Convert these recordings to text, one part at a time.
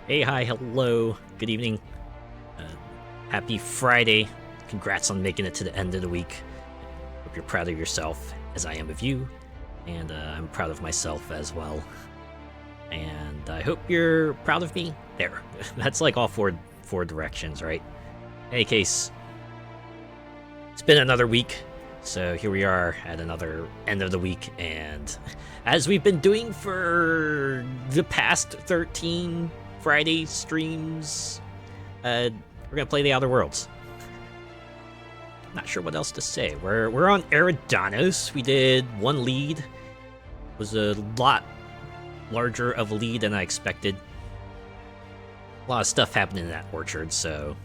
Hey, hi, hello, good evening, uh, happy Friday. Congrats on making it to the end of the week. Hope you're proud of yourself, as I am of you, and I'm proud of myself as well. And I hope you're proud of me. There, that's like all four directions, right? In any case, it's been another week, so here we are at another end of the week, and as we've been doing for the past 13 Friday streams, we're gonna play the Outer Worlds. Not sure what else to say. We're on Eridanos. We did one lead. It was a lot larger of a lead than I expected. A lot of stuff happened in that orchard, so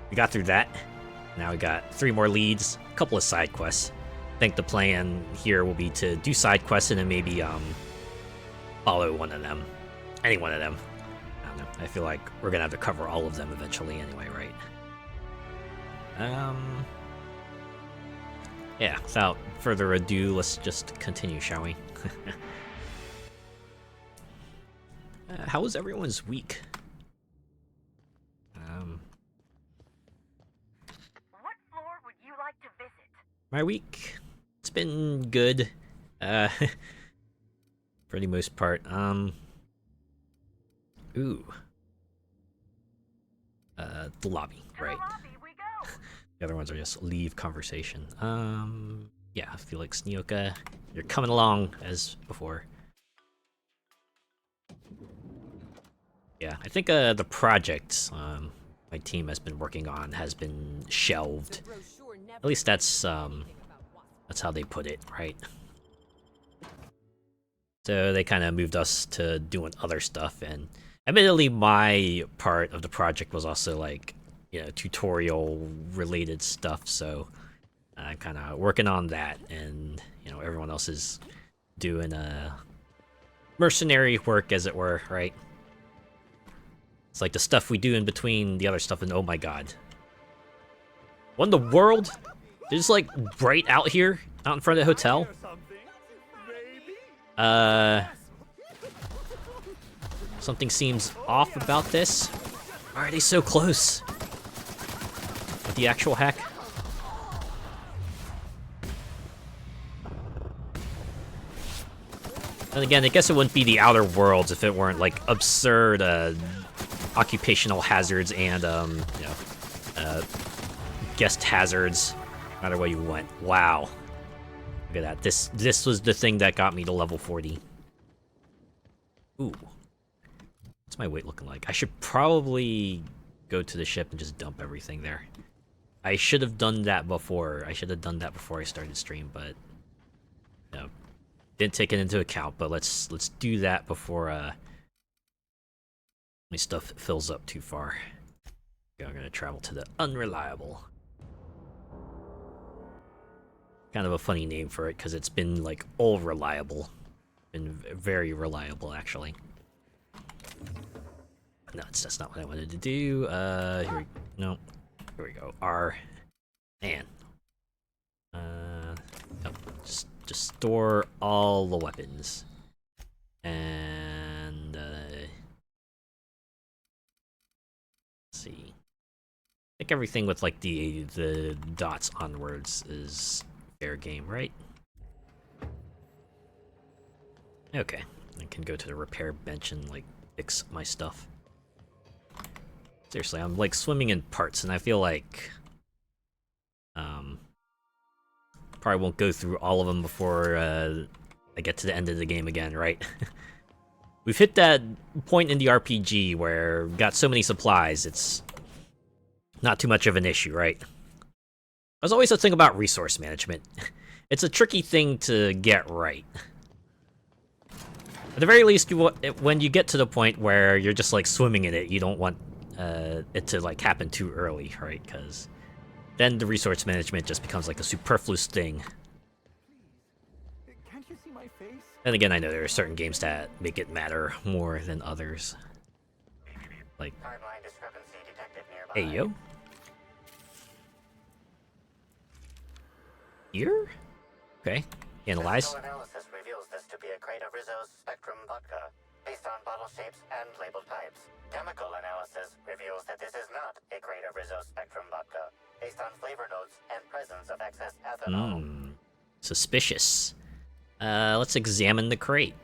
we got through that. Now we got 3 more leads, a couple of side quests. I think the plan here will be to do side quests and then maybe follow one of them. Any one of them. I don't know. I feel like we're gonna have to cover all of them eventually anyway, right? Yeah, without further ado, let's just continue, shall we? How was everyone's week? What floor would you like to visit? My week, it's been good. For the most part. Ooh. The lobby, right? To the lobby we go. The other ones are just leave conversation. Yeah, Felix, Nyoka, you're coming along as before. Yeah, I think the project my team has been working on has been shelved. At least that's how they put it, right? So they kind of moved us to doing other stuff, and admittedly, my part of the project was also like, you know, tutorial related stuff. So I'm kind of working on that, and you know, everyone else is doing mercenary work, as it were, right? It's like the stuff we do in between the other stuff, and oh my god, what in the world? They're just like right out here, out in front of the hotel. Something seems off about this. Why are they so close? With the actual hack? And again, I guess it wouldn't be the Outer Worlds if it weren't like absurd occupational hazards and you know, guest hazards, no matter where you went. Wow. Look at that. This was the thing that got me to level 40. Ooh. What's my weight looking like? I should probably go to the ship and just dump everything there. I should have done that before. I should have done that before I started stream, but no, didn't take it into account. But let's do that before my stuff fills up too far. Okay, I'm gonna travel to the Unreliable. Kind of a funny name for it because it's been like all reliable, been very reliable actually. No, that's not what I wanted to do. Here we go. R, and nope. Just store all the weapons, and let's see. I think everything with like the dots onwards is fair game, right? Okay, I can go to the repair bench and like fix my stuff. Seriously, I'm like swimming in parts, and I feel like probably won't go through all of them before I get to the end of the game again, right? We've hit that point in the RPG where we've got so many supplies, it's not too much of an issue, right? There's always a thing about resource management. It's a tricky thing to get right. At the very least, when you get to the point where you're just like swimming in it, you don't want it to like happen too early, right? Because then the resource management just becomes like a superfluous thing. Can't you see my face? And again, I know there are certain games that make it matter more than others. Like, Timeline discrepancy detected nearby. hey yo, here? Okay, analyze. Physical analysis reveals this to be a crate of Rizzo's Spectrum vodka. based on bottle shapes and label types. Chemical analysis reveals that this is not a grade of reserve spectrum vodka, based on flavor notes and presence of excess ethanol. Suspicious. Let's examine the crate.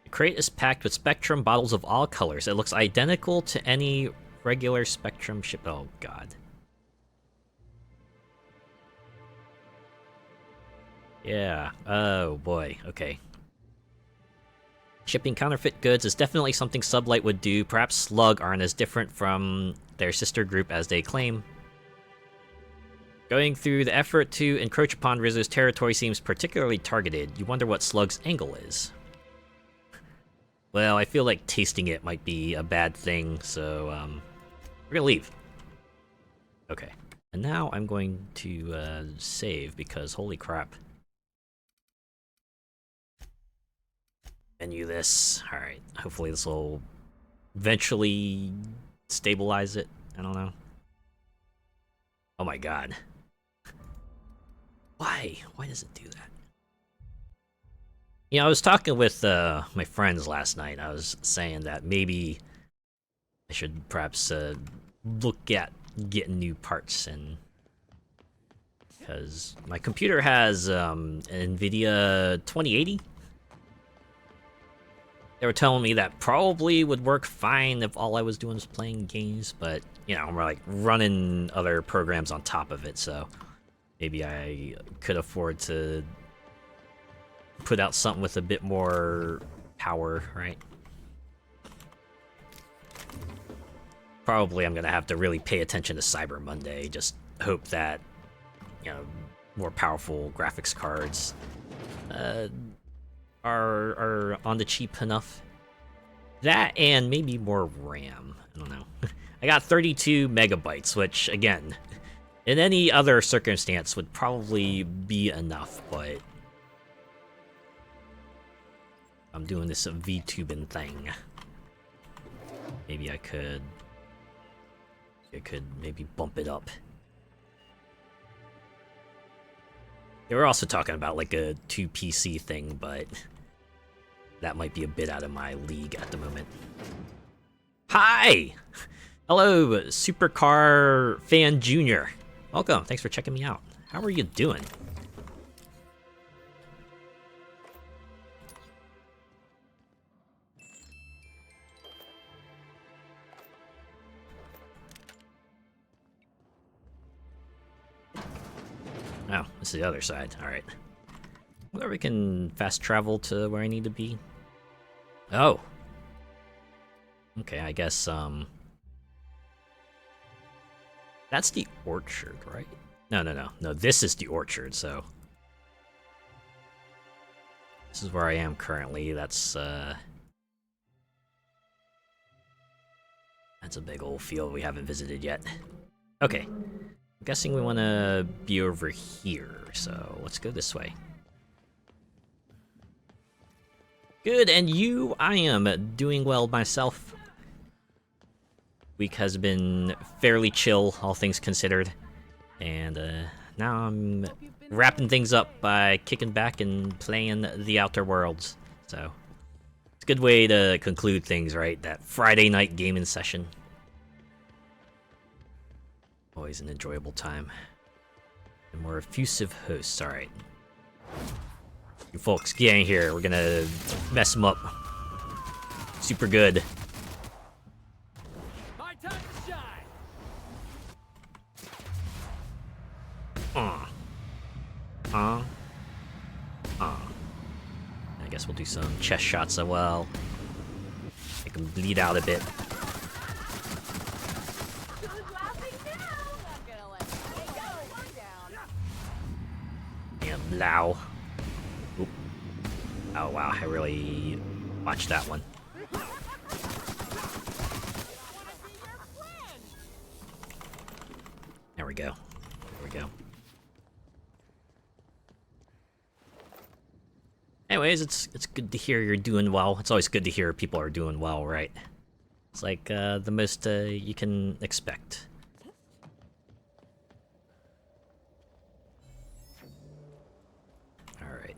The crate is packed with Spectrum bottles of all colors. It looks identical to any regular Spectrum ship. Oh, God. Yeah. Oh, boy. Okay. Shipping counterfeit goods is definitely something Sublight would do. Perhaps Slug aren't as different from their sister group as they claim. Going through the effort to encroach upon Rizzo's territory seems particularly targeted. You wonder what Slug's angle is. Well, I feel like tasting it might be a bad thing, so, we're gonna leave. Okay. And now I'm going to, save, because holy crap. Menu this. Alright, hopefully this will eventually stabilize it. I don't know. Oh my god. Why? Why does it do that? You know, I was talking with my friends last night. I was saying that maybe I should perhaps look at getting new parts, and because my computer has an NVIDIA 2080. They were telling me that probably would work fine if all I was doing was playing games, but, you know, I'm like running other programs on top of it, so maybe I could afford to put out something with a bit more power, right? Probably I'm gonna have to really pay attention to Cyber Monday, just hope that, you know, more powerful graphics cards are on the cheap enough. That and maybe more RAM. I don't know. I got 32 megabytes, which again, in any other circumstance would probably be enough, but I'm doing this vtuberen thing. Maybe I could maybe bump it up. They were also talking about like a 2 PC thing, but that might be a bit out of my league at the moment. Hi! Hello, Supercar Fan Jr. Welcome, thanks for checking me out. How are you doing? Oh, this is the other side, alright. Whether we can fast travel to where I need to be. Oh. Okay, I guess, that's the orchard, right? No, this is the orchard, so this is where I am currently. That's a big old field we haven't visited yet. Okay, I'm guessing we want to be over here, so let's go this way. Good, and you? I am doing well myself. Week has been fairly chill, all things considered. And now I'm wrapping things up by kicking back and playing The Outer Worlds. So, it's a good way to conclude things, right? That Friday night gaming session. Always an enjoyable time. And more effusive hosts, alright. You folks, get in here. We're gonna mess them up. Super good. My time to shine. I guess we'll do some chest shots as well. Make them bleed out a bit. And blow. Oop. Oh wow, I really watched that one. There we go. There we go. Anyways, it's good to hear you're doing well. It's always good to hear people are doing well, right? It's like the most you can expect. Alright.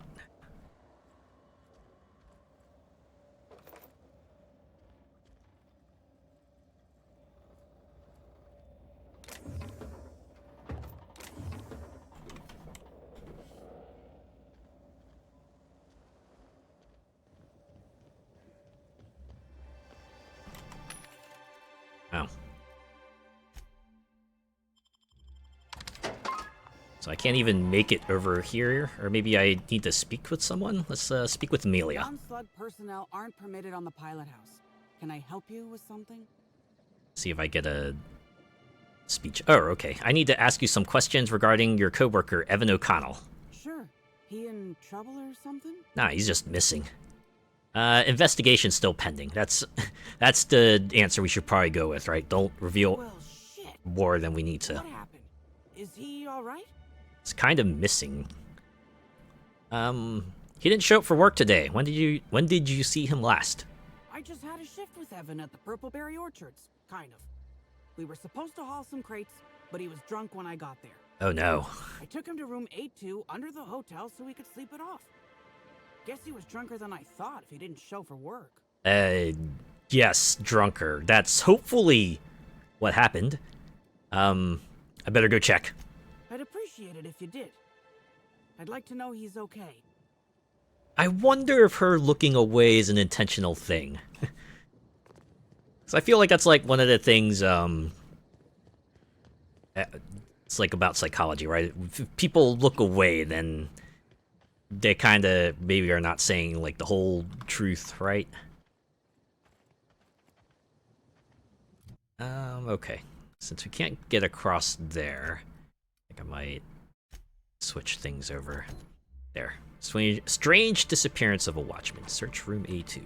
So I can't even make it over here, or maybe I need to speak with someone? Let's speak with Amelia. Non-slug personnel aren't permitted on the pilot house. Can I help you with something? See if I get a speech. Oh, okay. I need to ask you some questions regarding your coworker, Evan O'Connell. Sure. He in trouble or something? Nah, he's just missing. Investigation's still pending. That's the answer we should probably go with, right? Don't reveal Well, shit. more than we need to. What happened? Is he all right? It's kind of missing. He didn't show up for work today. When did you see him last? I just had a shift with Evan at the Purpleberry Orchards, kind of. We were supposed to haul some crates, but he was drunk when I got there. Oh no. I took him to room 82 under the hotel so he could sleep it off. Guess he was drunker than I thought if he didn't show for work. Yes, drunker. That's hopefully what happened. I better go check. I'd appreciate it if you did. I'd like to know he's okay. I wonder if her looking away is an intentional thing. Because I feel like that's like one of the things, it's like about psychology, right? If people look away, then they kind of maybe are not saying like the whole truth, right? Okay. Since we can't get across there, I think I might switch things over. There. Strange disappearance of a watchman. Search room A2.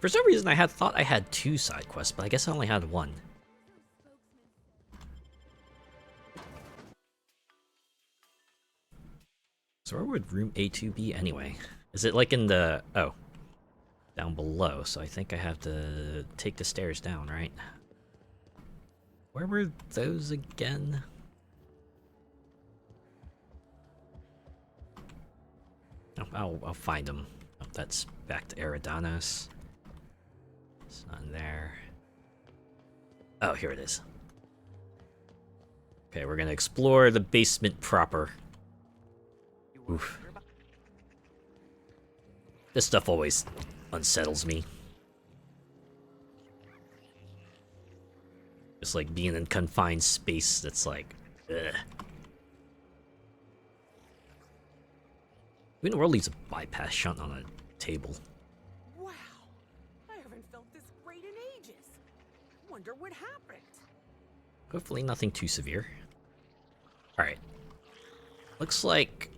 For some reason, I thought I had 2 side quests, but I guess I only had 1. So where would room A2 be anyway? Is it like in the... Oh. Down below, so I think I have to take the stairs down, right? Where were those again? Oh, I'll find them. Oh, that's back to Eridanos. It's not in there. Oh, here it is. Okay, we're gonna explore the basement proper. Oof. This stuff always unsettles me. Just like being in confined space that's like, ugh. Who in the world leaves a bypass shunt on a table? Wow, I haven't felt this great in ages. Wonder what happened. Hopefully nothing too severe. Alright. Looks like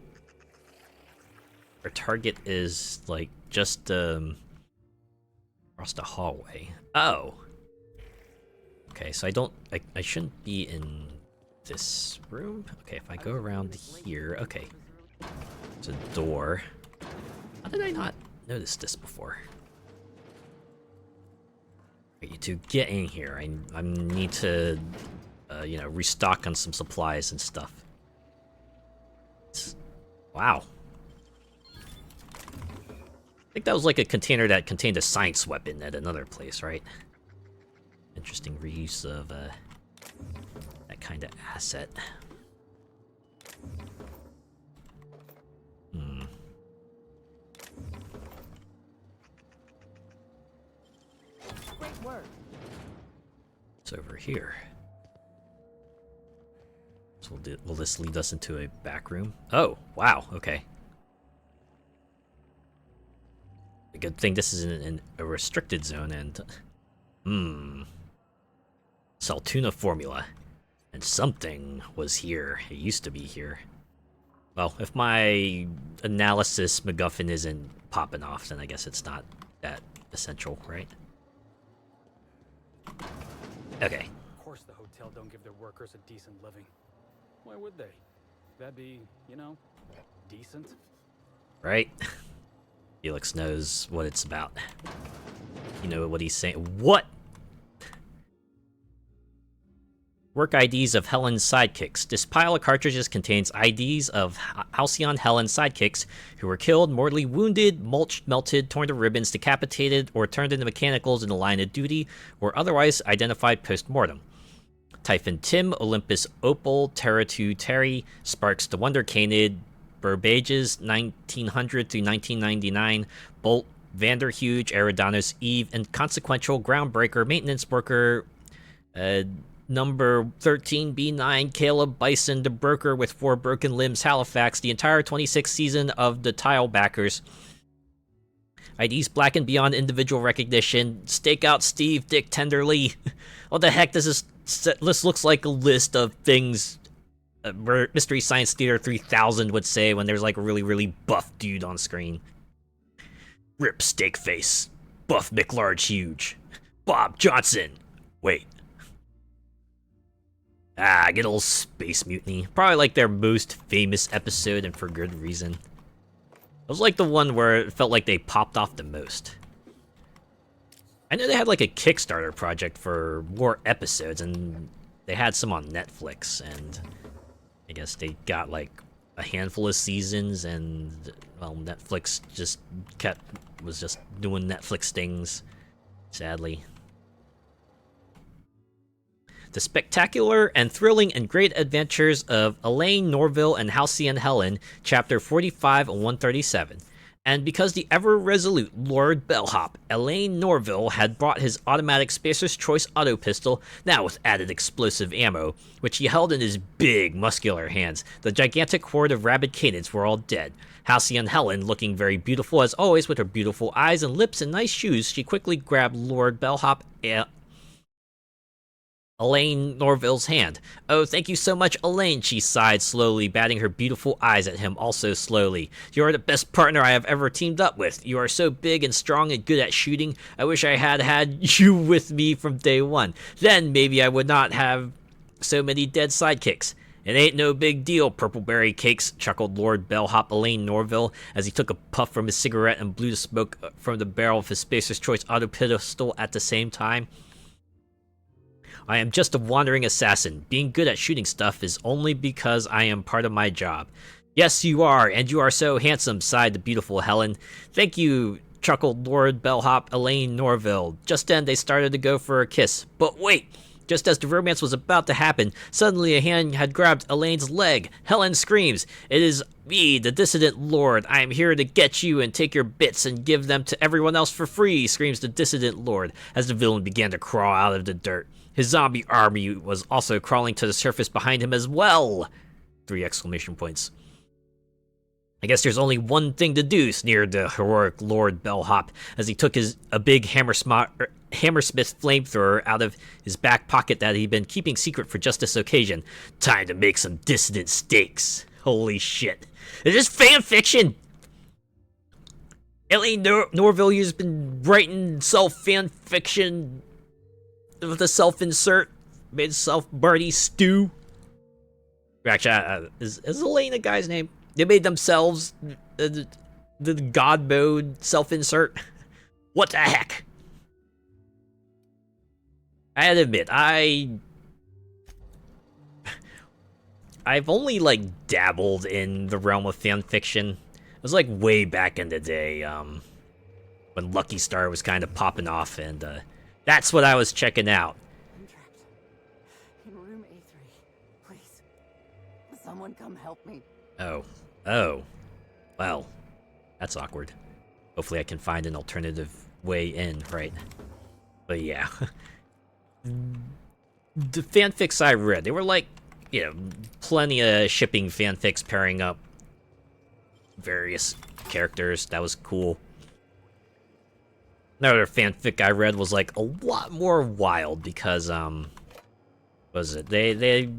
our target is like just across the hallway. Oh. Okay, so I shouldn't be in this room. Okay, if I go around here, okay. It's a door. How did I not notice this before? Right, to get in here, I need to, you know, restock on some supplies and stuff. Wow. I think that was like a container that contained a science weapon at another place, right? Interesting reuse of that kind of asset. Great work. It's over here. So will this lead us into a back room? Oh, wow, okay. A good thing this is in a restricted zone and... Saltuna formula. And something was here. It used to be here. Well, if my analysis MacGuffin isn't popping off, then I guess it's not that essential, right? Okay. Of course the hotel don't give their workers a decent living. Why would they? That'd be, you know, decent. Right? Felix knows what it's about. You know what he's saying. What? Work IDs of Helen's sidekicks. This pile of cartridges contains IDs of Halcyon Helen's sidekicks who were killed, mortally wounded, mulched, melted, torn to ribbons, decapitated, or turned into mechanicals in the line of duty, or otherwise identified post-mortem. Typhon Tim, Olympus Opal, Terra 2 Terry, Sparks the Wonder Canid, Burbages 1900 through 1999, Bolt, Vanderhuge, Eridanos Eve, and consequential groundbreaker maintenance worker number 13B9, Caleb Bison, the broker with 4 broken limbs, Halifax, the entire 26th season of the Tile Backers. IDs blackened beyond individual recognition. Stakeout Steve, Dick Tenderly. What the heck? This looks like a list of things Mystery Science Theater 3000 would say when there's like a really, really buff dude on screen. Rip Steakface. Buff McLarge Huge. Bob Johnson. Wait. Good old Space Mutiny. Probably like their most famous episode, and for good reason. It was like the one where it felt like they popped off the most. I know they had like a Kickstarter project for more episodes, and they had some on Netflix, and I guess they got like a handful of seasons, and well, Netflix just was just doing Netflix things, sadly. The Spectacular and Thrilling and Great Adventures of Elaine Norville and Halcyon Helen, Chapter 45 and 137. And because the ever-resolute Lord Bellhop, Elaine Norville, had brought his automatic Spacer's Choice auto pistol, now with added explosive ammo, which he held in his big, muscular hands, the gigantic horde of rabid canids were all dead. Halcyon Helen, looking very beautiful as always with her beautiful eyes and lips and nice shoes, she quickly grabbed Lord Bellhop Elaine Norville's hand. "Oh, thank you so much, Elaine," she sighed slowly, batting her beautiful eyes at him also slowly. "You are the best partner I have ever teamed up with. You are so big and strong and good at shooting. I wish I had had you with me from day one. Then maybe I would not have so many dead sidekicks." "It ain't no big deal, Purpleberry Cakes," chuckled Lord Bellhop Elaine Norville as he took a puff from his cigarette and blew the smoke from the barrel of his Spacer's Choice auto pistol at the same time. "I am just a wandering assassin. Being good at shooting stuff is only because I am part of my job." "Yes, you are, and you are so handsome," sighed the beautiful Helen. "Thank you," chuckled Lord Bellhop Elaine Norville. Just then they started to go for a kiss. But wait! Just as the romance was about to happen, suddenly a hand had grabbed Elaine's leg. Helen screams, "It is me, the dissident lord. I am here to get you and take your bits and give them to everyone else for free," screams the dissident lord as the villain began to crawl out of the dirt. His zombie army was also crawling to the surface behind him as well! 3 exclamation points. "I guess there's only one thing to do," sneered the heroic Lord Bellhop as he took a big Hammersmith flamethrower out of his back pocket that he'd been keeping secret for just this occasion. "Time to make some dissident steaks." Holy shit. Is this fan fiction? Elaine Norville has been writing self-fan fiction with a self-insert, made self-Barty stew. Actually, is Elaine a guy's name? They made themselves the God mode self-insert. What the heck? I had to admit, I've only like dabbled in the realm of fan fiction. It was like way back in the day, when Lucky Star was kind of popping off, and that's what I was checking out. I'm trapped in room A3. Please, someone come help me. Oh. Well, that's awkward. Hopefully I can find an alternative way in, right? But yeah. The fanfics I read, they were like, you know, plenty of shipping fanfics pairing up various characters. That was cool. Another fanfic I read was like a lot more wild because, what was it? They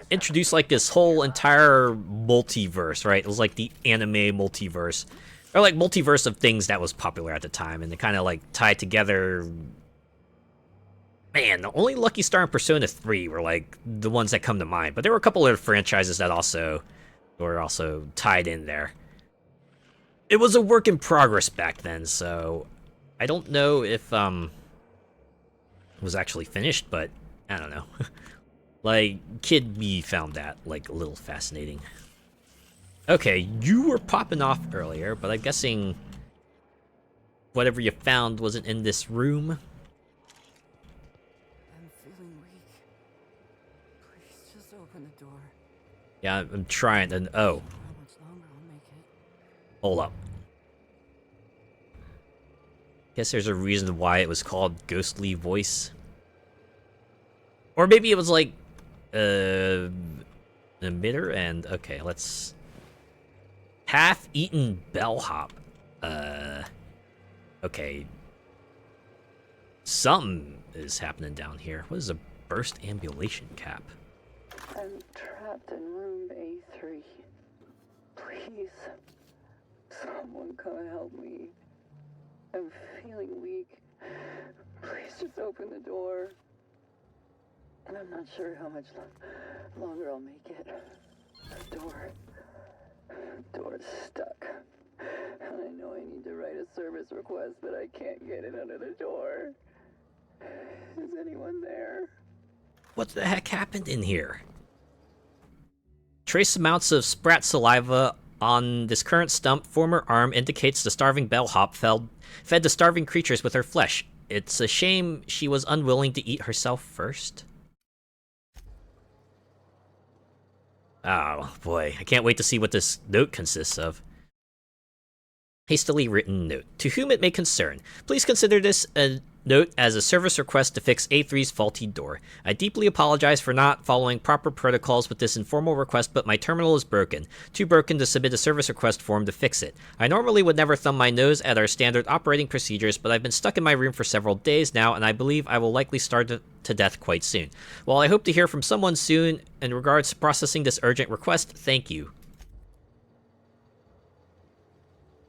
introduced like this whole entire multiverse, right? It was like the anime multiverse, or like multiverse of things that was popular at the time, and they kind of like tied together. Man, the only Lucky Star and Persona 3 were like the ones that come to mind, but there were a couple other franchises that were also tied in there. It was a work in progress back then, so I don't know if it was actually finished, but I don't know. Like, kid me found that like a little fascinating. Okay, you were popping off earlier, but I'm guessing whatever you found wasn't in this room. I'm feeling weak. Please just open the door. Yeah, I'm trying, and oh, How much longer I'll make it? hold up. Guess there's a reason why it was called Ghostly Voice. Or maybe it was like an emitter and okay, let's half-eaten bellhop. Okay. Something is happening down here. What is a burst ambulation cap? I'm trapped in room A3. Please, someone come help me. I'm feeling weak. Please just open the door. And I'm not sure how much longer I'll make it. The door's stuck. And I know I need to write a service request, but I can't get it under the door. Is anyone there? What the heck happened in here? Trace amounts of sprat saliva on this current stump. Former arm indicates the starving bellhop fed the starving creatures with her flesh. It's a shame she was unwilling to eat herself first. Oh boy, I can't wait to see what this note consists of. Hastily written note. To whom it may concern, please consider this a note as a service request to fix A3's faulty door. I deeply apologize for not following proper protocols with this informal request, but my terminal is broken. Too broken to submit a service request form to fix it. I normally would never thumb my nose at our standard operating procedures, but I've been stuck in my room for several days now, and I believe I will likely starve to death quite soon. While I hope to hear from someone soon in regards to processing this urgent request, thank you.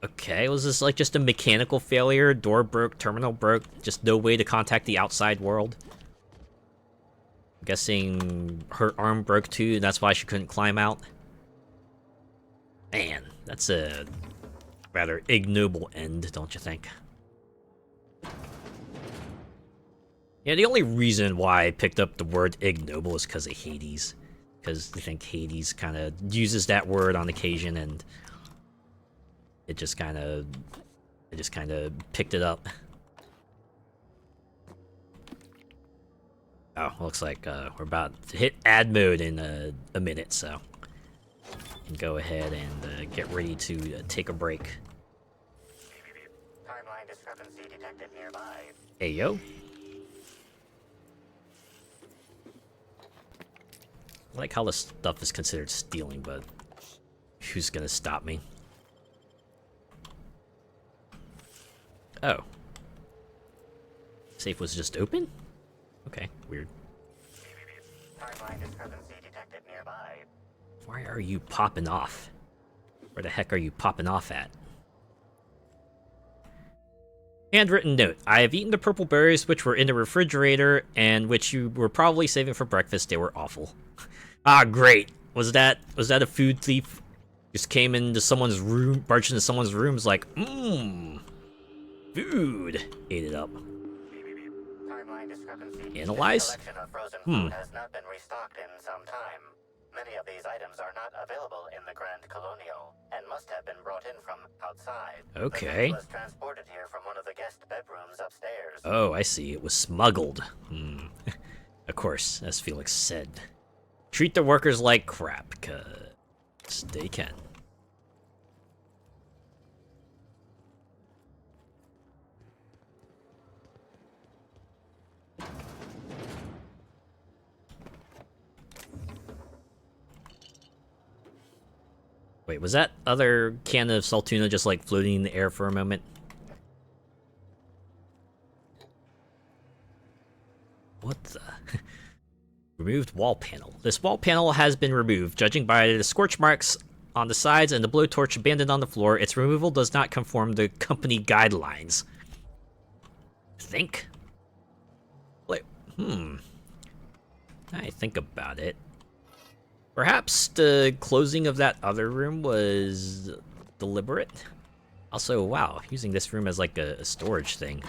Okay, was this like just a mechanical failure? Door broke, terminal broke, just no way to contact the outside world? I'm guessing her arm broke too, and that's why she couldn't climb out. Man, that's a rather ignoble end, don't you think? Yeah, the only reason why I picked up the word ignoble is because of Hades. Because I think Hades kind of uses that word on occasion, and I just kind of picked it up. Oh, looks like we're about to hit ad mode in a minute, so can go ahead and get ready to take a break. Timeline discrepancy detected nearby. Hey, yo. I like how this stuff is considered stealing, but who's gonna stop me? Oh. Safe was just open? Okay, weird. Timeline discrepancy detected nearby. Why are you popping off? Where the heck are you popping off at? Handwritten note. I have eaten the purple berries which were in the refrigerator and which you were probably saving for breakfast. They were awful. Ah, great. Was that a food thief? Just came into someone's room, barged into someone's room, was like, food. Ate it up. Timeline discrepancy. Analyze? This collection of frozen food has not been restocked in some time. Many of these items are not available in the Grand Colonial and must have been brought in from outside. Okay. The food was transported here from one of the guest bedrooms upstairs. Oh, I see. It was smuggled. Of course, as Felix said. Treat the workers like crap, 'cause they can. Wait, was that other can of Saltuna just like floating in the air for a moment? What the? Removed wall panel. This wall panel has been removed. Judging by the scorch marks on the sides and the blowtorch abandoned on the floor, its removal does not conform to company guidelines. Think? Wait, I think about it. Perhaps the closing of that other room was deliberate? Also, wow, using this room as like a storage thing.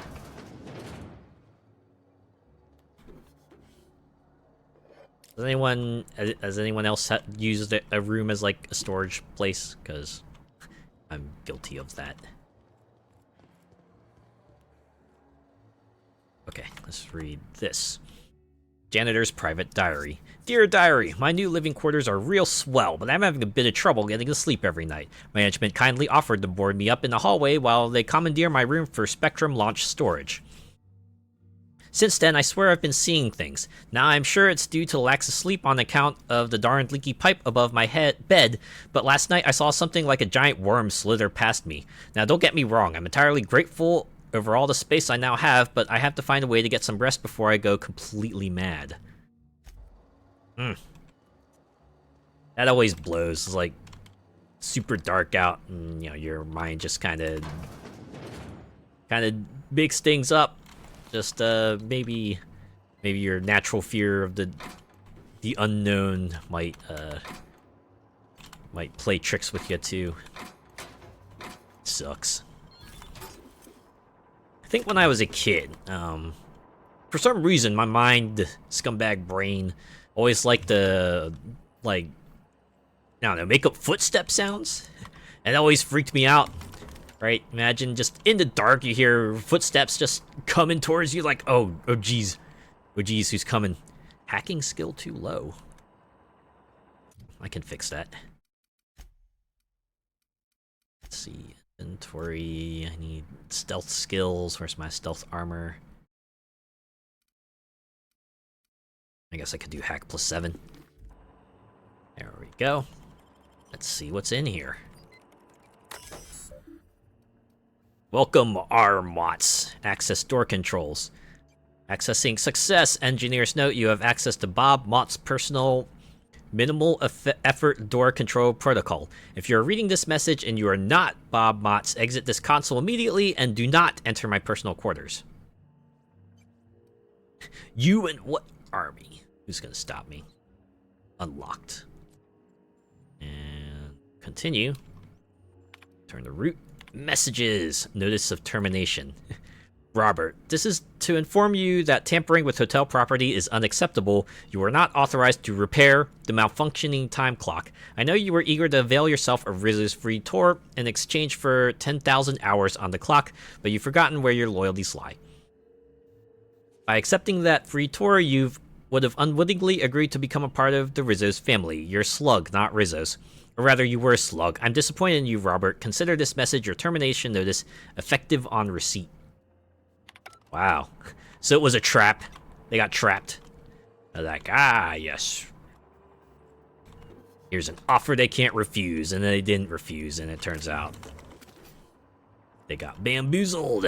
Has anyone else used a room as like a storage place? Because I'm guilty of that. Okay, let's read this. Janitor's private diary. Dear diary, my new living quarters are real swell, but I'm having a bit of trouble getting to sleep every night. Management kindly offered to board me up in the hallway while they commandeer my room for Spectrum launch storage. Since then, I swear I've been seeing things. Now, I'm sure it's due to lack of sleep on account of the darned leaky pipe above my bed, but last night I saw something like a giant worm slither past me. Now, don't get me wrong, I'm entirely grateful over all the space I now have, but I have to find a way to get some rest before I go completely mad. That always blows. It's like super dark out, and your mind just kind of makes things up. Just maybe your natural fear of the unknown might play tricks with you too. Sucks. I think when I was a kid, for some reason my mind, scumbag brain, always liked to I don't know, make up footstep sounds, and it always freaked me out. Right? Imagine just in the dark you hear footsteps just coming towards you, like, oh geez, who's coming? Hacking skill too low. I can fix that. Let's see, inventory. I need stealth skills. Where's my stealth armor? I guess I could do hack +7. There we go. Let's see what's in here. Welcome, Mott's. Access door controls. Accessing success. Engineers note you have access to Bob Mott's personal minimal effort door control protocol. If you are reading this message and you are not Bob Mott's, exit this console immediately and do not enter my personal quarters. You and what army? Who's gonna stop me? Unlocked. And continue. Turn to root. Messages. Notice of termination. Robert, this is to inform you that tampering with hotel property is unacceptable. You are not authorized to repair the malfunctioning time clock. I know you were eager to avail yourself of Rizzo's free tour in exchange for 10,000 hours on the clock, but you've forgotten where your loyalties lie. By accepting that free tour, you would have unwittingly agreed to become a part of the Rizzo's family. You're Slug, not Rizzo's. Or rather, you were Slug. I'm disappointed in you, Robert. Consider this message your termination notice, effective on receipt. Wow. So it was a trap. They got trapped. They're like, yes. Here's an offer they can't refuse. And then they didn't refuse, and it turns out they got bamboozled.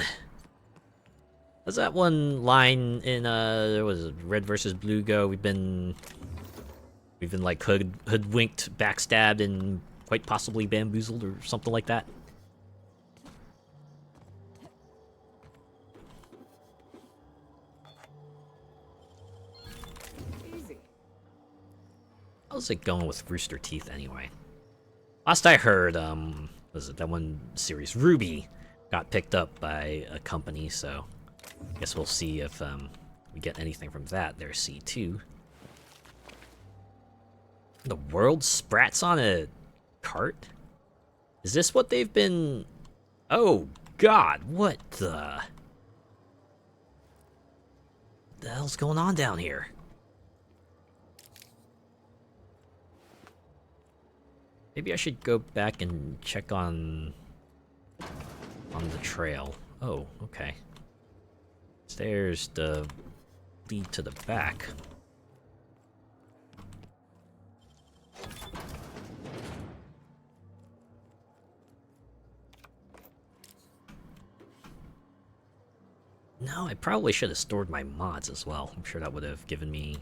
That's that one line in, was it Red versus Blue go? We've been like hoodwinked, backstabbed, and quite possibly bamboozled or something like that. Easy. How's it going with Rooster Teeth anyway? Last I heard, was it that one series, Ruby, got picked up by a company, so I guess we'll see if we get anything from that. There's C2. The world sprats on a cart? Is this what they've been... Oh, God, what the hell's going on down here? Maybe I should go back and check on the trail. Oh, okay. Stairs to lead to the back. No, I probably should have stored my mods as well. I'm sure that would have given me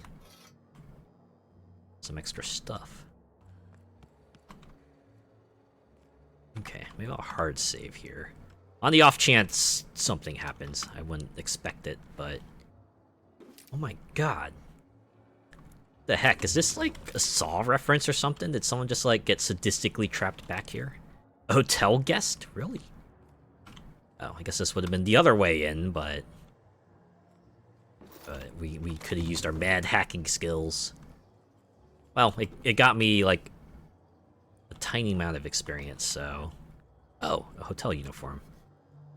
some extra stuff. Okay, maybe I'll hard save here. On the off chance something happens. I wouldn't expect it, but... Oh my god. The heck, is this like a Saw reference or something? Did someone just like get sadistically trapped back here? A hotel guest? Really? Oh, I guess this would have been the other way in, but we could have used our mad hacking skills. Well, it got me like a tiny amount of experience, so... Oh, a hotel uniform.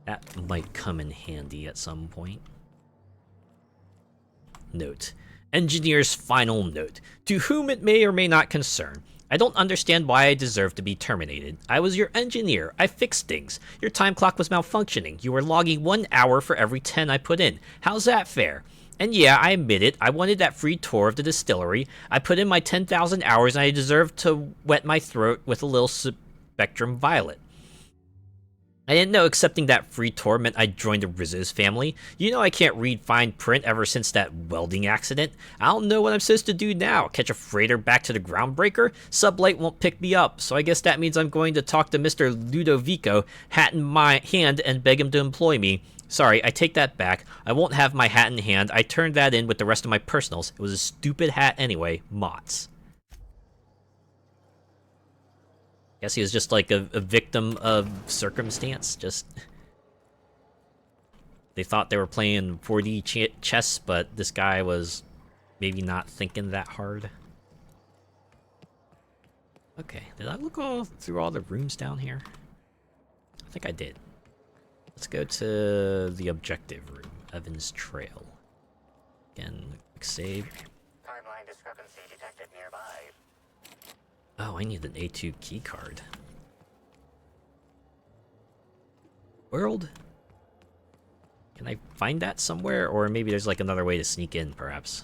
That might come in handy at some point. Note. Engineer's final note. To whom it may or may not concern, I don't understand why I deserve to be terminated. I was your engineer. I fixed things. Your time clock was malfunctioning. You were logging 1 hour for every 10 I put in. How's that fair? And yeah, I admit it. I wanted that free tour of the distillery. I put in my 10,000 hours and I deserve to wet my throat with a little Spectrum Violet. I didn't know accepting that free tour meant I joined the Rizzo's family. You know I can't read fine print ever since that welding accident. I don't know what I'm supposed to do now. Catch a freighter back to the Groundbreaker? Sublight won't pick me up, so I guess that means I'm going to talk to Mr. Ludovico, hat in my hand, and beg him to employ me. Sorry, I take that back. I won't have my hat in hand. I turned that in with the rest of my personals. It was a stupid hat anyway. Mott's. Guess he was just like a victim of circumstance. Just they thought they were playing 4D chess, but this guy was maybe not thinking that hard. Okay, did I look all through all the rooms down here? I think I did. Let's go to the objective room, Evans Trail. Again, quick save. Timeline discrepancy detected nearby. Oh, I need an A2 keycard. World? Can I find that somewhere? Or maybe there's like another way to sneak in, perhaps.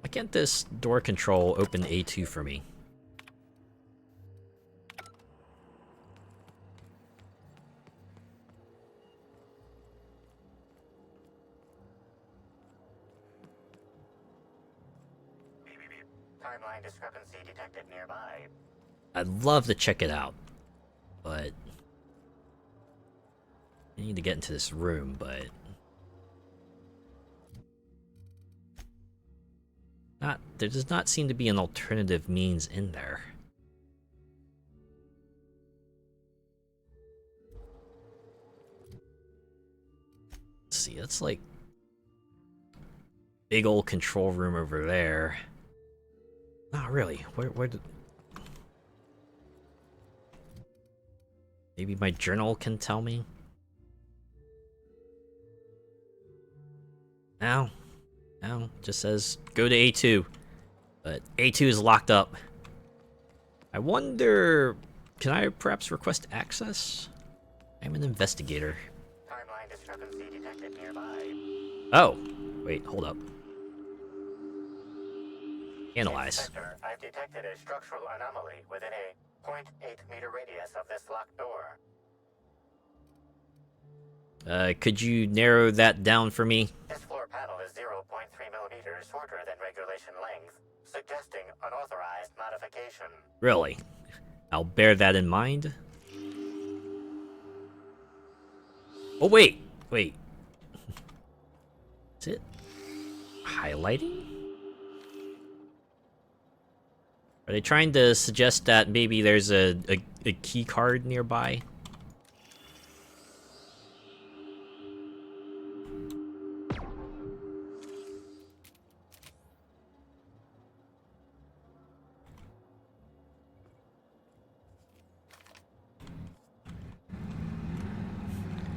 Why can't this door control open A2 for me? Timeline discrepancy detected nearby. I'd love to check it out, but I need to get into this room, but there does not seem to be an alternative means in there. Let's see, that's like big old control room over there. Not really. Where did... Maybe my journal can tell me? No. No, just says go to A2. But A2 is locked up. I wonder... Can I perhaps request access? I'm an investigator. Timeline discrepancy detected nearby. Oh! Wait, hold up. Analyze. Inspector, I've detected a structural anomaly within a 0.8 meter radius of this locked door. Could you narrow that down for me? This floor panel is 0.3 millimeters shorter than regulation length, suggesting unauthorized modification. Really? I'll bear that in mind. Oh, wait! Wait. Is it highlighting? Are they trying to suggest that maybe there's a key card nearby?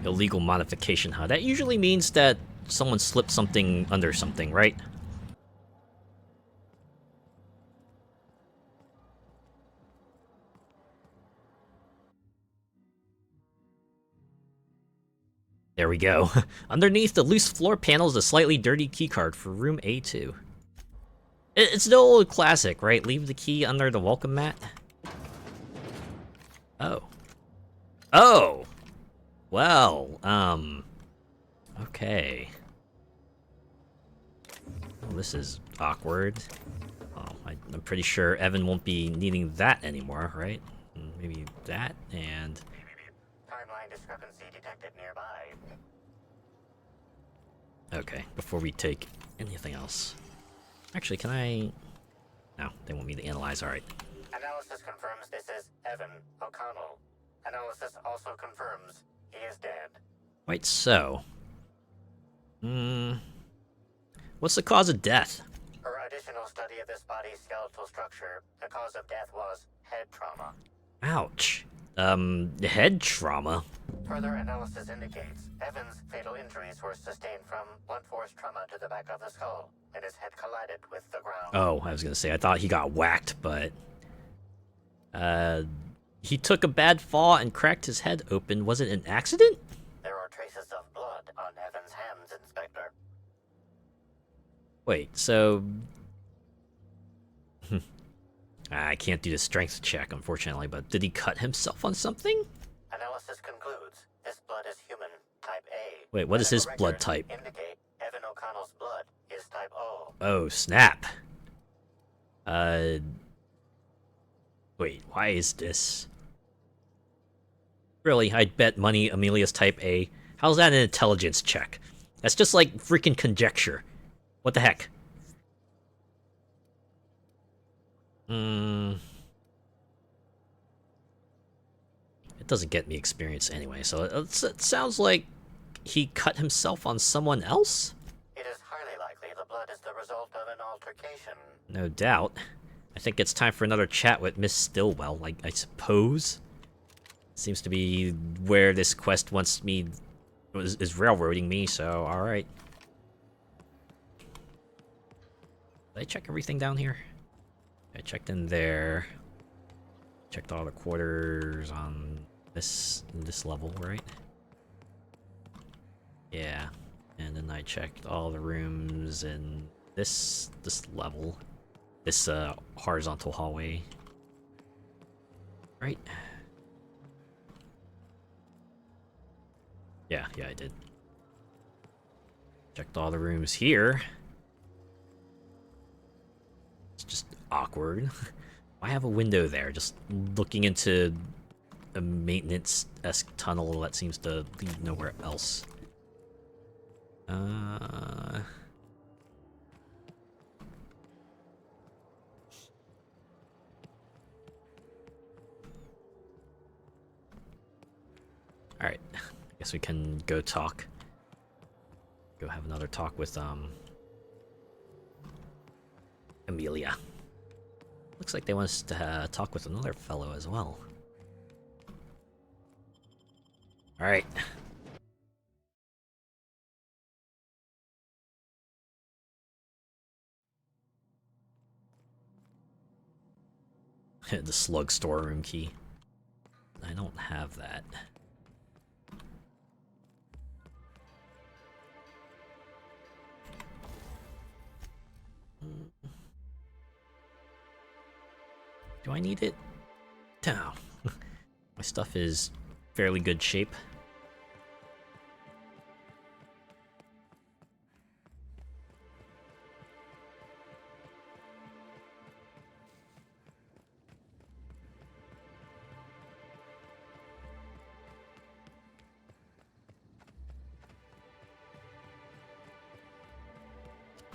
Illegal modification, huh? That usually means that someone slipped something under something, right? There we go. Underneath the loose floor panel is a slightly dirty keycard for room A2. It's the old classic, right? Leave the key under the welcome mat. Oh. Oh! Well, okay. Well, this is awkward. Oh, I'm pretty sure Evan won't be needing that anymore, right? Maybe that, and... Timeline discrepancy detected nearby. Okay, before we take anything else. Actually, can I... No, they want me to analyze, alright. Analysis confirms this is Evan O'Connell. Analysis also confirms he is dead. Quite so. What's the cause of death? Per additional study of this body's skeletal structure, the cause of death was head trauma. Ouch. Head trauma? Further analysis indicates Evan's fatal injuries were sustained from blunt Oh, I was gonna say, I thought he got whacked, but... he took a bad fall and cracked his head open. Was it an accident? There are traces of blood on Evan's hands, Inspector. Wait, so... I can't do the strength check, unfortunately, but did he cut himself on something? Analysis concludes this blood is human, type A. Wait, what is his Medical blood records type? Indicate Evan O'Connell's blood is type O. Oh, snap. Wait, why is this? Really, I'd bet money Amelia's type A. How's that an intelligence check? That's just like freaking conjecture. What the heck? It doesn't get me experience anyway, so it sounds like he cut himself on someone else? It is highly likely the blood is the result of an altercation. No doubt. I think it's time for another chat with Miss Stillwell, I suppose. Seems to be where this quest wants me... is railroading me, so alright. Did I check everything down here? I checked in there. Checked all the quarters on this level, right? Yeah. And then I checked all the rooms in this level. This horizontal hallway. Right? Yeah, I did. Checked all the rooms here. It's just awkward. Why have a window there? Just looking into a maintenance-esque tunnel that seems to lead nowhere else. Alright. I guess we can go talk. Go have another talk with, Amelia. Looks like they want us to talk with another fellow as well. Alright. The slug storeroom key. I don't have that. Do I need it? No. My stuff is fairly good shape.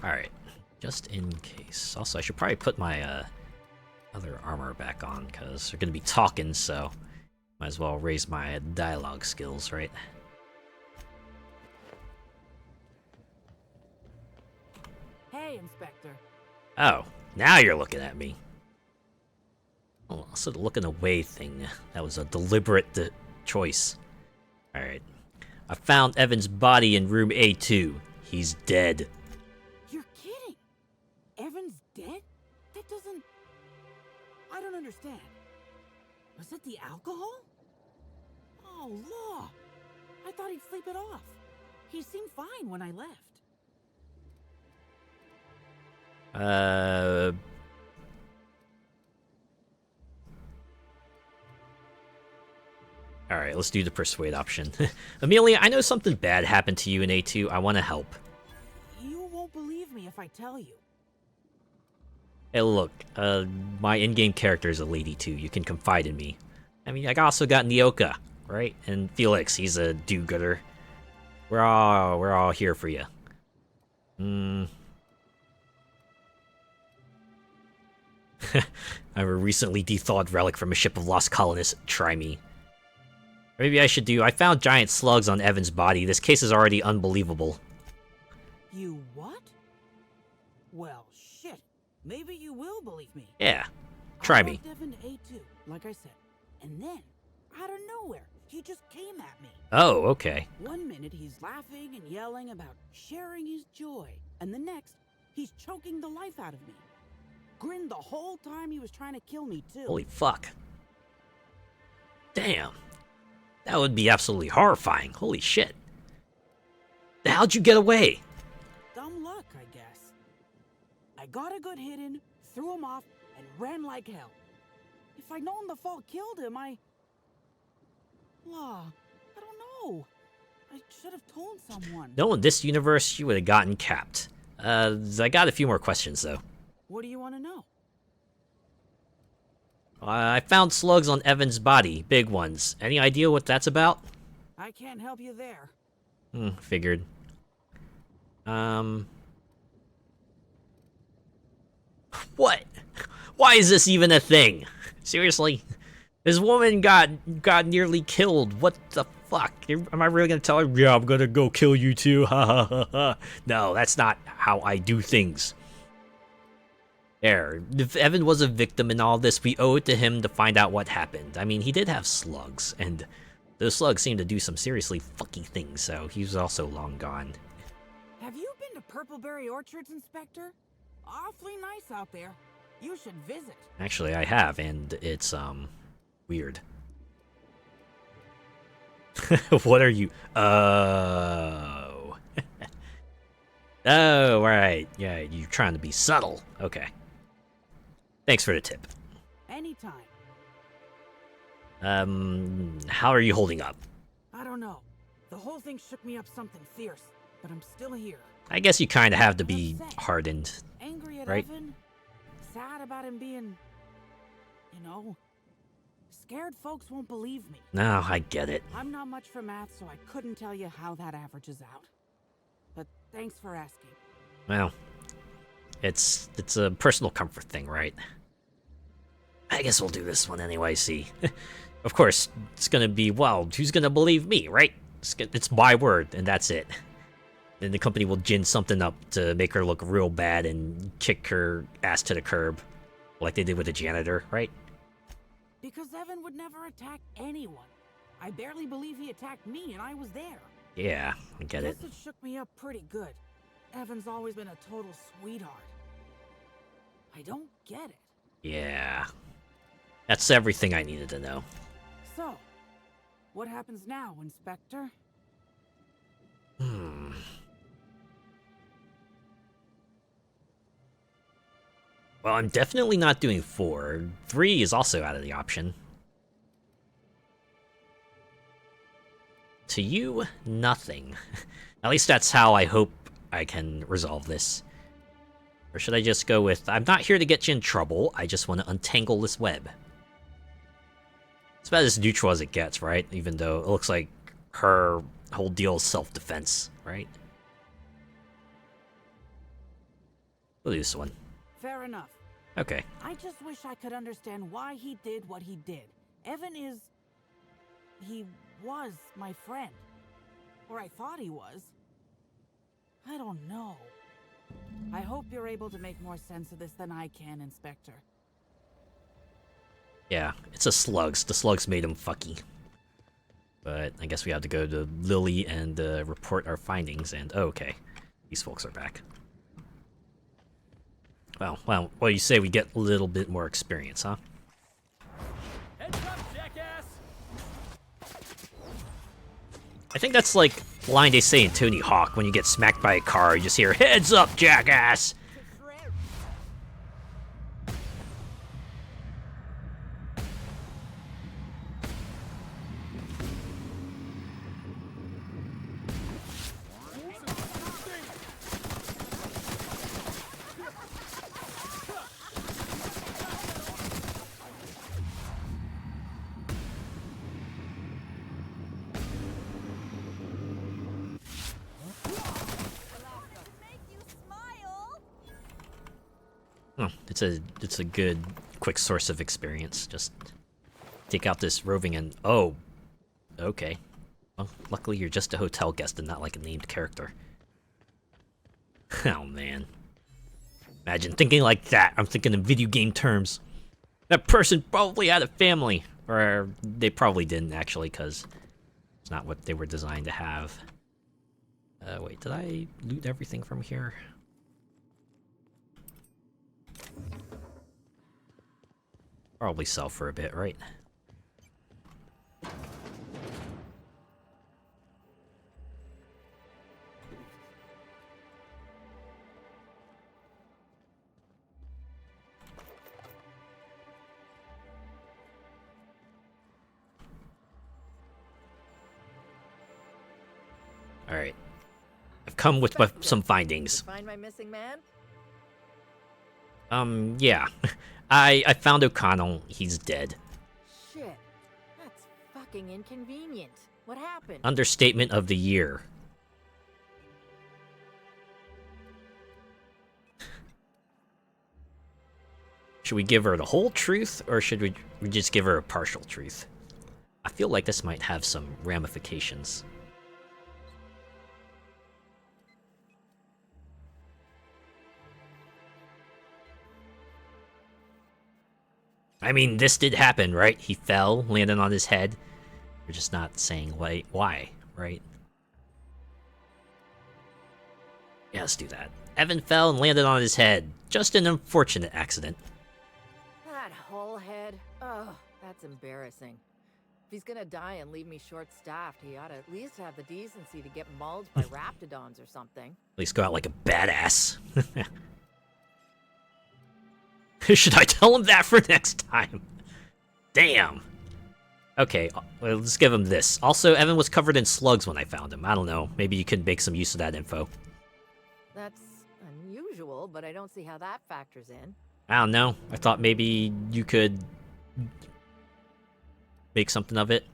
Alright, just in case. Also, I should probably put my other armor back on, because we're going to be talking, so might as well raise my dialogue skills, right? Hey, Inspector. Oh, now you're looking at me. Oh, also the looking away thing. That was a deliberate choice. Alright. I found Evan's body in room A2. He's dead. You're kidding. Evan's dead? That doesn't... I don't understand. Was it the alcohol? Oh, law. I thought he'd sleep it off. He seemed fine when I left. Alright, let's do the persuade option. Amelia, I know something bad happened to you in A2. I want to help. You won't believe me if I tell you. Hey, look, my in-game character is a lady too. You can confide in me. I mean, I also got Nyoka, right? And Felix, he's a do-gooder. We're all here for you. I'm a recently de-thawed relic from a ship of lost colonists. Try me. Maybe I should do... I found giant slugs on Evan's body. This case is already unbelievable. You what? Well, shit. Maybe you will believe me. Yeah. Try I me. left Evan to A2, like I said. And then, out of nowhere, he just came at me. Oh, okay. One minute he's laughing and yelling about sharing his joy. And the next, he's choking the life out of me. grinned the whole time he was trying to kill me, too. Holy fuck. Damn. That would be absolutely horrifying. Holy shit. How'd you get away? Dumb luck, I guess. I got a good hit in, threw him off, and ran like hell. If I'd known the fall killed him, I don't know. I should have told someone. No, in this universe, you would have gotten capped. I got a few more questions, though. What do you want to know? I found slugs on Evan's body. Big ones. Any idea what that's about? I can't help you there. Figured. What? Why is this even a thing? Seriously? This woman got nearly killed. What the fuck? Am I really gonna tell her, yeah, I'm gonna go kill you too? Ha ha ha ha. No, that's not how I do things. There. If Evan was a victim in all this, we owe it to him to find out what happened. I mean, he did have slugs, and those slugs seemed to do some seriously fucky things, so he's also long gone. Have you been to Purpleberry Orchards, Inspector? Awfully nice out there. You should visit. Actually, I have, and it's, weird. What are you? Oh. Oh, right. Yeah, you're trying to be subtle. Okay. Thanks for the tip. Anytime. How are you holding up? I don't know. The whole thing shook me up something fierce, but I'm still here. I guess you kind of have to be Upset. hardened. Angry at right? Evan. Sad about him being, scared folks won't believe me. No, I get it. I'm not much for math, so I couldn't tell you how that averages out. But thanks for asking. Well, it's a personal comfort thing, right? I guess we'll do this one anyway, see. Of course, it's gonna be, well, who's gonna believe me, right? It's my word, and that's it. Then the company will gin something up to make her look real bad and kick her ass to the curb, like they did with the janitor, right? Because Evan would never attack anyone. I barely believe he attacked me, and I was there. Yeah, I get it. Guess it shook me up pretty good. Evan's always been a total sweetheart. I don't get it. Yeah. That's everything I needed to know. So, what happens now, Inspector? Well, I'm definitely not doing 4. 3 is also out of the option. To you, nothing. At least that's how I hope I can resolve this. Or should I just go with, I'm not here to get you in trouble, I just want to untangle this web. It's about as neutral as it gets, right? Even though it looks like her whole deal is self-defense, right? We'll do this one. Fair enough. Okay. I just wish I could understand why he did what he did. Evan is... he was my friend. Or I thought he was. I don't know. I hope you're able to make more sense of this than I can, Inspector. Yeah, it's the slugs. The slugs made him fucky. But I guess we have to go to Lily and report our findings, and oh, okay. These folks are back. Well, what do you say we get a little bit more experience, huh? Heads up, jackass! I think that's like the line they say in Tony Hawk when you get smacked by a car, you just hear, "Heads up, jackass!" Oh, it's a good quick source of experience. Just take out this roving and oh, okay. Well, luckily you're just a hotel guest and not like a named character. Oh man, imagine thinking like that. I'm thinking in video game terms. That person probably had a family, or they probably didn't actually, because it's not what they were designed to have. Wait, did I loot everything from here? Probably sell for a bit, right? Alright. I've come with some findings. Find my missing man? Yeah. I found O'Connell. He's dead. Shit. That's fucking inconvenient. What happened? Understatement of the year. Should we give her the whole truth, or should we just give her a partial truth? I feel like this might have some ramifications. I mean, this did happen, right? He fell, landed on his head. We're just not saying why, right? Yeah, let's do that. Evan fell and landed on his head. Just an unfortunate accident. That whole head. Oh, that's embarrassing. If he's gonna die and leave me short-staffed, he ought to at least have the decency to get mauled by raptidons or something. At least go out like a badass. Should I tell him that for next time? Damn. Okay, well, let's give him this. Also, Evan was covered in slugs when I found him. I don't know. Maybe you can make some use of that info. That's unusual, but I don't see how that factors in. I don't know. I thought maybe you could make something of it.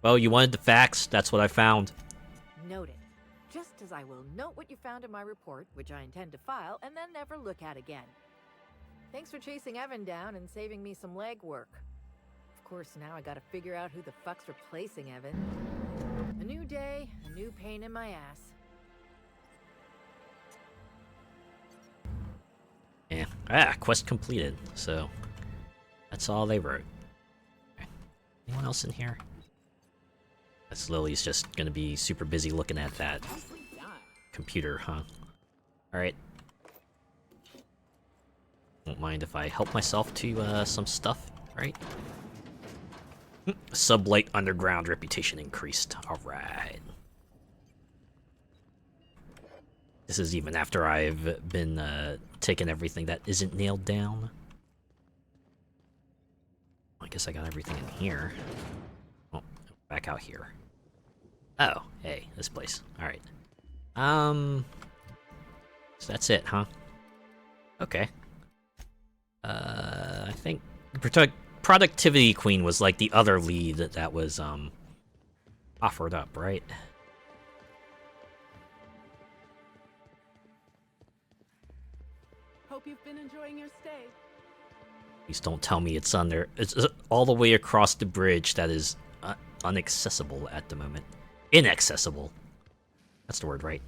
Well, you wanted the facts. That's what I found. Noted. Just as I will note what you found in my report, which I intend to file, and then never look at again. Thanks for chasing Evan down and saving me some legwork. Of course, now I gotta figure out who the fuck's replacing Evan. A new day, a new pain in my ass. Yeah. Quest completed. So, that's all they wrote. Anyone else in here? That's Lily's just gonna be super busy looking at that computer, huh? Alright. Won't mind if I help myself to some stuff, right? Sublight underground reputation increased. Alright. This is even after I've been taking everything that isn't nailed down. I guess I got everything in here. Oh, back out here. Oh, hey, this place. Alright. So that's it, huh? Okay. I think Productivity Queen was like the other lead that was offered up, right? Hope you've been enjoying your stay. Please don't tell me it's on there. It's all the way across the bridge that is inaccessible at the moment. Inaccessible. That's the word, right?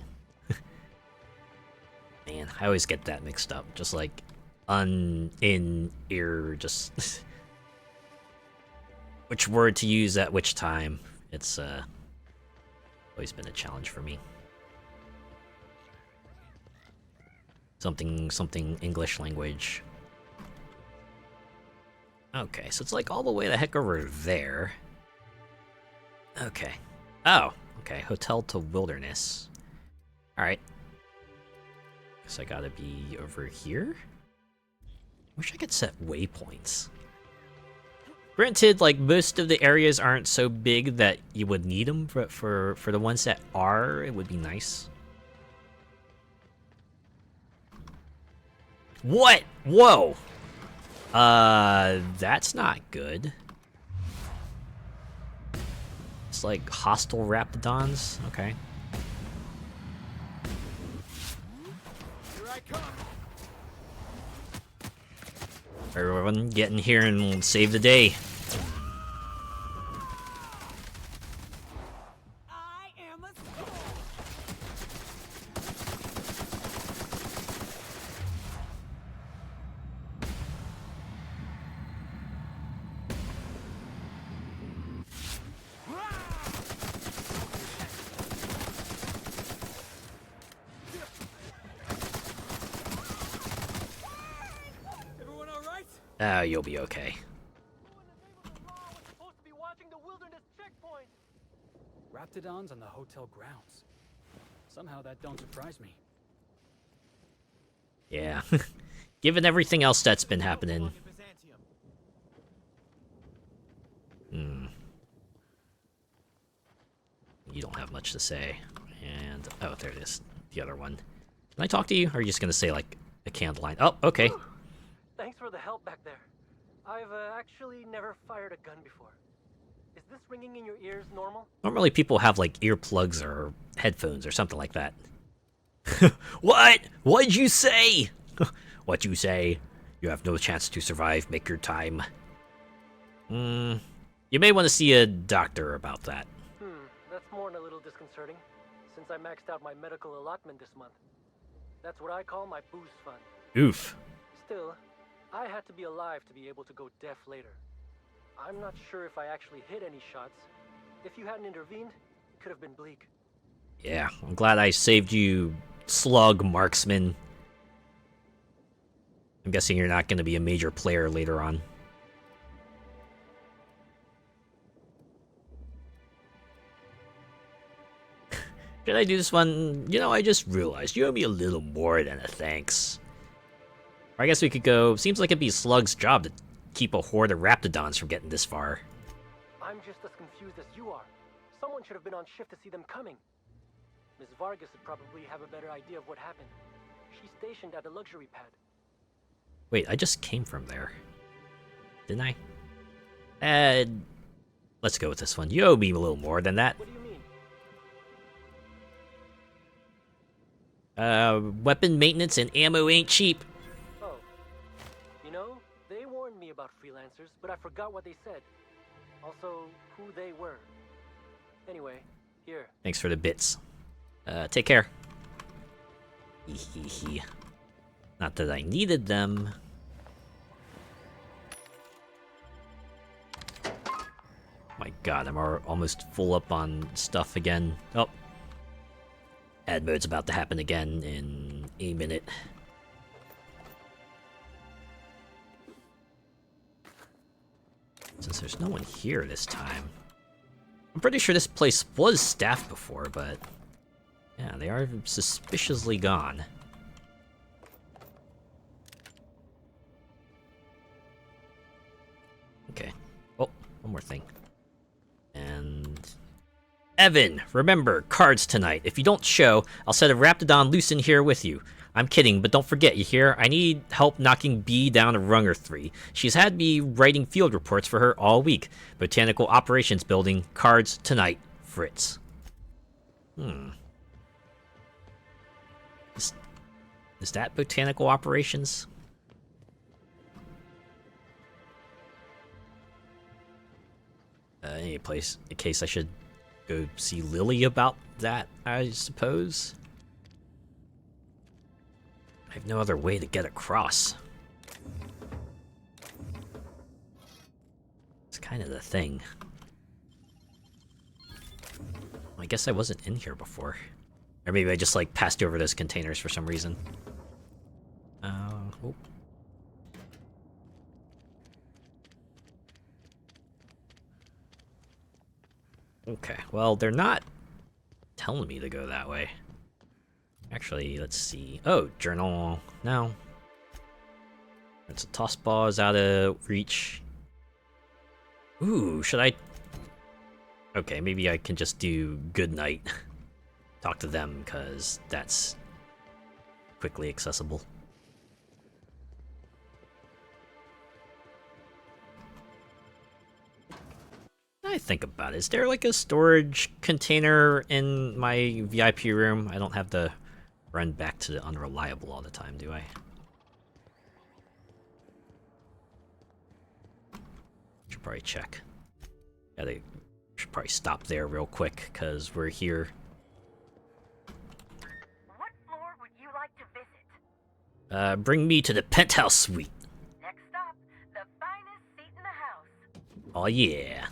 Man, I always get that mixed up. Just like in, ear, just which word to use at which time. It's always been a challenge for me. Something English language. Okay, so it's like all the way the heck over there. Okay. Oh, okay. Hotel to Wilderness. Alright. Guess I gotta be over here? Wish I could set waypoints. Granted, like, most of the areas aren't so big that you would need them, but for the ones that are, it would be nice. What? Whoa! That's not good. It's like hostile raptidons? Okay. Here I come. Everyone get in here and save the day. I am a skull. Everyone all right? You'll be okay. Raptidons on the hotel grounds. Somehow that don't surprise me. Yeah. Given everything else that's been happening. You don't have much to say. And, oh, there it is. The other one. Can I talk to you? Or are you just gonna say, like, a canned line? Oh, okay. Thanks for the help back there. I've actually never fired a gun before. Is this ringing in your ears normal? Normally people have, like, earplugs or headphones or something like that. What? What'd you say? What'd you say? You have no chance to survive. Make your time. You may want to see a doctor about that. That's more than a little disconcerting, since I maxed out my medical allotment this month. That's what I call my booze fund. Oof. Still, I had to be alive to be able to go deaf later. I'm not sure if I actually hit any shots. If you hadn't intervened, it could have been bleak. Yeah, I'm glad I saved you, slug marksman. I'm guessing you're not going to be a major player later on. Should I do this one? You know, I just realized you owe me a little more than a thanks. Or I guess we could go, seems like it'd be Slug's job to keep a horde of Raptidons from getting this far. I'm just as confused as you are. Someone should have been on shift to see them coming. Ms. Vargas would probably have a better idea of what happened. She's stationed at the luxury pad. Wait, I just came from there. Didn't I? Let's go with this one. You owe me a little more than that. What do you mean? Weapon maintenance and ammo ain't cheap. Oh. You know, they warned me about freelancers, but I forgot what they said. Also, who they were. Anyway, here. Thanks for the bits. Take care. Not that I needed them. My god, I'm almost full up on stuff again. Oh. Ad mode's about to happen again in a minute. Since there's no one here this time. I'm pretty sure this place was staffed before, but... yeah, they are suspiciously gone. Okay. Oh, one more thing. And... Evan, remember, cards tonight. If you don't show, I'll set a Raptidon loose in here with you. I'm kidding, but don't forget, you hear? I need help knocking B down a rung or 3. She's had me writing field reports for her all week. Botanical Operations Building, cards tonight, Fritz. Is that Botanical Operations? Any place, in case I should go see Lily about that, I suppose. I have no other way to get across. It's kind of the thing. I guess I wasn't in here before. Or maybe I just, like, passed over those containers for some reason. Oh. Okay, well, they're not telling me to go that way. Actually, let's see. Oh, journal. No. It's a toss ball is out of reach. Ooh, should I... okay, maybe I can just do good night. Talk to them, because that's quickly accessible. I think about it. Is there like a storage container in my VIP room? I don't have to run back to the unreliable all the time, do I? Should probably check. Yeah, they should probably stop there real quick, because we're here. What floor would you like to visit? Bring me to the penthouse suite. Next stop, the finest seat in the house. Oh yeah.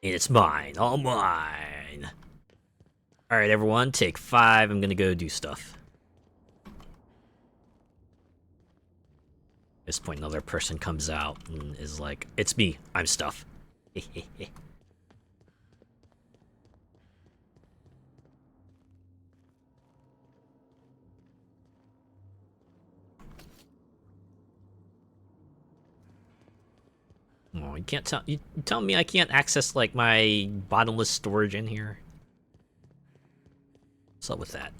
And it's mine, all mine. Alright everyone, take 5, I'm gonna go do stuff. At this point, another person comes out and is like, it's me, I'm stuff. you can't tell you telling me I can't access like my bottomless storage in here? What's up with that?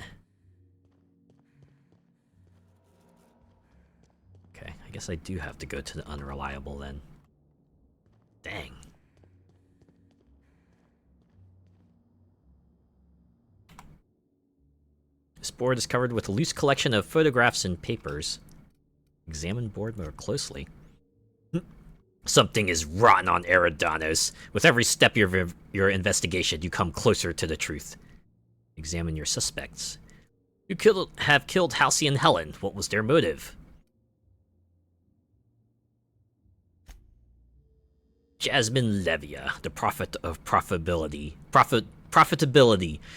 Okay, I guess I do have to go to the unreliable then. Dang. This board is covered with a loose collection of photographs and papers. Examine board more closely. Something is rotten on Eridanos. With every step of your investigation, you come closer to the truth. Examine your suspects. You have killed Halcyon and Helen. What was their motive? Jasmine Levia, the prophet of profitability.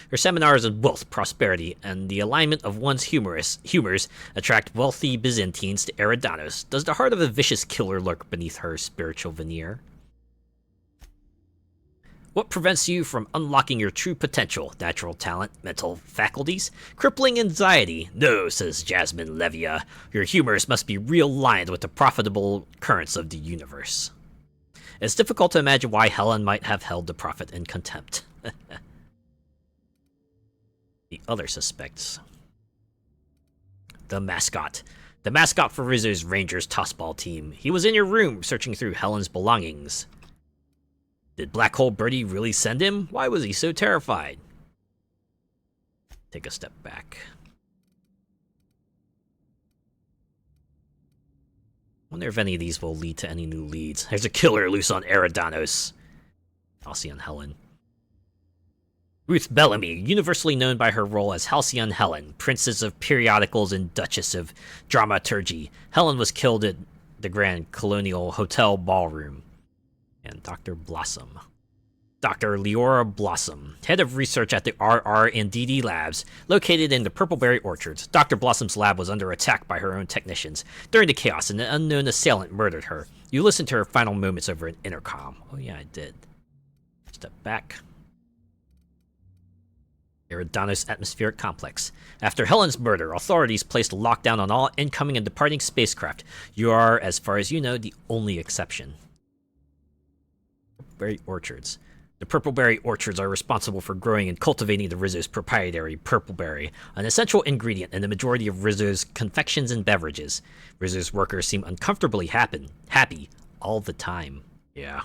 Her seminars on wealth, prosperity, and the alignment of one's humors attract wealthy Byzantines to Eridanos. Does the heart of a vicious killer lurk beneath her spiritual veneer? What prevents you from unlocking your true potential? Natural talent, mental faculties, crippling anxiety? No, says Jasmine Levia. Your humors must be realigned with the profitable currents of the universe. It's difficult to imagine why Helen might have held the prophet in contempt. The other suspects. The mascot. The mascot for Rizzo's Rangers tossball team. He was in your room, searching through Helen's belongings. Did Black Hole Birdie really send him? Why was he so terrified? Take a step back. Wonder if any of these will lead to any new leads. There's a killer loose on Eridanos. Halcyon Helen. Ruth Bellamy, universally known by her role as Halcyon Helen, Princess of Periodicals and Duchess of Dramaturgy. Helen was killed at the Grand Colonial Hotel Ballroom. And Dr. Blossom. Dr. Leora Blossom, head of research at the RR and DD labs, located in the Purpleberry Orchards. Dr. Blossom's lab was under attack by her own technicians. During the chaos, an unknown assailant murdered her. You listened to her final moments over an intercom. Oh yeah, I did. Step back. Eridanos Atmospheric Complex. After Helen's murder, authorities placed a lockdown on all incoming and departing spacecraft. You are, as far as you know, the only exception. Purpleberry Orchards. The Purpleberry Orchards are responsible for growing and cultivating the Rizzo's proprietary Purpleberry, an essential ingredient in the majority of Rizzo's confections and beverages. Rizzo's workers seem uncomfortably happy all the time. Yeah.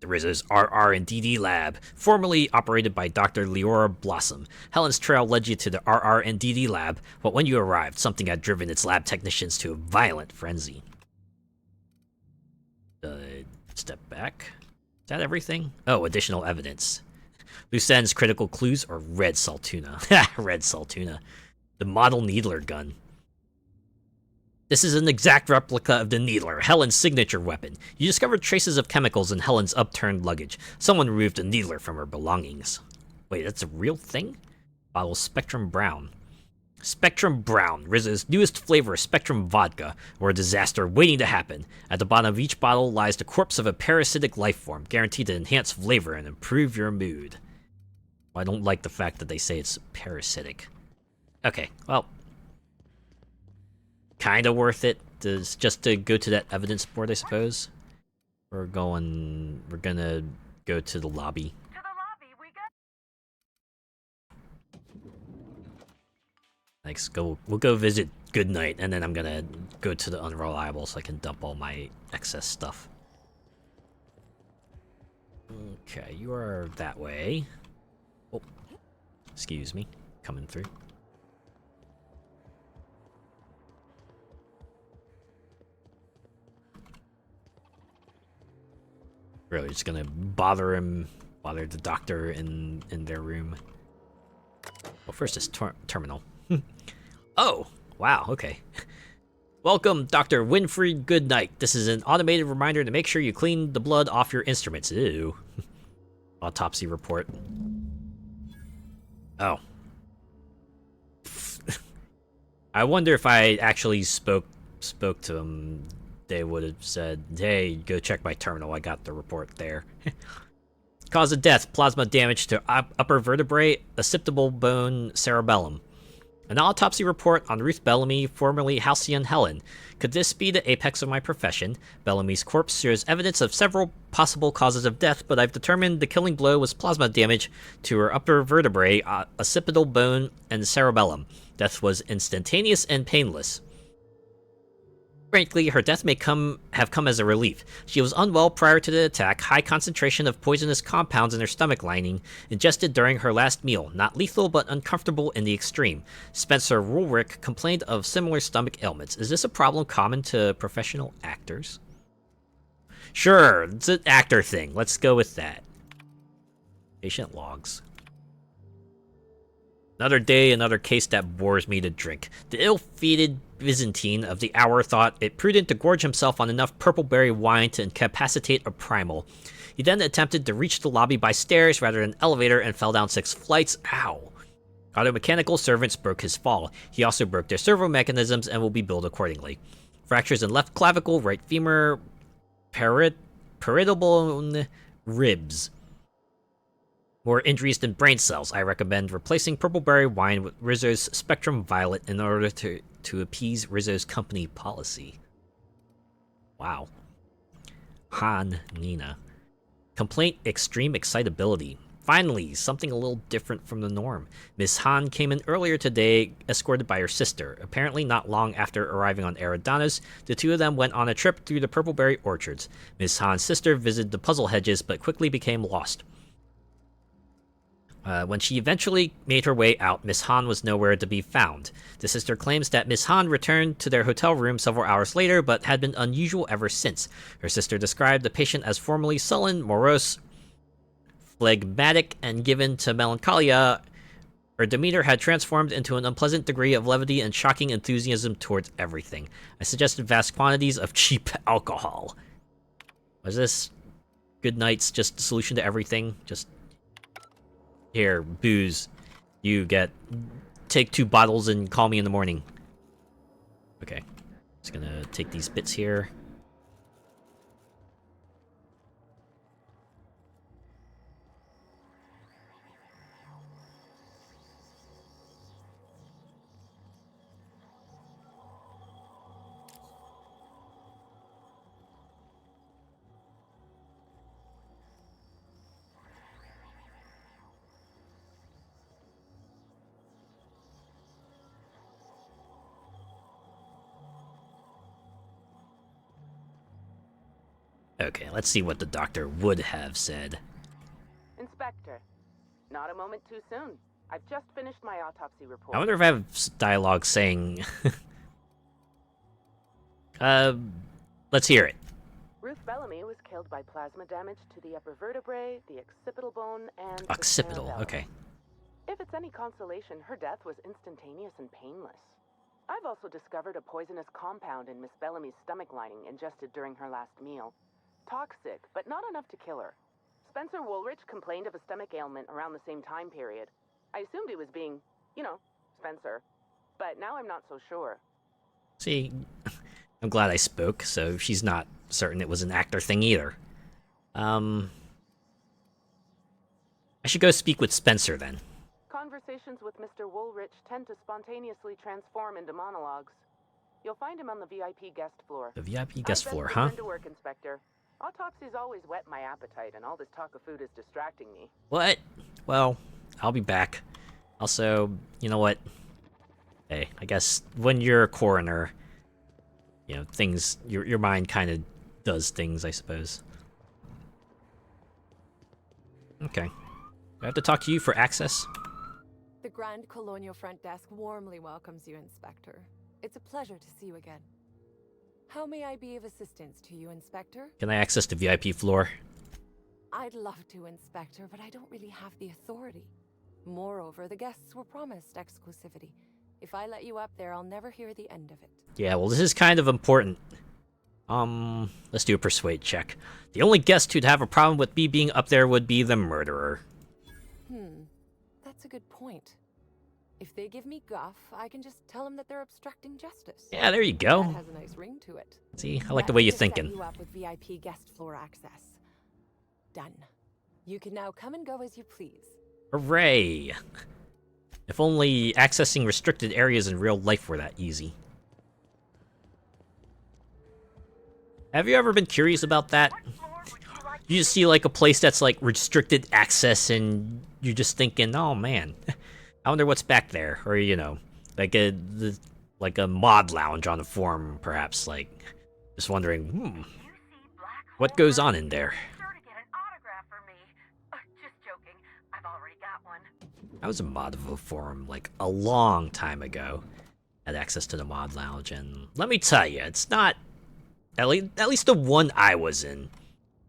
The Rizzo's RR and DD lab, formerly operated by Dr. Leora Blossom. Helen's trail led you to the RR and DD lab, but when you arrived, something had driven its lab technicians to a violent frenzy. Step back. Is that everything? Oh, additional evidence. Loose ends, critical clues, or red Saltuna. Red Saltuna. The model needler gun. This is an exact replica of the needler, Helen's signature weapon. You discovered traces of chemicals in Helen's upturned luggage. Someone removed the needler from her belongings. Wait, that's a real thing? Bottle Spectrum Brown. Spectrum Brown, Rizzo's newest flavor, Spectrum Vodka, or a disaster waiting to happen. At the bottom of each bottle lies the corpse of a parasitic life form, guaranteed to enhance flavor and improve your mood. Well, I don't like the fact that they say it's parasitic. Okay, well, kind of worth it just to go to that evidence board, I suppose. We're gonna go to the lobby. To the lobby we go. Thanks. We'll go visit Goodnight, and then I'm gonna go to the Unreliable so I can dump all my excess stuff. Okay, you are that way. Oh, excuse me. Coming through. Really, just gonna bother the doctor in their room. Well, first this terminal. Oh, wow, okay. Welcome, Dr. Winfried Goodnight. This is an automated reminder to make sure you clean the blood off your instruments. Ew. Autopsy report. Oh. I wonder if I actually spoke to them, they would have said, hey, go check my terminal, I got the report there. Cause of death, plasma damage to upper vertebrae, occipital bone, cerebellum. An autopsy report on Ruth Bellamy, formerly Halcyon Helen. Could this be the apex of my profession? Bellamy's corpse shows evidence of several possible causes of death, but I've determined the killing blow was plasma damage to her upper vertebrae, occipital bone, and cerebellum. Death was instantaneous and painless. Frankly, her death may have come as a relief. She was unwell prior to the attack, high concentration of poisonous compounds in her stomach lining, ingested during her last meal. Not lethal, but uncomfortable in the extreme. Spencer Woolrich complained of similar stomach ailments. Is this a problem common to professional actors? Sure, it's an actor thing. Let's go with that. Patient logs. Another day, another case that bores me to drink. The ill-fated Byzantine of the hour thought it prudent to gorge himself on enough purple-berry wine to incapacitate a primal. He then attempted to reach the lobby by stairs rather than elevator and fell down 6 flights. Ow. Automechanical servants broke his fall. He also broke their servo mechanisms and will be billed accordingly. Fractures in left clavicle, right femur, parietal bone, ribs. More injuries than brain cells. I recommend replacing purple-berry wine with Rizzo's Spectrum Violet in order to appease Rizzo's company policy. Wow. Han, Nina. Complaint, extreme excitability. Finally, something a little different from the norm. Miss Han came in earlier today, escorted by her sister. Apparently not long after arriving on Eridanos, the two of them went on a trip through the purple-berry orchards. Miss Han's sister visited the puzzle hedges, but quickly became lost. When she eventually made her way out, Miss Han was nowhere to be found. The sister claims that Miss Han returned to their hotel room several hours later, but had been unusual ever since. Her sister described the patient as formerly sullen, morose, phlegmatic, and given to melancholia. Her demeanor had transformed into an unpleasant degree of levity and shocking enthusiasm towards everything. I suggested vast quantities of cheap alcohol. Was this good night's just the solution to everything? Just... here, booze. Take 2 bottles and call me in the morning. Okay. Just gonna take these bits here. Okay, let's see what the doctor would have said. Inspector, not a moment too soon. I've just finished my autopsy report. I wonder if I have dialogue saying... let's hear it. Ruth Bellamy was killed by plasma damage to the upper vertebrae, the occipital bone, and Occipital, the cerebellum. okay. If it's any consolation, her death was instantaneous and painless. I've also discovered a poisonous compound in Miss Bellamy's stomach lining ingested during her last meal. Toxic, but not enough to kill her. Spencer Woolrich complained of a stomach ailment around the same time period. I assumed he was being, Spencer. But now I'm not so sure. See, I'm glad I spoke, so she's not certain it was an actor thing either. I should go speak with Spencer then. Conversations with Mr. Woolrich tend to spontaneously transform into monologues. You'll find him on the VIP guest floor. The VIP guest floor, I'd huh? best return to work, Inspector. Autopsies always whet my appetite, and all this talk of food is distracting me. What? Well, I'll be back. Also, you know what? Hey, I guess when you're a coroner, things, your mind kind of does things, I suppose. Okay. Do I have to talk to you for access? The Grand Colonial Front Desk warmly welcomes you, Inspector. It's a pleasure to see you again. How may I be of assistance to you, Inspector? Can I access the VIP floor? I'd love to, Inspector, but I don't really have the authority. Moreover, the guests were promised exclusivity. If I let you up there, I'll never hear the end of it. Yeah, well, this is kind of important. Let's do a persuade check. The only guest who'd have a problem with me being up there would be the murderer. That's a good point. If they give me guff, I can just tell them that they're obstructing justice. Yeah, there you go. That has a nice ring to it. See, I like the way you're Set thinking. you up with VIP guest floor access. Done. You can now come and go as you please. Hooray! If only accessing restricted areas in real life were that easy. Have you ever been curious about that? You just see like a place that's like restricted access and you're just thinking, oh man, I wonder what's back there. Or, you know, like a mod lounge on a forum, perhaps, like, just wondering, what goes on in there? I was a mod of a forum, like, a long time ago. Had access to the mod lounge, and let me tell you, it's not... At least the one I was in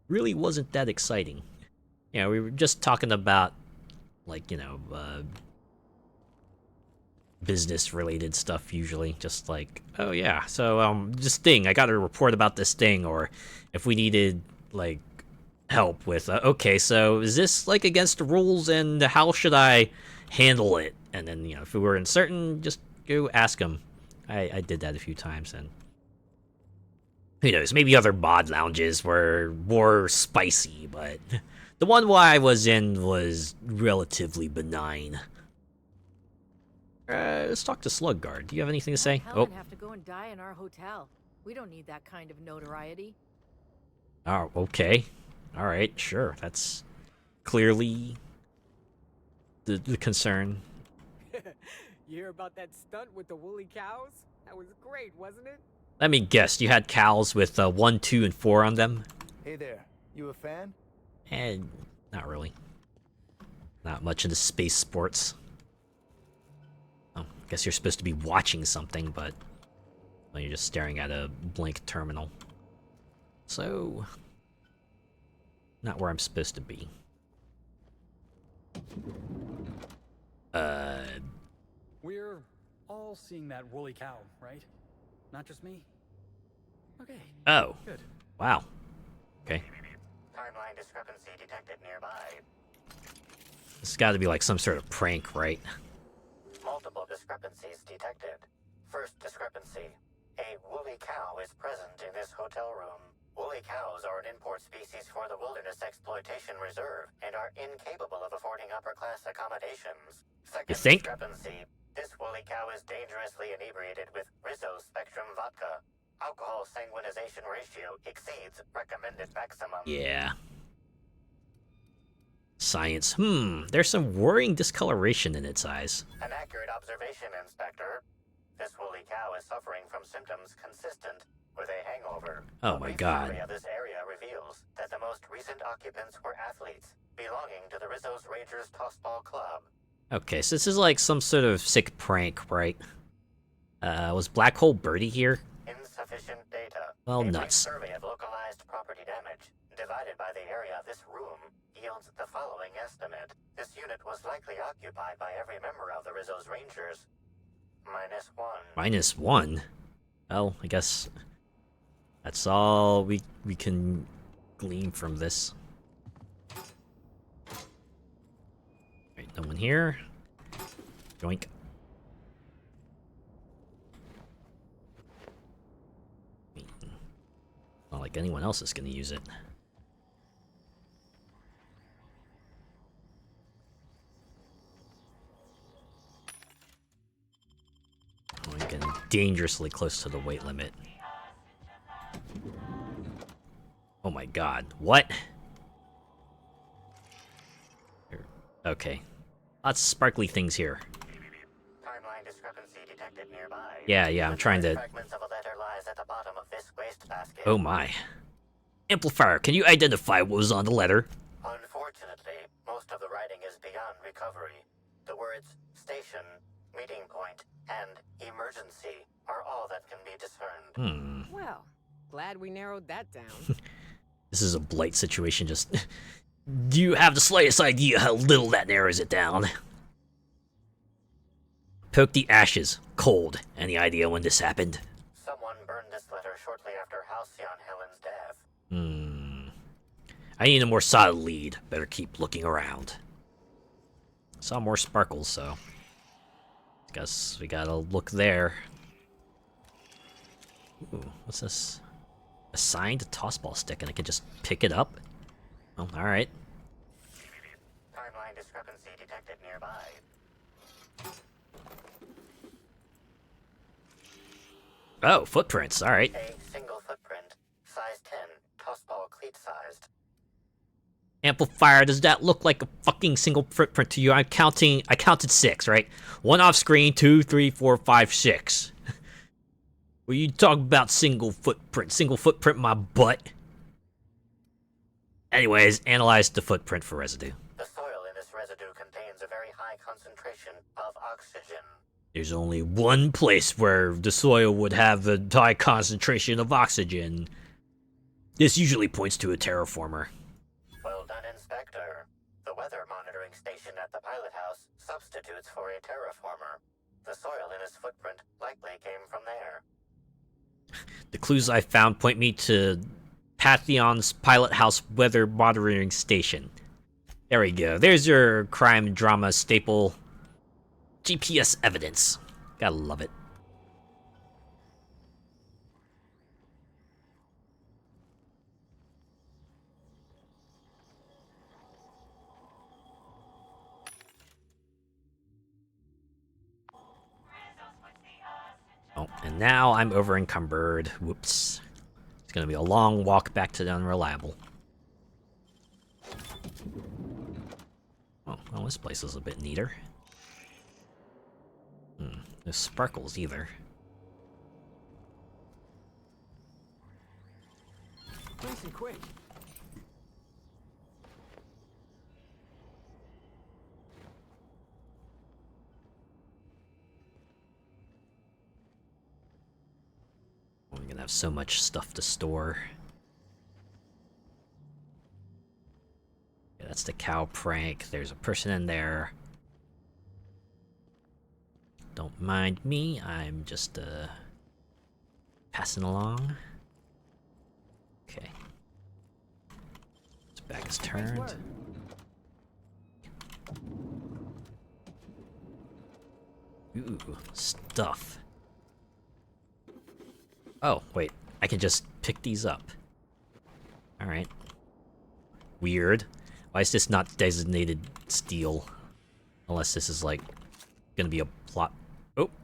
really wasn't that exciting. You know, we were just talking about, like, you know, business-related stuff usually. Just like, oh yeah, so, this thing, I got a report about this thing, or if we needed, like, help with, okay, so is this, like, against the rules, and how should I handle it? And then, you know, if we were uncertain, just go ask them. I did that a few times, and who knows, maybe other mod lounges were more spicy, but the one I was in was relatively benign. Let's talk to Slugguard. Do you have anything to say? Helen have to go and die in our hotel. We don't need that kind of notoriety. Oh, okay. All right, sure. That's clearly the concern. You hear about that stunt with the woolly cows? That was great, wasn't it? Let me guess, you had cows with 1, 2, and 4 on them? Hey there, you a fan? And not really. Not much into space sports. Oh, I guess you're supposed to be watching something, but well, you're just staring at a blank terminal. So, not where I'm supposed to be. We're all seeing that woolly cow, right? Not just me? Okay. Oh. Good. Wow. Okay. Timeline discrepancy detected nearby. This has got to be like some sort of prank, right? Multiple discrepancies detected. First discrepancy. A woolly cow is present in this hotel room. Woolly cows are an import species for the Wilderness Exploitation Reserve and are incapable of affording upper-class accommodations. Second You think? discrepancy. This woolly cow is dangerously inebriated with Rizzo Spectrum vodka. Alcohol sanguinization ratio exceeds recommended maximum. Yeah. Science. There's some worrying discoloration in its eyes. An accurate observation, Inspector. This woolly cow is suffering from symptoms consistent with a hangover. Oh my god. A survey of this area reveals that the most recent occupants were athletes belonging to the Rizzo's Rangers Tossball Club. Okay, so this is like some sort of sick prank, right? Was Black Hole Birdie here? Insufficient data. Well, a nuts. Survey of localized property damage divided by the area of this room yields the following estimate. This unit was likely occupied by every member of the Rizzo's Rangers. -1. -1? Well, I guess that's all we can glean from this. Right, no one here. Joink. Not like anyone else is gonna use it. We're getting dangerously close to the weight limit. Oh my god, what? Okay. Lots of sparkly things here. Timeline discrepancy detected nearby. Yeah, I'm trying to... Fragments of a letter lies at the bottom of this wastebasket. Oh my. Amplifier, can you identify what was on the letter? Unfortunately, most of the writing is beyond recovery. The words station, meeting point, and emergency are all that can be discerned. Well, glad we narrowed that down. This is a blight situation, just... Do you have the slightest idea how little that narrows it down? Poke the ashes. Cold. Any idea when this happened? Someone burned this letter shortly after Halcyon Helen's death. I need a more solid lead. Better keep looking around. Saw more sparkles, so... Guess we gotta look there. Ooh, what's this? Assigned tossball stick, and I can just pick it up? Oh, alright. Timeline discrepancy detected nearby. Oh, footprints. All right. A single footprint, size 10, tossball cleat sized. Amplifier, does that look like a fucking single footprint to you? I counted 6, right? 1 off screen, 2, 3, 4, 5, 6. Well, you talk about single footprint my butt. Anyways, analyze the footprint for residue. The soil in this residue contains a very high concentration of oxygen. There's only one place where the soil would have a high concentration of oxygen. This usually points to a terraformer. Well done, Inspector. The weather monitoring station at the pilot house substitutes for a terraformer. The soil in his footprint likely came from there. The clues I found point me to Pathion's pilot house weather monitoring station. There we go. There's your crime drama staple. GPS evidence. Gotta love it. Oh, and now I'm over encumbered. Whoops. It's gonna be a long walk back to the Unreliable. Oh, well, this place is a bit neater. No sparkles either. Nice and quick. We're gonna have so much stuff to store. Yeah, that's the cow prank. There's a person in there. Don't mind me, I'm just passing along. Okay. This bag is turned. Ooh, stuff. Oh, wait, I can just pick these up. Alright. Weird. Why is this not designated steel? Unless this is like gonna be a plot.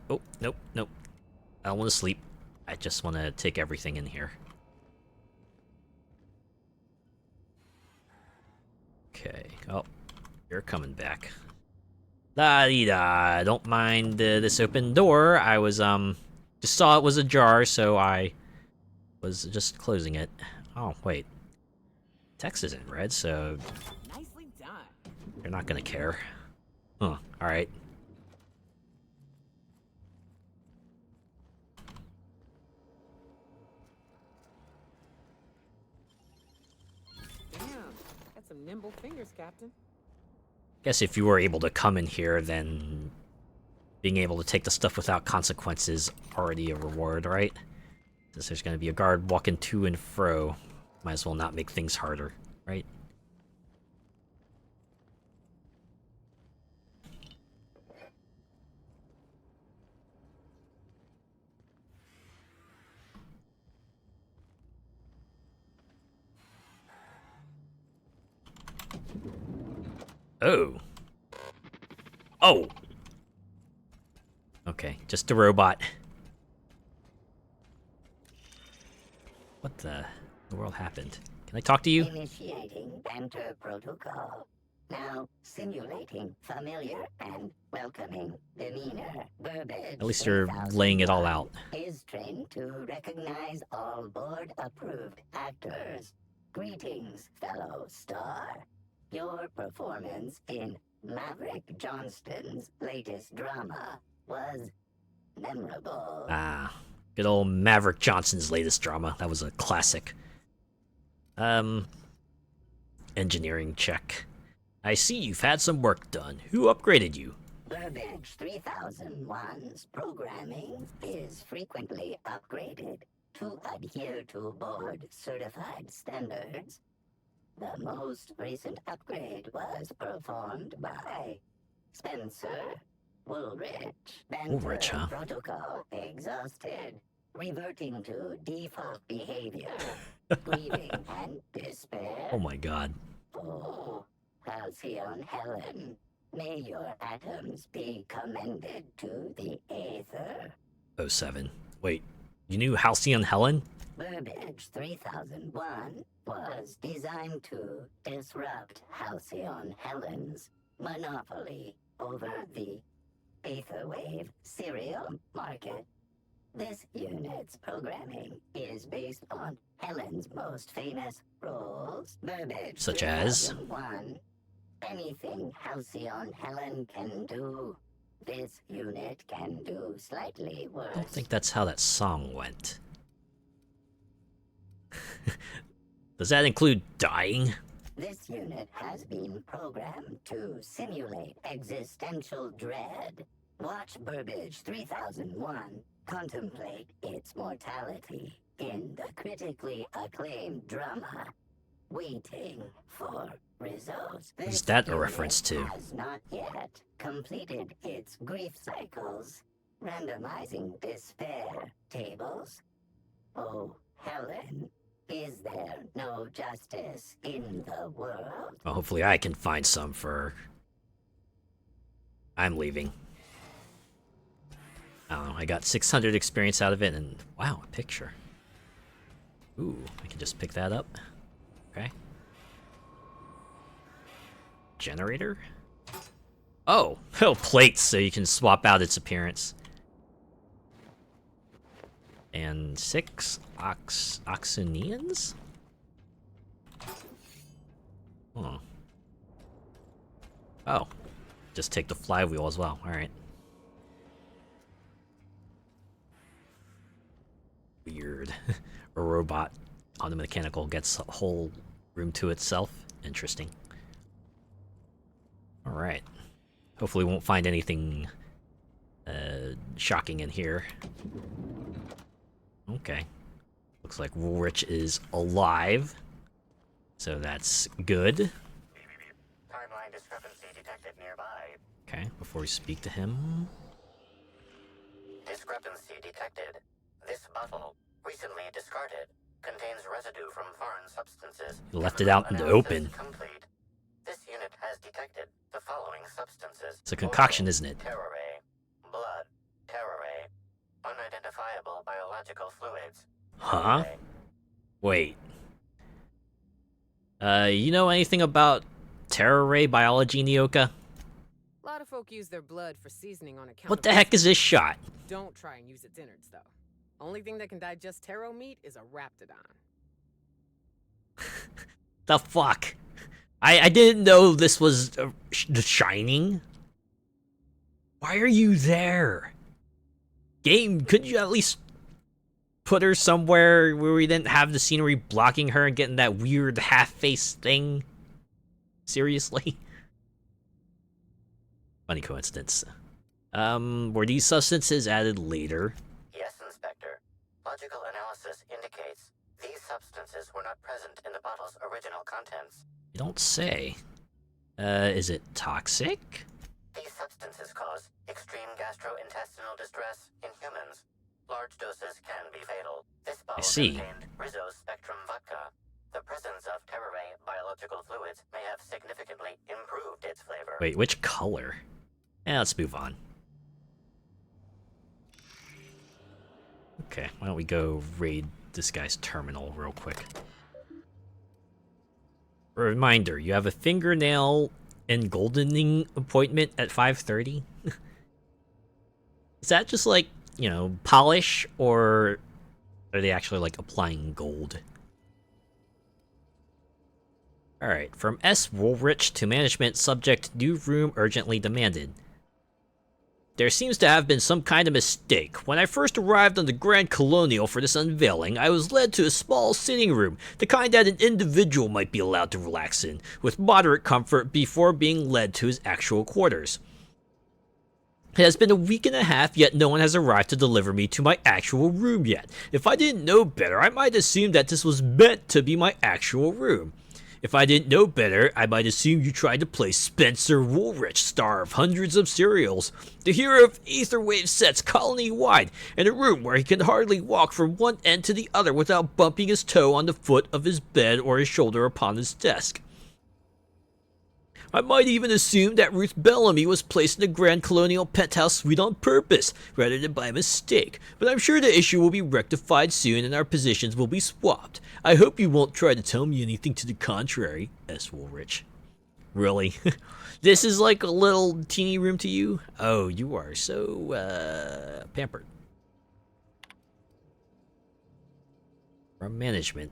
Oh, nope. I don't want to sleep. I just want to take everything in here. Okay. Oh, you're coming back. La-dee-da. Don't mind this open door. I was, just saw it was ajar, so I was just closing it. Oh, wait. Text isn't red, so Nicely done. you're not gonna care. Huh, alright. Damn, got some nimble fingers, Captain. Guess if you were able to come in here, then being able to take the stuff without consequences already a reward, right? Since there's gonna be a guard walking to and fro, might as well not make things harder, right? Oh. Oh! Okay, just a robot. What the world happened? Can I talk to you? Initiating banter protocol. Now simulating familiar and welcoming demeanor. Burbage. At least you're laying it all out. Is trained to recognize all board-approved actors. Greetings, fellow star. Your performance in Maverick Johnston's latest drama was memorable. Ah, good old Maverick Johnson's latest drama. That was a classic. Engineering check. I see you've had some work done. Who upgraded you? Burbage 3001's programming is frequently upgraded to adhere to board-certified standards. The most recent upgrade was performed by Spencer Woolrich. Woolrich, huh? Protocol exhausted, reverting to default behavior, grieving and despair. Oh my god. Oh, Halcyon Helen, May your atoms be commended to the Aether. 07. Wait, you knew Halcyon Helen? Burbage 3001 was designed to disrupt Halcyon Helen's monopoly over the Aetherwave serial market. This unit's programming is based on Helen's most famous roles. Burbage Such as? 3001. Anything Halcyon Helen can do, this unit can do slightly worse. I don't think that's how that song went. Does that include dying? This unit has been programmed to simulate existential dread. Watch Burbage 3001 contemplate its mortality in the critically acclaimed drama, Waiting for Results. What is that a reference to? Has not yet completed its grief cycles, randomizing despair tables. Oh, Helen, is there no justice in the world? Well, hopefully I can find some for her. I'm leaving. I don't know, I got 600 experience out of it, and wow, a picture. Ooh, I can just pick that up. Okay. Generator? Oh, plates, so you can swap out its appearance. And 6 Oxonians? Oh. Oh. Just take the flywheel as well, alright. Weird. A robot on the mechanical gets a whole room to itself. Interesting. Alright. Hopefully we won't find anything shocking in here. Okay. Looks like Woolrich is alive. So that's good. Timeline discrepancy detected nearby. Okay, before we speak to him. Discrepancy detected. This bottle, recently discarded, contains residue from foreign substances. He left it out in the open. Complete. This unit has detected the following substances. It's a concoction, isn't it? Terroray, blood, terroray, unidentifiable biological fluids. Huh? Wait. You know anything about terroray biology, Nyoka? A lot of folk use their blood for seasoning on account. What the heck is this shot? Don't try and use its innards, though. Only thing that can digest taro meat is a raptidon. The fuck? I didn't know this was The Shining. Why are you there? Game, could you at least put her somewhere where we didn't have the scenery blocking her and getting that weird half-face thing? Seriously? Funny coincidence. Were these substances added later? Yes, Inspector. Logical analysis indicates these substances were not present in the bottle's original contents. You don't say. Is it toxic? These substances cause extreme gastrointestinal distress in humans. Large doses can be fatal. This bottle contained Rizzo's Spectrum vodka. The presence of terroray biological fluids may have significantly improved its flavor. Wait, which color? Let's move on. Okay, why don't we go raid this guy's terminal real quick. Reminder, you have a fingernail and goldening appointment at 5:30? Is that just like, you know, polish, or are they actually like applying gold? Alright, from S. Woolrich to management, subject new room urgently demanded. There seems to have been some kind of mistake. When I first arrived on the Grand Colonial for this unveiling, I was led to a small sitting room, the kind that an individual might be allowed to relax in, with moderate comfort before being led to his actual quarters. It has been a week and a half, yet no one has arrived to deliver me to my actual room yet. If I didn't know better, I might assume that this was meant to be my actual room. If I didn't know better, I might assume you tried to play Spencer Woolrich, star of hundreds of serials, the hero of Aetherwave sets colony-wide, in a room where he can hardly walk from one end to the other without bumping his toe on the foot of his bed or his shoulder upon his desk. I might even assume that Ruth Bellamy was placed in the Grand Colonial Penthouse Suite on purpose, rather than by mistake, but I'm sure the issue will be rectified soon and our positions will be swapped. I hope you won't try to tell me anything to the contrary, S. Woolrich. Really? This is like a little teeny room to you? Oh, you are so, pampered. From management.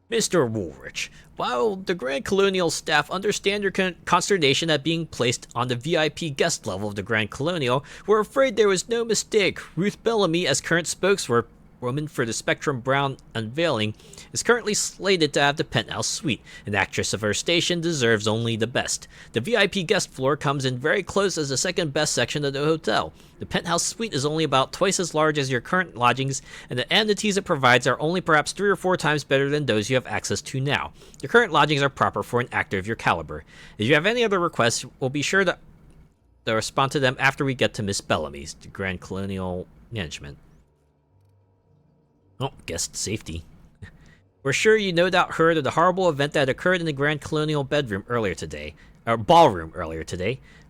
Mr. Woolrich, while the Grand Colonial staff understand your consternation at being placed on the VIP guest level of the Grand Colonial, we're afraid there was no mistake. Ruth Bellamy, as current spokeswoman for the Spectrum Brown unveiling, is currently slated to have the penthouse suite. An actress of her station deserves only the best. The VIP guest floor comes in very close as the second best section of the hotel. The penthouse suite is only about twice as large as your current lodgings, and the amenities it provides are only perhaps 3 or 4 times better than those you have access to now. Your current lodgings are proper for an actor of your caliber. If you have any other requests, we'll be sure to respond to them after we get to Miss Bellamy's, the Grand Colonial management. Oh, guest safety. We're sure you no doubt heard of the horrible event that occurred in the Grand Colonial ballroom earlier today.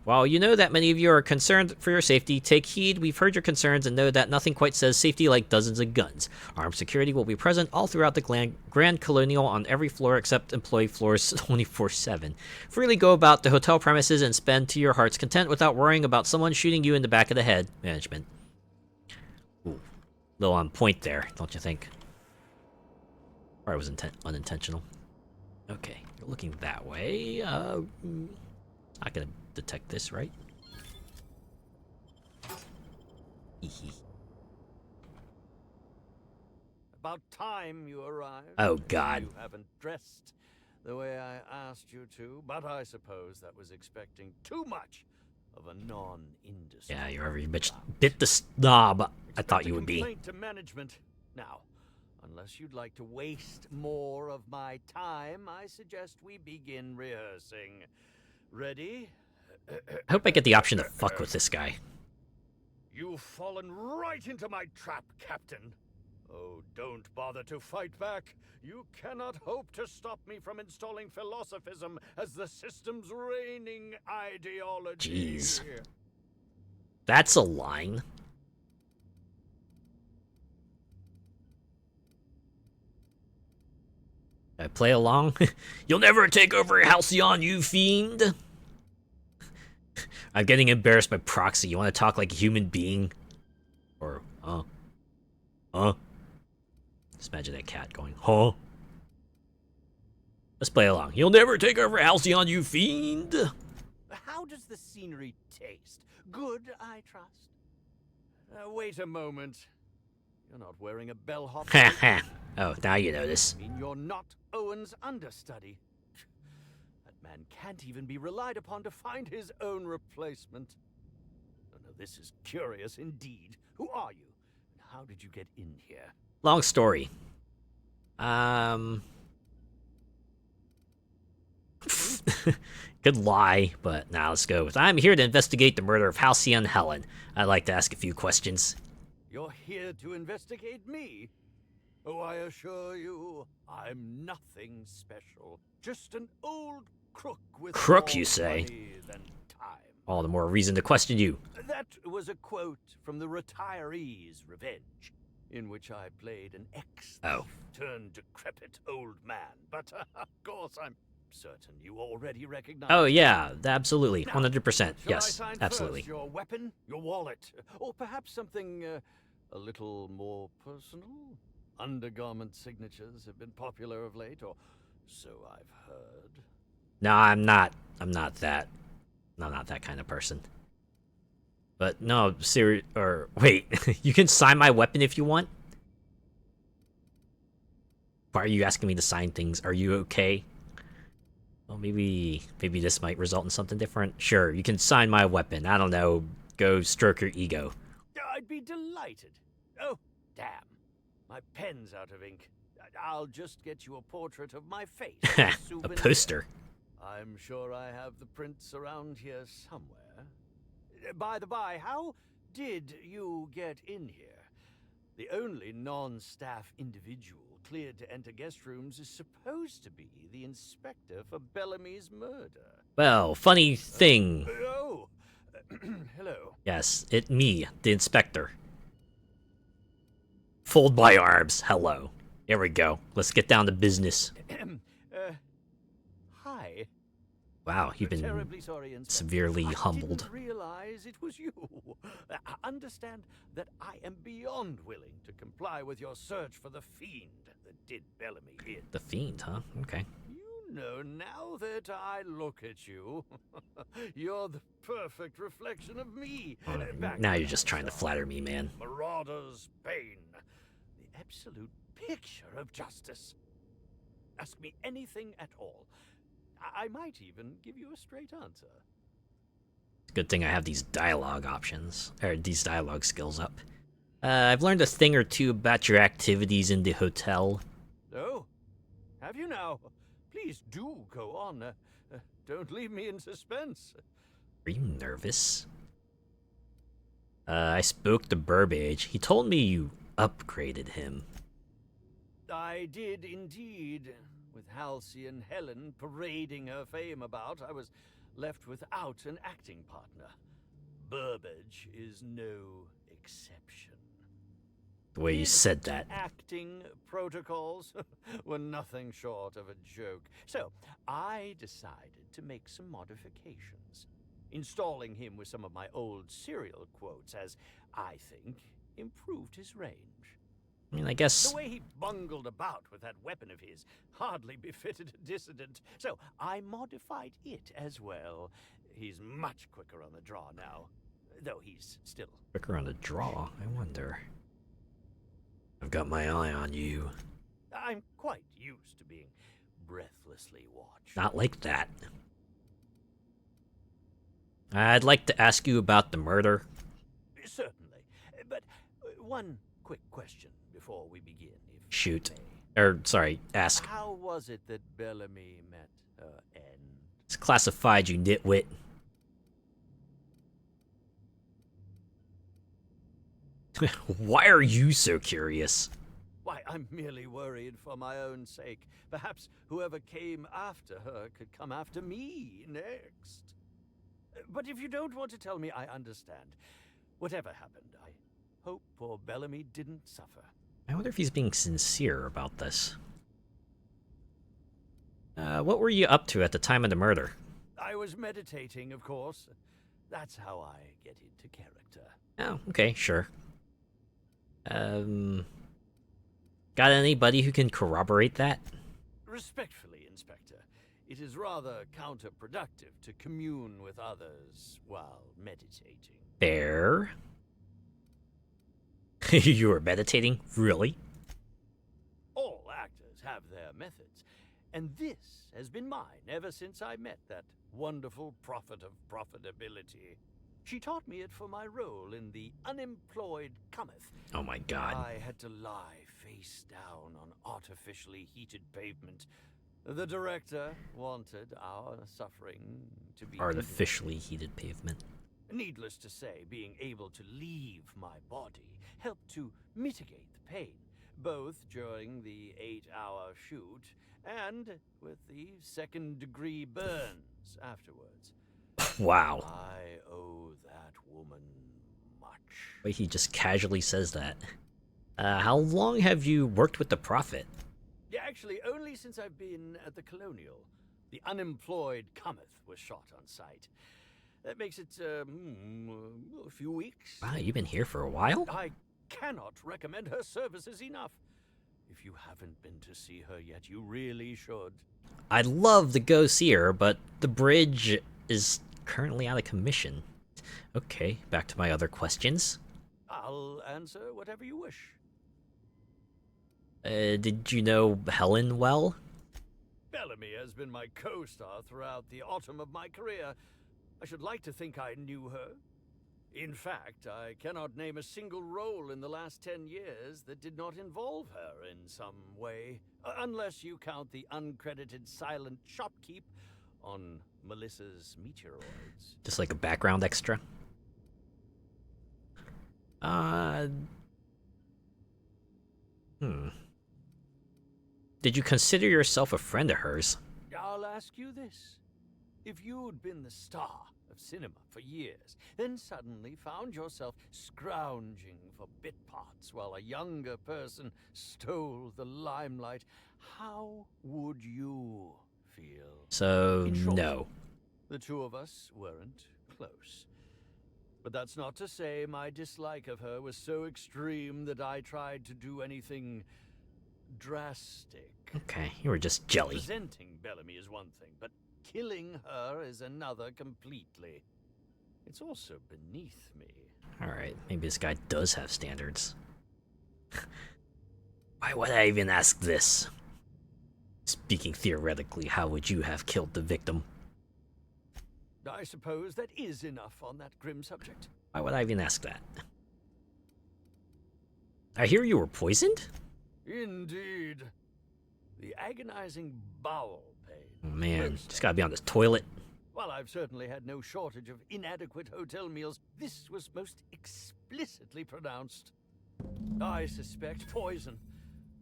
While you know that many of you are concerned for your safety, take heed. We've heard your concerns and know that nothing quite says safety like dozens of guns. Armed security will be present all throughout the Grand Colonial on every floor except employee floors 24/7. Freely go about the hotel premises and spend to your heart's content without worrying about someone shooting you in the back of the head. Management. Ooh. Little on point there, don't you think? Probably was unintentional. Okay, you're looking that way. Not gonna detect this, right? About time you arrived. Oh, God. You haven't dressed the way I asked you to, but I suppose that was expecting too much of a non-industry. Yeah, you're every bit the snob I thought you would be. Complaint to management. Now, unless you'd like to waste more of my time, I suggest we begin rehearsing. Ready? I hope I get the option to fuck with this guy. You've fallen right into my trap, Captain. Oh, don't bother to fight back. You cannot hope to stop me from installing philosophism as the system's reigning ideology. Jeez. That's a line. I play along? You'll never take over Halcyon, you fiend! I'm getting embarrassed by proxy. You want to talk like a human being? Or, Just imagine that cat going, huh? Let's play along. You'll never take over Halcyon, you fiend! How does the scenery taste? Good, I trust. Wait a moment. You're not wearing a bellhop. Oh, now you notice. I mean, you're not Owen's understudy. That man can't even be relied upon to find his own replacement. Oh, no, this is curious indeed. Who are you? And how did you get in here? Long story. Good lie, but now let's go with I'm here to investigate the murder of Halcyon Helen. I'd like to ask a few questions. You're here to investigate me? Oh, I assure you, I'm nothing special. Just an old crook with Crook, more you say? money than time. All the more reason to question you. That was a quote from The Retiree's Revenge, in which I played an ex-turned decrepit old man. But, of course, I'm certain you already recognize. Oh, yeah, absolutely. Now, 100%. shall Yes, I sign absolutely. First your weapon, your wallet, or perhaps something a little more personal? Undergarment signatures have been popular of late, or so I've heard. No, I'm not that. I'm not that kind of person. But no, wait, you can sign my weapon if you want? Why are you asking me to sign things? Are you okay? Well, maybe this might result in something different. Sure, you can sign my weapon. I don't know. Go stroke your ego. I'd be delighted. Oh, damn. My pen's out of ink. I'll just get you a portrait of my face. A poster. I'm sure I have the prints around here somewhere. By the by, how did you get in here? The only non-staff individual cleared to enter guest rooms is supposed to be the inspector for Bellamy's murder. Well, funny thing. Oh, hello. Yes, it me, the inspector. Fold my arms. Hello. Here we go. Let's get down to business. Hi. Wow, you've been Terribly sorry, Inspector. severely I humbled. didn't realize it was you. Understand that I am beyond willing to comply with your search for the fiend that did Bellamy in. The fiend, huh? Okay. You know, now that I look at you, you're the perfect reflection of me. Now you're just trying to flatter me, man. Marauder's bane. The absolute picture of justice. Ask me anything at all. I might even give you a straight answer. Good thing I have these dialogue options, or these dialogue skills up. I've learned a thing or two about your activities in the hotel. Oh, have you now? Please do go on. Don't leave me in suspense. Are you nervous? I spoke to Burbage. He told me you upgraded him. I did indeed. With Halsey and Helen parading her fame about, I was left without an acting partner. Burbage is no exception. The way you said that. Acting protocols were nothing short of a joke. So, I decided to make some modifications, installing him with some of my old serial quotes as, I think, improved his range. I mean, I guess... The way he bungled about with that weapon of his hardly befitted a dissident, so I modified it as well. He's much quicker on the draw now, though he's still... Quicker on the draw? I wonder. I've got my eye on you. I'm quite used to being breathlessly watched. Not like that. I'd like to ask you about the murder. Certainly, but one quick question before we begin, if Shoot. Or, sorry, ask. How was it that Bellamy met her end? It's classified, you nitwit. Why are you so curious? Why, I'm merely worried for my own sake. Perhaps whoever came after her could come after me next. But if you don't want to tell me, I understand. Whatever happened, I hope poor Bellamy didn't suffer. I wonder if he's being sincere about this. What were you up to at the time of the murder? I was meditating, of course. That's how I get into character. Oh, okay, sure. Got anybody who can corroborate that? Respectfully, Inspector, it is rather counterproductive to commune with others while meditating. Fair. You were meditating? Really? All actors have their methods, and this has been mine ever since I met that wonderful prophet of profitability. She taught me it for my role in The Unemployed Cometh. Oh my god. I had to lie face down on artificially heated pavement. The director wanted our suffering to be Artificially heated pavement. Needless to say, being able to leave my body helped to mitigate the pain, both during the 8-hour shoot and with the second-degree burns afterwards. Wow. I owe that woman much. Wait, he just casually says that. How long have you worked with the Prophet? Yeah, actually, only since I've been at the Colonial. The Unemployed Cometh was shot on site. That makes it, a few weeks. Wow, you've been here for a while? I cannot recommend her services enough. If you haven't been to see her yet, you really should. I'd love to go see her, but the bridge is currently out of commission. Okay, back to my other questions. I'll answer whatever you wish. Did you know Helen well? Bellamy has been my co-star throughout the autumn of my career. I should like to think I knew her. In fact, I cannot name a single role in the last 10 years that did not involve her in some way, unless you count the uncredited silent shopkeep on Melissa's Meteoroids. Just like a background extra? Did you consider yourself a friend of hers? I'll ask you this. If you'd been the star of cinema for years, then suddenly found yourself scrounging for bit parts while a younger person stole the limelight, how would you feel? So, In short, no. the two of us weren't close. But that's not to say my dislike of her was so extreme that I tried to do anything drastic. Okay, you were just jelly. Resenting Bellamy is one thing, but killing her is another completely. It's also beneath me. Alright, maybe this guy does have standards. Why would I even ask this? Speaking theoretically, how would you have killed the victim? I suppose that is enough on that grim subject. Why would I even ask that? I hear you were poisoned? Indeed. The agonizing bowel pain. Oh man, just gotta be on the toilet. While I've certainly had no shortage of inadequate hotel meals, this was most explicitly pronounced. I suspect poison.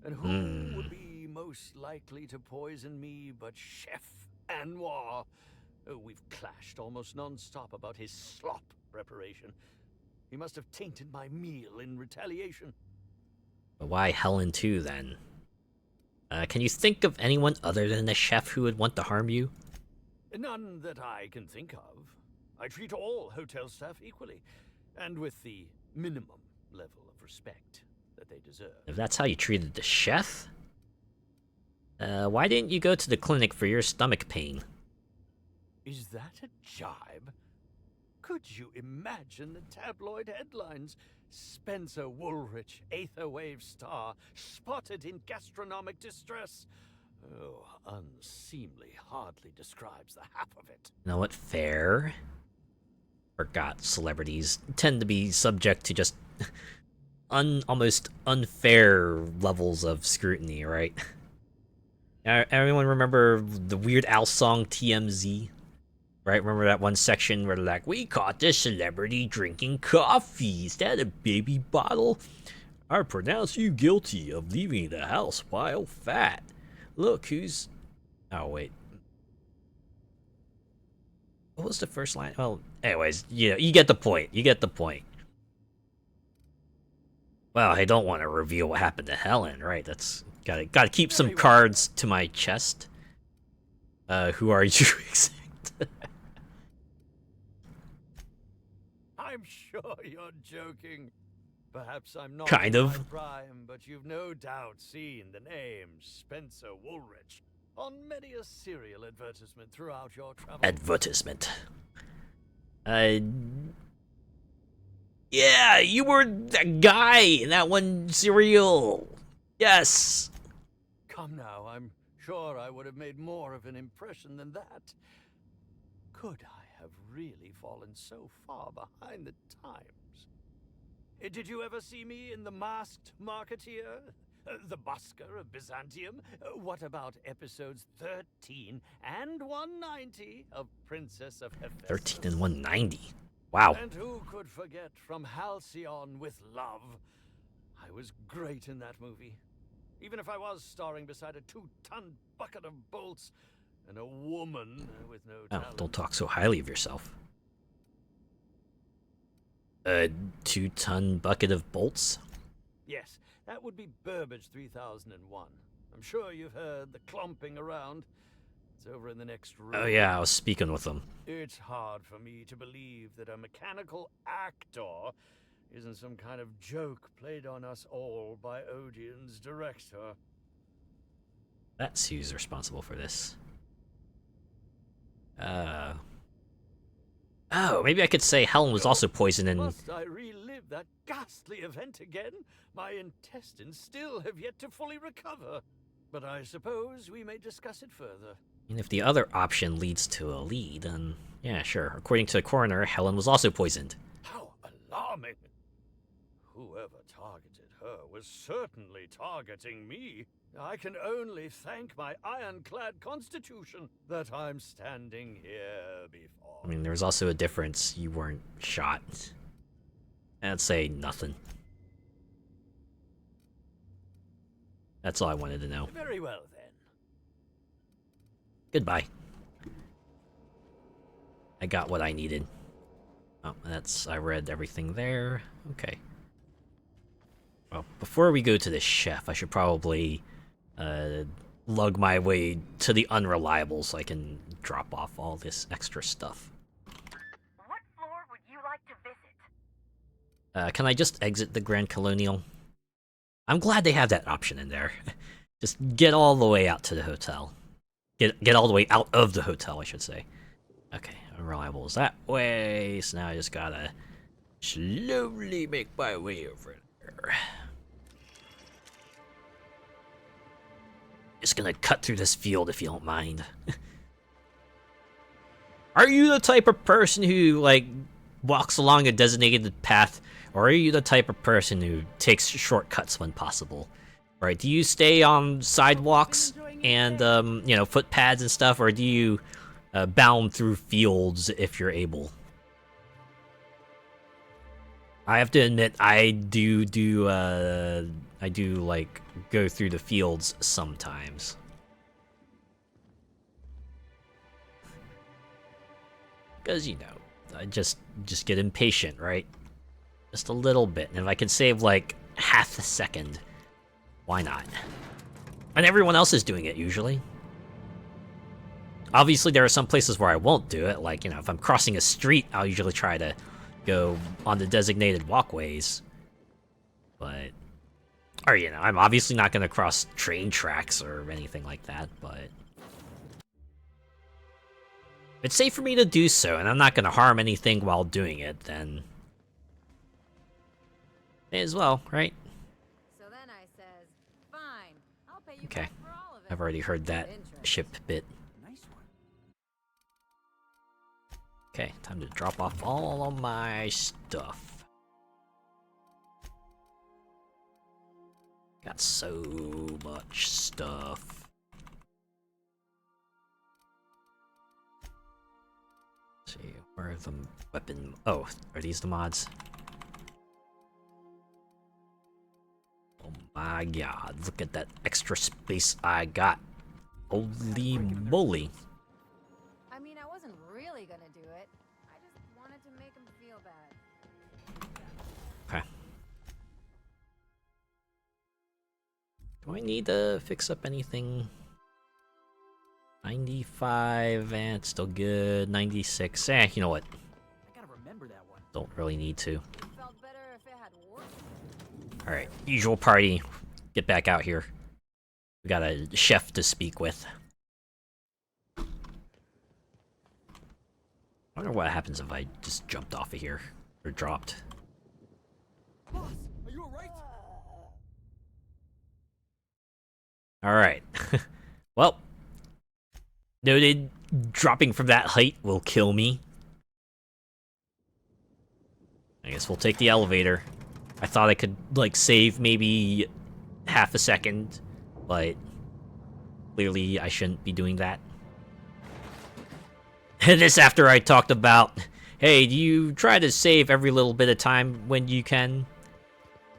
And who would be most likely to poison me but Chef Anwar? Oh, we've clashed almost non-stop about his slop preparation. He must have tainted my meal in retaliation. But why Helen too, then? Can you think of anyone other than the chef who would want to harm you? None that I can think of. I treat all hotel staff equally, and with the minimum level of respect that they deserve. If that's how you treated the chef? Why didn't you go to the clinic for your stomach pain? Is that a jibe? Could you imagine the tabloid headlines? Spencer Woolrich, Aetherwave star, spotted in gastronomic distress. Oh, unseemly hardly describes the half of it. You know what? Fair. Forgot celebrities tend to be subject to just almost unfair levels of scrutiny, right? Everyone remember the Weird Al song TMZ? Right, remember that one section where they're like, we caught this celebrity drinking coffee. Is that a baby bottle? I pronounce you guilty of leaving the house while fat. Look who's... Oh, wait. What was the first line? Well, anyways, you get the point. You get the point. Well, I don't want to reveal what happened to Helen, right? That's... Gotta keep some cards to my chest. Who are you exactly? I'm sure you're joking. Perhaps I'm not kind of in my prime, but you've no doubt seen the name Spencer Woolrich on many a serial advertisement throughout your travels. Advertisement. Yeah, you were that guy in that one serial. Yes. Come now, I'm sure I would have made more of an impression than that. Could I have really fallen so far behind the times? Did you ever see me in The Masked Marketeer? The Busker of Byzantium? What about episodes 13 and 190 of Princess of Hephaestus? 13 and 190. Wow. And who could forget From Halcyon with Love? I was great in that movie. Even if I was starring beside a 2-ton bucket of bolts and a woman with no talent. Oh, don't talk so highly of yourself. A 2-ton bucket of bolts? Yes, that would be Burbage 3001. I'm sure you've heard the clomping around. It's over in the next room. Oh yeah, I was speaking with them. It's hard for me to believe that a mechanical actor isn't some kind of joke played on us all by Odeon's director. That's who's responsible for this. Oh, maybe I could say Helen was also poisoned and... Must I relive that ghastly event again? My intestines still have yet to fully recover. But I suppose we may discuss it further. And if the other option leads to a lead, then yeah, sure. According to the coroner, Helen was also poisoned. How alarming! Whoever targeted her was certainly targeting me. I can only thank my ironclad constitution that I'm standing here before. I mean, there was also a difference. You weren't shot. I'd say nothing. That's all I wanted to know. Very well, then. Goodbye. I got what I needed. Oh, I read everything there. Okay. Well, before we go to the chef, I should probably lug my way to the Unreliable so I can drop off all this extra stuff. What floor would you like to visit? Can I just exit the Grand Colonial? I'm glad they have that option in there. Just get all the way out to the hotel. Get all the way out of the hotel, I should say. Okay, Unreliable is that way, so now I just gotta slowly make my way over there. Just gonna cut through this field if you don't mind. Are you the type of person who, like, walks along a designated path, or are you the type of person who takes shortcuts when possible? Right? Do you stay on sidewalks and, you know, footpaths and stuff, or do you bound through fields if you're able? I have to admit, I do like go through the fields sometimes. Because, you know, I just get impatient, right? Just a little bit. And if I can save like half a second, why not? And everyone else is doing it usually. Obviously, there are some places where I won't do it. Like, you know, if I'm crossing a street, I'll usually try to go on the designated walkways. But, or, you know, I'm obviously not going to cross train tracks or anything like that, but if it's safe for me to do so, and I'm not going to harm anything while doing it, then may as well, right? So then I says, fine, I'll pay you Okay, back for all of it. I've already heard that ship bit. Okay, time to drop off all of my stuff. Got so much stuff. Let's see, where are the weapon? Oh, are these the mods? Oh my god, look at that extra space I got. Holy moly. I mean, I wasn't really gonna do it. I just wanted to make him feel bad. Okay. Do I need to fix up anything? 95, and it's still good. 96, you know what? I gotta remember that one. Don't really need to. Felt better if it had worked. Alright, usual party. Get back out here. We got a chef to speak with. I wonder what happens if I just jumped off of here. Or dropped. Boss, are you alright? Alright. Well, noted, dropping from that height will kill me. I guess we'll take the elevator. I thought I could, like, save maybe half a second, but clearly I shouldn't be doing that. This after I talked about, hey, do you try to save every little bit of time when you can?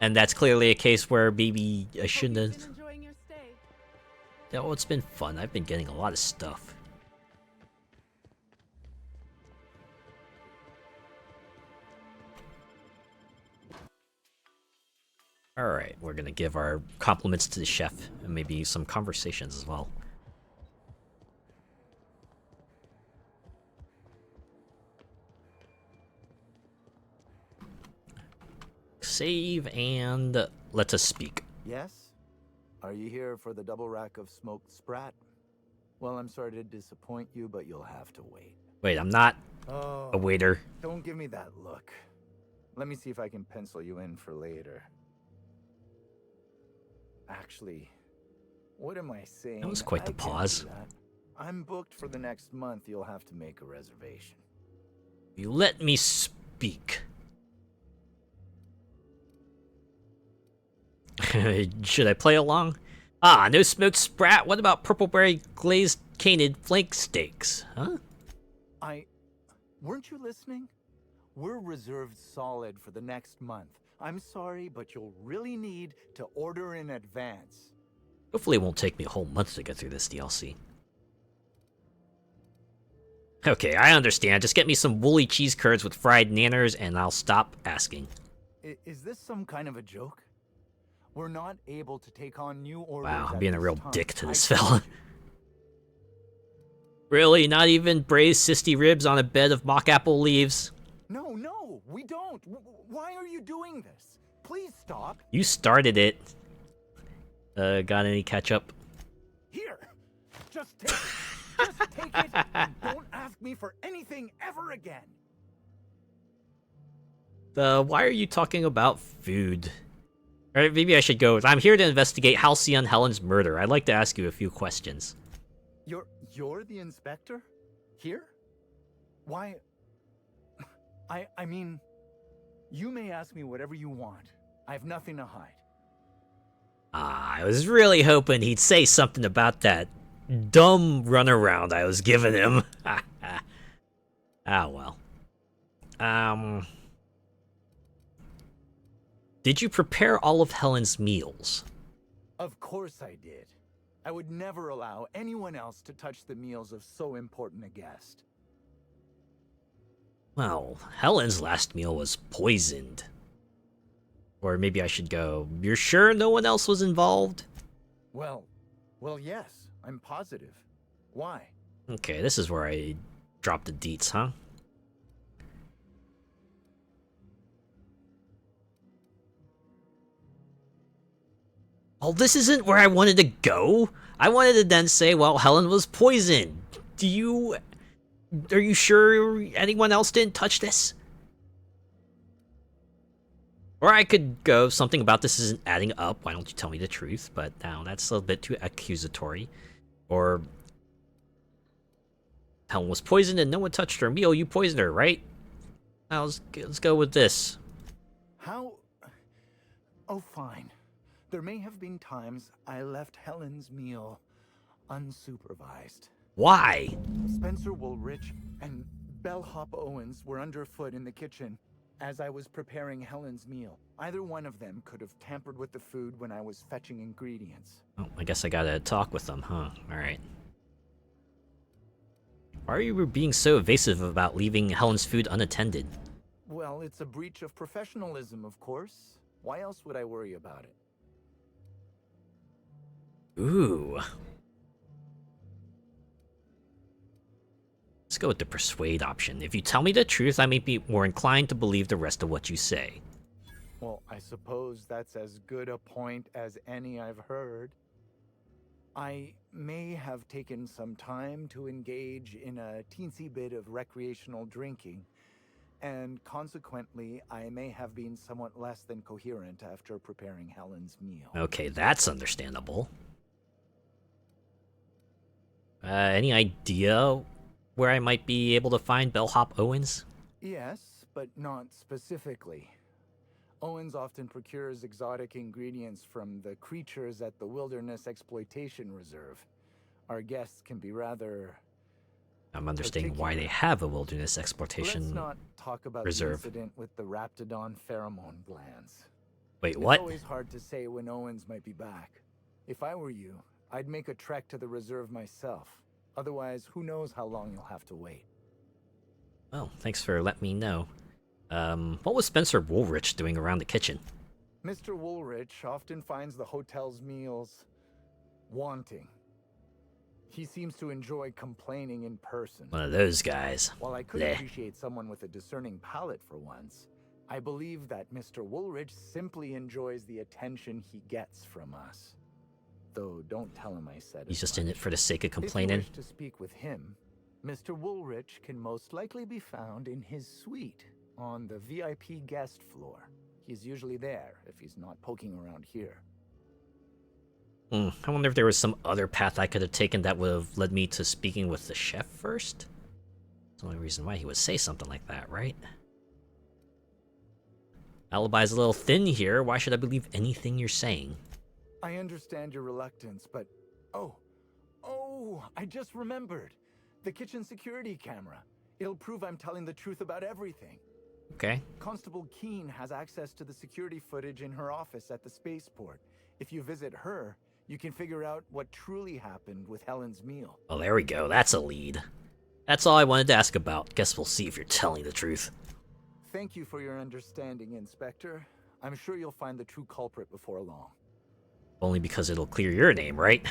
And that's clearly a case where maybe I shouldn't have. Oh, it's been fun. I've been getting a lot of stuff. Alright, we're gonna give our compliments to the chef, and maybe some conversations as well. Save, and let us speak. Yes? Are you here for the double rack of smoked sprat? Well, I'm sorry to disappoint you, but you'll have to wait. Wait, I'm not a waiter. Don't give me that look. Let me see if I can pencil you in for later. Actually, what am I saying? That was quite the pause. I'm booked for the next month. You'll have to make a reservation. You let me speak. Should I play along? Ah, no smoked sprat. What about purpleberry glazed canid flank steaks? Huh? Weren't you listening? We're reserved solid for the next month. I'm sorry, but you'll really need to order in advance. Hopefully it won't take me a whole month to get through this DLC. Okay, I understand. Just get me some woolly cheese curds with fried nanners and I'll stop asking. Is this some kind of a joke? We're not able to take on new orders. Wow, I'm at being a this real time. dick to this I told fella. you. Really? Not even braised sissy ribs on a bed of mock apple leaves? No, we don't. Why are you doing this? Please stop. You started it. Got any ketchup? Here, just take it. Just take it. And don't ask me for anything ever again. Why are you talking about food? Alright, maybe I should go. I'm here to investigate Halcyon Helen's murder. I'd like to ask you a few questions. You're the inspector? Here? Why? I mean, you may ask me whatever you want. I have nothing to hide. I was really hoping he'd say something about that dumb runaround I was giving him. Ah, well. Did you prepare all of Helen's meals? Of course I did. I would never allow anyone else to touch the meals of so important a guest. Well, Helen's last meal was poisoned. Or maybe I should go, you're sure no one else was involved? Well, yes, I'm positive. Why? Okay, this is where I dropped the deets, huh? Oh, this isn't where I wanted to go. I wanted to then say, well, Helen was poisoned. Are you sure anyone else didn't touch this? Or I could go, something about this isn't adding up. Why don't you tell me the truth? But now that's a bit too accusatory. Or Helen was poisoned and no one touched her meal. You poisoned her, right? Now let's go with this. How? Oh, fine. There may have been times I left Helen's meal unsupervised. Why? Spencer Woolrich and Bellhop Owens were underfoot in the kitchen as I was preparing Helen's meal. Either one of them could have tampered with the food when I was fetching ingredients. Oh, I guess I gotta talk with them, huh? Alright. Why are you being so evasive about leaving Helen's food unattended? Well, it's a breach of professionalism, of course. Why else would I worry about it? Ooh. Let's go with the persuade option. If you tell me the truth, I may be more inclined to believe the rest of what you say. Well, I suppose that's as good a point as any I've heard. I may have taken some time to engage in a teensy bit of recreational drinking, and consequently, I may have been somewhat less than coherent after preparing Helen's meal. Okay, that's understandable. Any idea where I might be able to find Bellhop Owens? Yes, but not specifically. Owens often procures exotic ingredients from the creatures at the Wilderness Exploitation Reserve. Our guests can be rather... I'm understanding why they have a Wilderness Let's Exploitation not talk about Reserve. the incident with the Raptidon pheromone glands. Wait, what? It's always hard to say when Owens might be back. If I were you, I'd make a trek to the reserve myself. Otherwise, who knows how long you'll have to wait. Well, thanks for letting me know. What was Spencer Woolrich doing around the kitchen? Mr. Woolrich often finds the hotel's meals wanting. He seems to enjoy complaining in person. One of those guys. While I could Blech. appreciate someone with a discerning palate for once, I believe that Mr. Woolrich simply enjoys the attention he gets from us. Though don't tell him I said He's as just in much. it for the sake of If you complaining. wish to speak with him, Mr. Woolrich can most likely be found in his suite on the VIP guest floor. He's usually there if he's not poking around here. I wonder if there was some other path I could have taken that would have led me to speaking with the chef first? That's the only reason why he would say something like that, right? Alibi's a little thin here. Why should I believe anything you're saying? I understand your reluctance, but... Oh, I just remembered. The kitchen security camera. It'll prove I'm telling the truth about everything. Okay. Constable Keene has access to the security footage in her office at the spaceport. If you visit her, you can figure out what truly happened with Helen's meal. Oh, there we go. That's a lead. That's all I wanted to ask about. Guess we'll see if you're telling the truth. Thank you for your understanding, Inspector. I'm sure you'll find the true culprit before long. Only because it'll clear your name, right?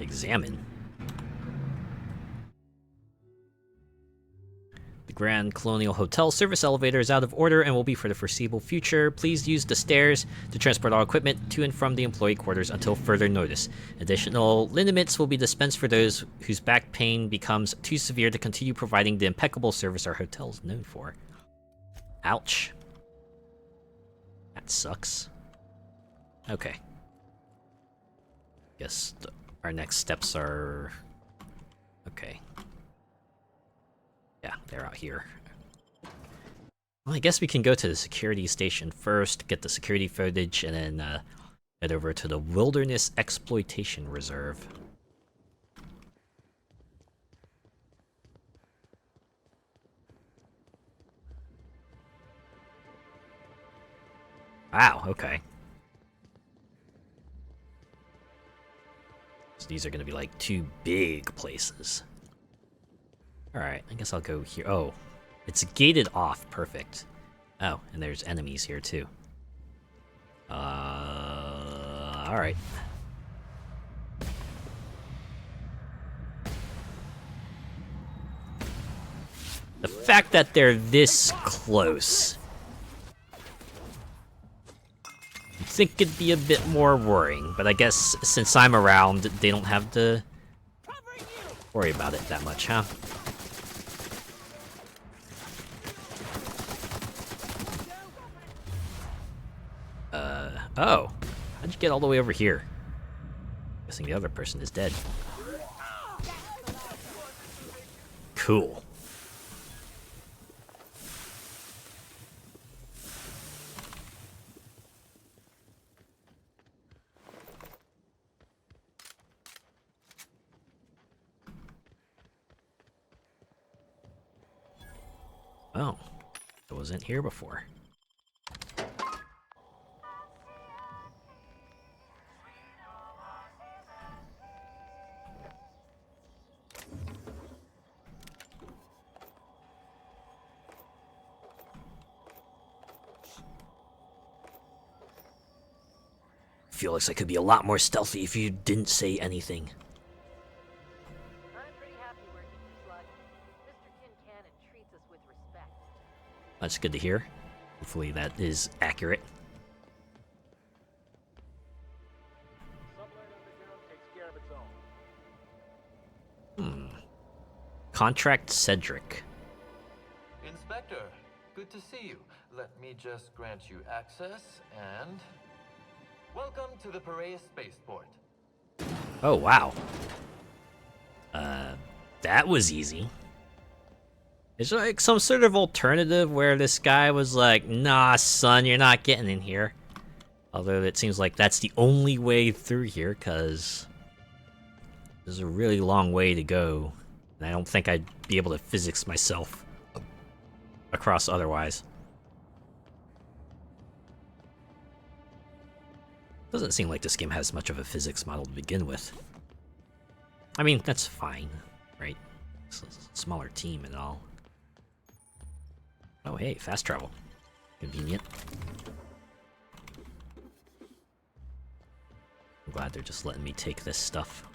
Examine. The Grand Colonial Hotel service elevator is out of order and will be for the foreseeable future. Please use the stairs to transport all equipment to and from the employee quarters until further notice. Additional liniments will be dispensed for those whose back pain becomes too severe to continue providing the impeccable service our hotel is known for. Ouch. That sucks. Okay. Guess our next steps are... Okay. Yeah, they're out here. Well, I guess we can go to the security station first, get the security footage, and then head over to the Wilderness Exploitation Reserve. Wow, okay. So these are gonna be like 2 big places. Alright, I guess I'll go here. Oh, it's gated off. Perfect. Oh, and there's enemies here too. Alright. The fact that they're this close, you'd think it'd be a bit more worrying, but I guess since I'm around, they don't have to worry about it that much, huh? Oh. How'd you get all the way over here? Guessing the other person is dead. Cool. Oh. I wasn't here before. Feel like I could be a lot more stealthy if you didn't say anything. I'm pretty happy working for Slug. Mr. Kincannon treats us with respect. That's good to hear. Hopefully that is accurate. Contract Cedric. Inspector, good to see you. Let me just grant you access and... Welcome to the Piraeus Spaceport. Oh, wow. That was easy. Is there like some sort of alternative where this guy was like, nah, son, you're not getting in here? Although it seems like that's the only way through here, because there's a really long way to go. And I don't think I'd be able to physics myself across otherwise. Doesn't seem like this game has much of a physics model to begin with. I mean, that's fine, right? It's a smaller team and all. Oh, hey, fast travel. Convenient. I'm glad they're just letting me take this stuff.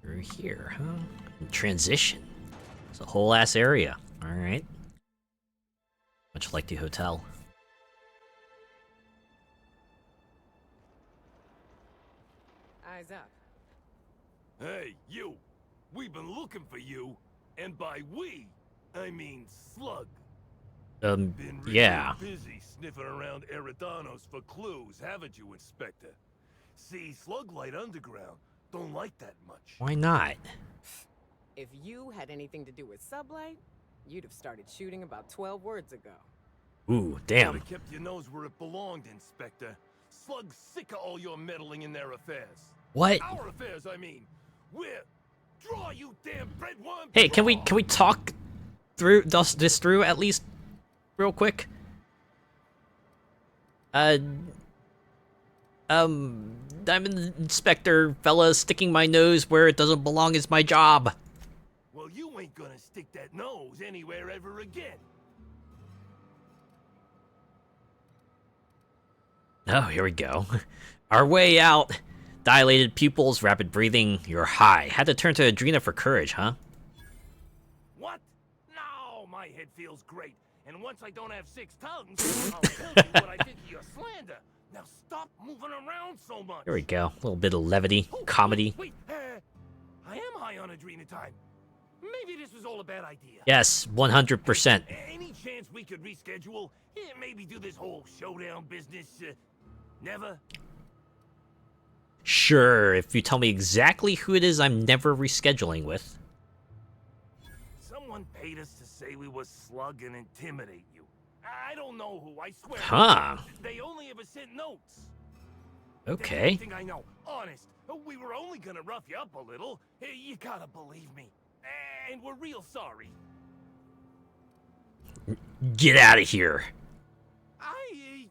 Through here, huh? Transition. It's a whole ass area. Alright. Much like the hotel. Eyes up. Hey, you! We've been looking for you, and by we, I mean Slug. Been really yeah. busy sniffing around Eridanos for clues, haven't you, Inspector? See, Slug Light Underground don't like that much. Why not? If you had anything to do with Sublight, you'd have started shooting about 12 words ago. Ooh, damn. Could've kept your nose where it belonged, Inspector. Slug's sick of all your meddling in their affairs. What? Our affairs, I mean. We're... Draw, you damn breadworm! Hey, can we talk through this through at least real quick? Diamond Inspector fella sticking my nose where it doesn't belong is my job. Well, you ain't gonna stick that nose anywhere ever again. Oh, here we go. Our way out. Dilated pupils, rapid breathing, you're high. Had to turn to Adrena for courage, huh? What? No, my head feels great. And once I don't have 6 tongues, I'll tell you what I think of your slander. Now stop moving around so much. Here we go. A little bit of levity, comedy. Wait, I am high on Adrena time. Maybe this was all a bad idea. Yes, 100%. Any chance we could reschedule? Maybe do this whole showdown business? Never? Sure, if you tell me exactly who it is I'm never rescheduling with. Someone paid us to say we was slug and intimidate you. I don't know who, I swear. Huh. They only ever sent notes. Okay. That's everything I know. Honest. We were only gonna rough you up a little. You gotta believe me. And we're real sorry. Get out of here. I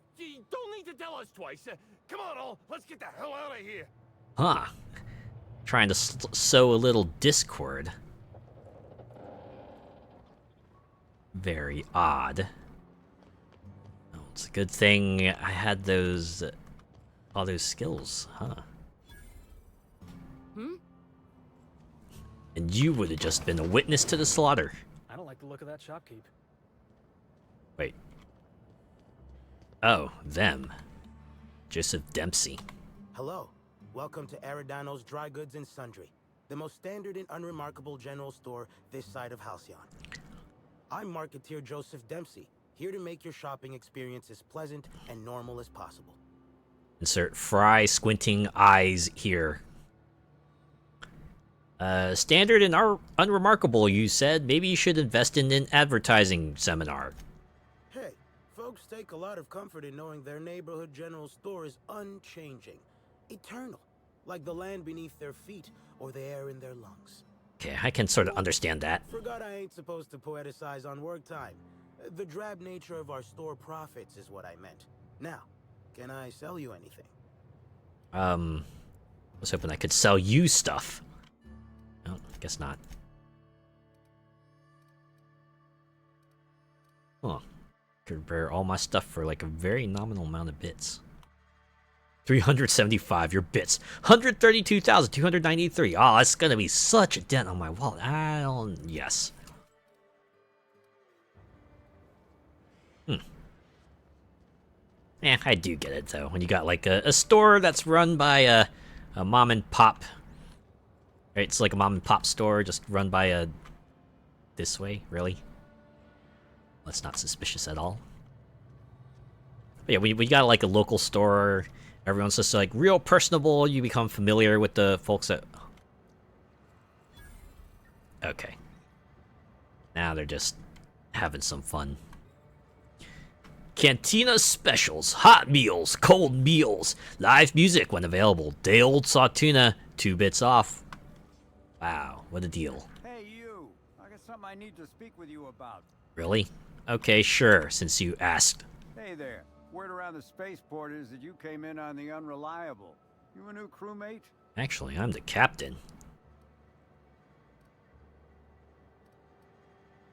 don't need to tell us twice. Come on, all. Let's get the hell out of here. Huh. Trying to sow a little discord. Very odd. Oh, it's a good thing I had those... all those skills, huh? And you would have just been a witness to the slaughter. I don't like the look of that shopkeep. Wait. Oh, them. Joseph Dempsey. Hello. Welcome to Aridano's Dry Goods and Sundry, the most standard and unremarkable general store this side of Halcyon. I'm marketeer Joseph Dempsey, here to make your shopping experience as pleasant and normal as possible. Insert Fry squinting eyes here. Standard and unremarkable, you said. Maybe you should invest in an advertising seminar. Hey, folks take a lot of comfort in knowing their neighborhood general store is unchanging, eternal, like the land beneath their feet or the air in their lungs. Okay, I can sort of understand that. Forgot I ain't supposed to poeticize on work time. The drab nature of our store profits is what I meant. Now, can I sell you anything? I was hoping I could sell you stuff. Oh, I guess not. Huh. Could repair all my stuff for like a very nominal amount of bits. 375 your bits. 132,293. Oh, that's gonna be such a dent on my wallet. Yes. I do get it though. When you got like a store that's run by a mom and pop. Right, it's like a mom and pop store just run by a... This way, really? That's not suspicious at all. But yeah, we got like a local store. Everyone's just like real personable. You become familiar with the folks that... Okay. Now they're just having some fun. Cantina specials, hot meals, cold meals, live music when available. Day old sawtuna, 2 bits off. Wow, what a deal. Hey you, I got something I need to speak with you about. Really? Okay, sure, since you asked. Hey there, word around the spaceport is that you came in on the Unreliable. You a new crewmate? Actually, I'm the captain.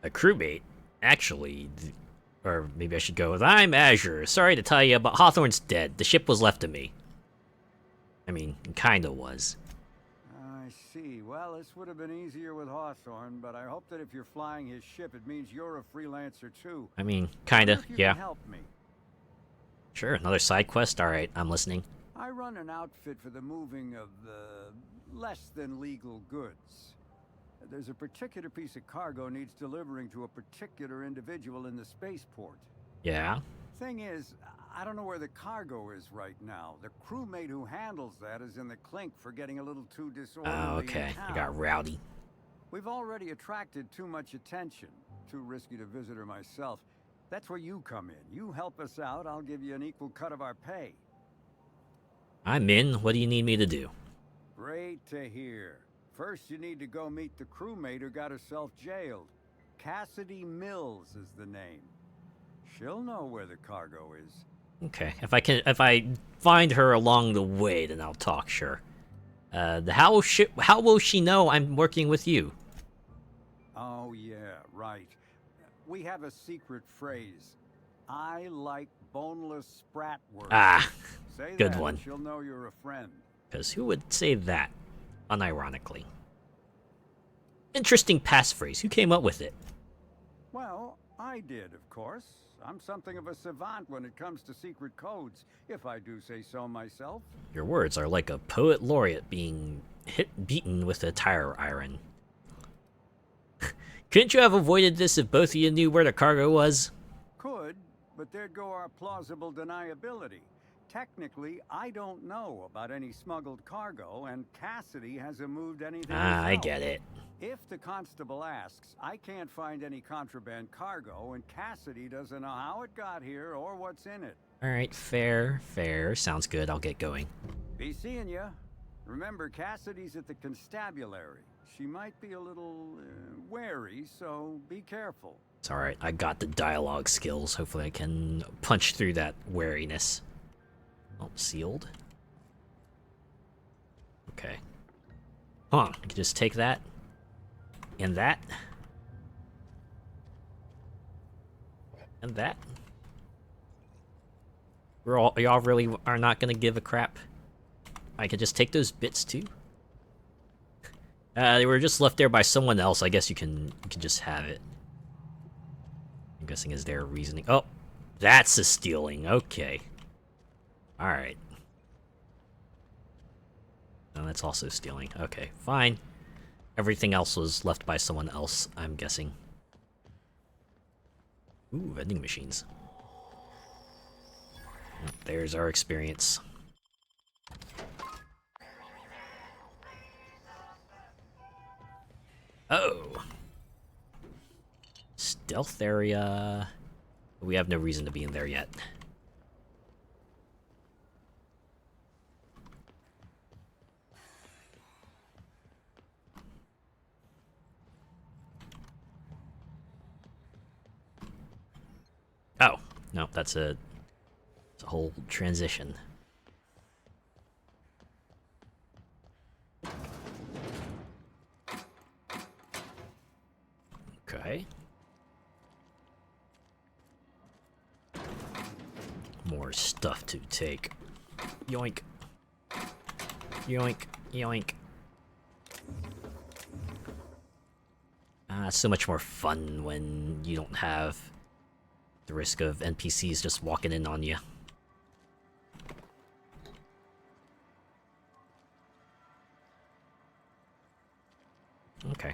A crewmate? Actually, or maybe I should go with, I'm Azure. Sorry to tell you, but Hawthorne's dead. The ship was left to me. I mean, it kinda was. I see. Well, this would have been easier with Hawthorne, but I hope that if you're flying his ship, it means you're a freelancer too. I mean, kinda, yeah. Help me. Sure, another side quest? Alright, I'm listening. I run an outfit for the moving of less than legal goods. There's a particular piece of cargo needs delivering to a particular individual in the spaceport. Yeah? Thing is, I don't know where the cargo is right now. The crewmate who handles that is in the clink for getting a little too disorderly. Oh, okay. I got rowdy. We've already attracted too much attention. Too risky to visit her myself. That's where you come in. You help us out, I'll give you an equal cut of our pay. I'm in. What do you need me to do? Great to hear. First, you need to go meet the crewmate who got herself jailed. Cassidy Mills is the name. She'll know where the cargo is. Okay, if I find her along the way, then I'll talk. Sure. How will she know I'm working with you? Oh yeah, right. We have a secret phrase. I like boneless spratwurst. Ah, Say good that one. and she'll know you're a friend. Because who would say that, unironically? Interesting passphrase. Who came up with it? Well, I did, of course. I'm something of a savant when it comes to secret codes, if I do say so myself. Your words are like a poet laureate being beaten with a tire iron. Couldn't you have avoided this if both of you knew where the cargo was? Could, but there'd go our plausible deniability. Technically, I don't know about any smuggled cargo, and Cassidy hasn't moved anything herself. I get it. If the constable asks, I can't find any contraband cargo, and Cassidy doesn't know how it got here or what's in it. Alright, fair. Sounds good, I'll get going. Be seeing ya. Remember, Cassidy's at the constabulary. She might be a little wary, so be careful. It's alright, I got the dialogue skills. Hopefully I can punch through that wariness. Oh, sealed. Okay. Huh, I can just take that. And that. And that. Y'all really are not gonna give a crap? I could just take those bits too? They were just left there by someone else. I guess you can just have it. I'm guessing is there a reasoning? Oh, that's a stealing. Okay. Alright. No, that's also stealing. Okay, fine. Everything else was left by someone else, I'm guessing. Ooh, vending machines. There's our experience. Oh! Stealth area. We have no reason to be in there yet. Oh, no, it's a whole transition. Okay. More stuff to take. Yoink. Yoink, yoink. So much more fun when you don't have the risk of NPCs just walking in on you. Okay.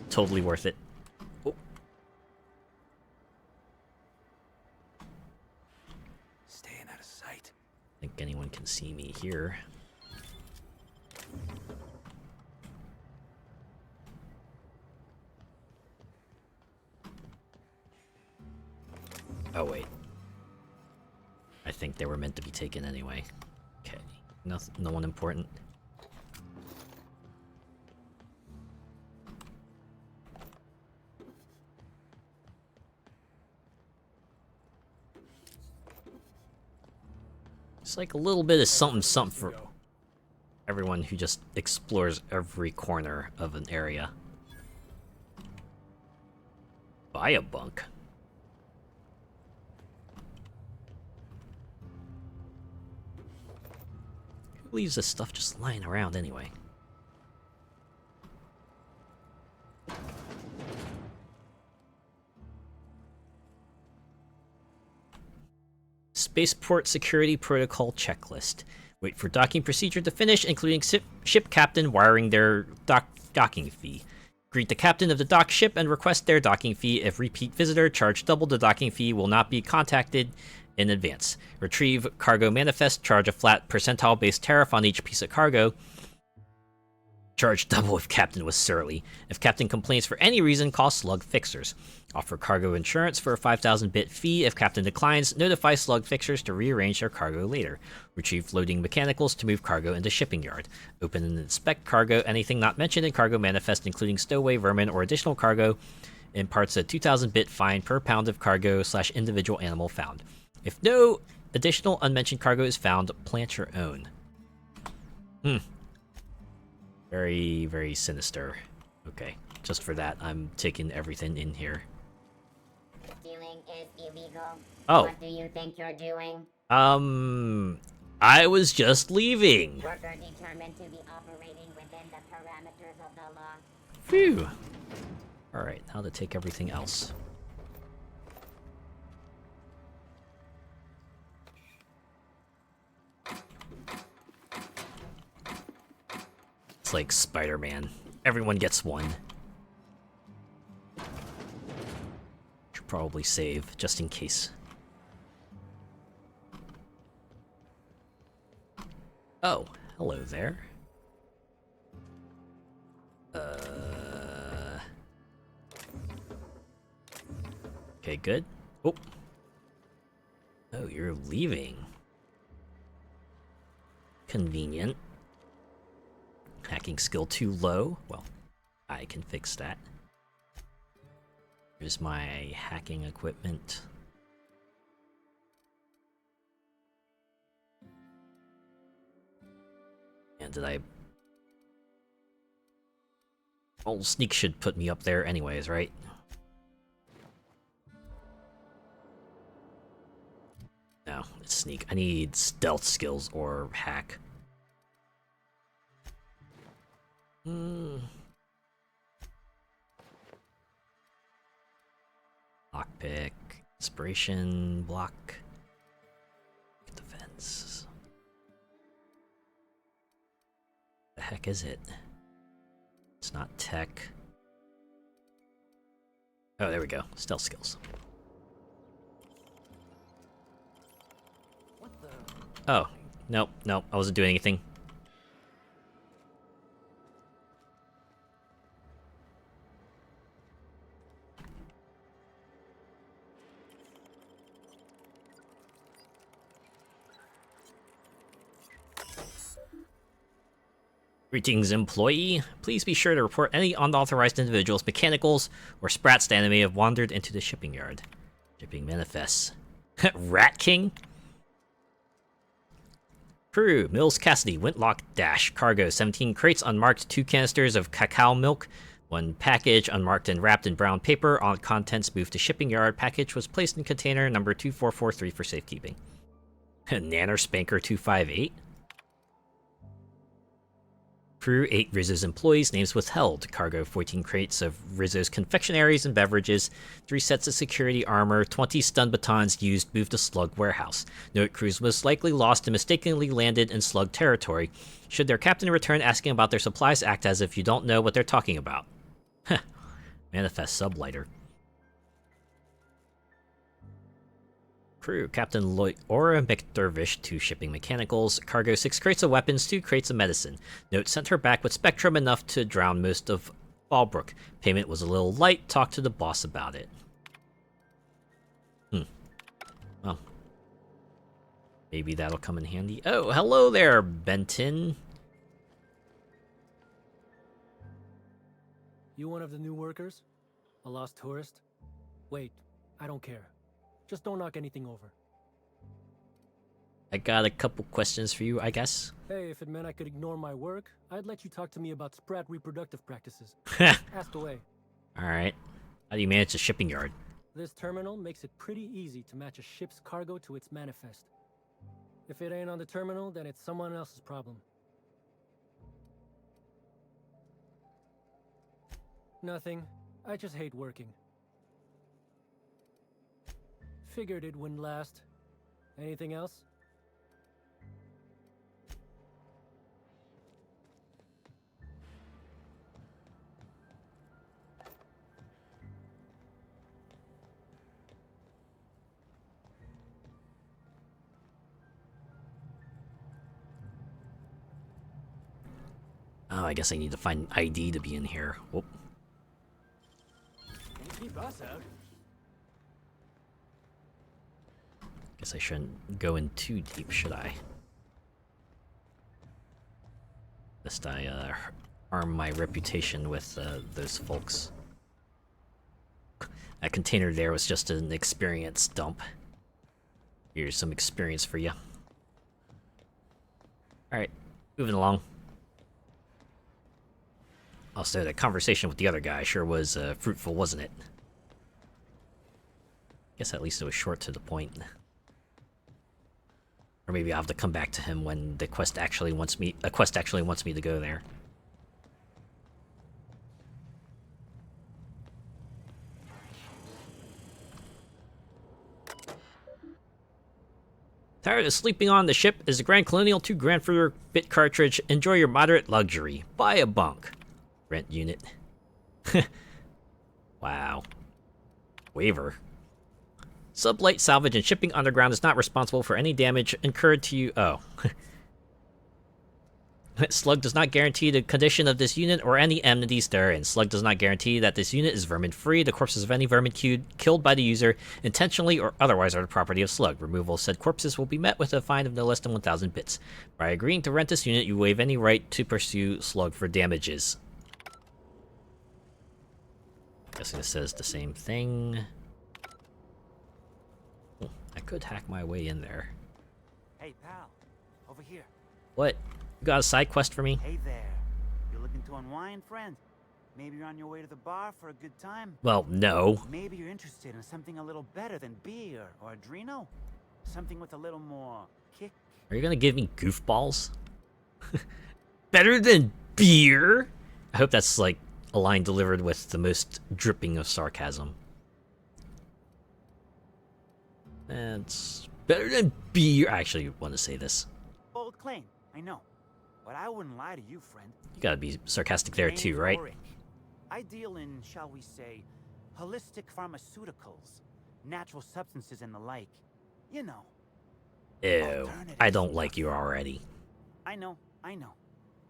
Totally worth it. Oh. Staying out of sight. I think anyone can see me here. Oh, wait. I think they were meant to be taken anyway. Okay. No one important. It's like a little bit of something for everyone who just explores every corner of an area. Buy a bunk. Who leaves this stuff just lying around anyway? Spaceport Security Protocol Checklist. Wait for docking procedure to finish, including ship captain wiring their docking fee. Greet the captain of the dock ship and request their docking fee. If repeat visitor, charge double the docking fee, will not be contacted in advance. Retrieve cargo manifest, charge a flat percentile-based tariff on each piece of cargo. Charge double if captain was surly. If captain complains for any reason, call slug fixers. Offer cargo insurance for a 5,000 bit fee. If captain declines, notify slug fixers to rearrange their cargo later. Retrieve loading mechanicals to move cargo into shipping yard. Open and inspect cargo. Anything not mentioned in cargo manifest, including stowaway, vermin, or additional cargo, imparts a 2,000 bit fine per pound of cargo / individual animal found. If no additional unmentioned cargo is found, plant your own. Very, very sinister. Okay, just for that, I'm taking everything in here. Stealing is illegal. Oh. What do you think you're doing? I was just leaving. Worker determined to be operating within the parameters of the law. Phew. Alright, now to take everything else. It's like Spider-Man. Everyone gets one. Should probably save, just in case. Oh, hello there. Okay, good. Oh. Oh, you're leaving. Convenient. Hacking skill too low? Well, I can fix that. Here's my hacking equipment. And did I... Old sneak should put me up there anyways, right? No, it's sneak. I need stealth skills or hack. Lockpick, inspiration, block, defense. The heck is it? It's not tech. Oh, there we go. Stealth skills. What the? Oh, nope, nope. I wasn't doing anything. Greetings, employee. Please be sure to report any unauthorized individuals, mechanicals, or sprats that may have wandered into the shipping yard. Shipping manifests. Rat King? Crew, Mills Cassidy, Wintlock Dash, cargo, 17 crates unmarked, 2 canisters of cacao milk, 1 package unmarked and wrapped in brown paper, on contents moved to shipping yard, package was placed in container number 2443 for safekeeping. Nanner Spanker 258? Crew, 8 Rizzo's employees, names withheld. Cargo, 14 crates of Rizzo's confectionaries and beverages, 3 sets of security armor, 20 stun batons used, moved to Slug warehouse. Note, crews most likely lost and mistakenly landed in Slug territory. Should their captain return asking about their supplies, act as if you don't know what they're talking about. Heh. Manifest sublighter. Crew, Captain Loyora McDervish, 2 shipping mechanicals, cargo, 6 crates of weapons, 2 crates of medicine. Note, sent her back with spectrum enough to drown most of Fallbrook. Payment was a little light, talk to the boss about it. Well, maybe that'll come in handy. Oh, hello there, Benton. You one of the new workers? A lost tourist? Wait, I don't care. Just don't knock anything over. I got a couple questions for you, I guess. Hey, if it meant I could ignore my work, I'd let you talk to me about sprat reproductive practices. Ask away. Alright. How do you manage the shipping yard? This terminal makes it pretty easy to match a ship's cargo to its manifest. If it ain't on the terminal, then it's someone else's problem. Nothing. I just hate working. Figured it wouldn't last. Anything else? Oh, I guess I need to find an ID to be in here. Whoop. Keep us out. Guess I shouldn't go in too deep, should I? Lest I harm my reputation with those folks. That container there was just an experience dump. Here's some experience for you. Alright, moving along. Also, the conversation with the other guy sure was fruitful, wasn't it? Guess at least it was short to the point. Or maybe I'll have to come back to him when the quest actually wants me to go there. Tired of sleeping on the ship? Is the Grand Colonial too grand for your bit cartridge? Enjoy your moderate luxury. Buy a bunk. Rent unit. Wow. Waiver. Sublight Salvage and Shipping Underground is not responsible for any damage incurred to you. Oh. Slug does not guarantee the condition of this unit or any amenities therein. Slug does not guarantee that this unit is vermin-free. The corpses of any vermin killed by the user, intentionally or otherwise, are the property of Slug. Removal of said corpses will be met with a fine of no less than 1,000 bits. By agreeing to rent this unit, you waive any right to pursue Slug for damages. Guessing this says the same thing. Oh, I could hack my way in there. Hey, pal. Over here. What? You got a side quest for me? Hey there. You looking to unwind, friend? Maybe you're on your way to the bar for a good time? Well, no. Maybe you're interested in something a little better than beer or Adreno? Something with a little more kick? Are you gonna give me goofballs? Better than beer? I hope that's like a line delivered with the most dripping of sarcasm. That's better than beer. I actually want to say this. Bold claim, I know. But I wouldn't lie to you, friend. You gotta be sarcastic there too, right? I deal in, shall we say, holistic pharmaceuticals, natural substances and the like. You know. Ew. I don't like you already. I know.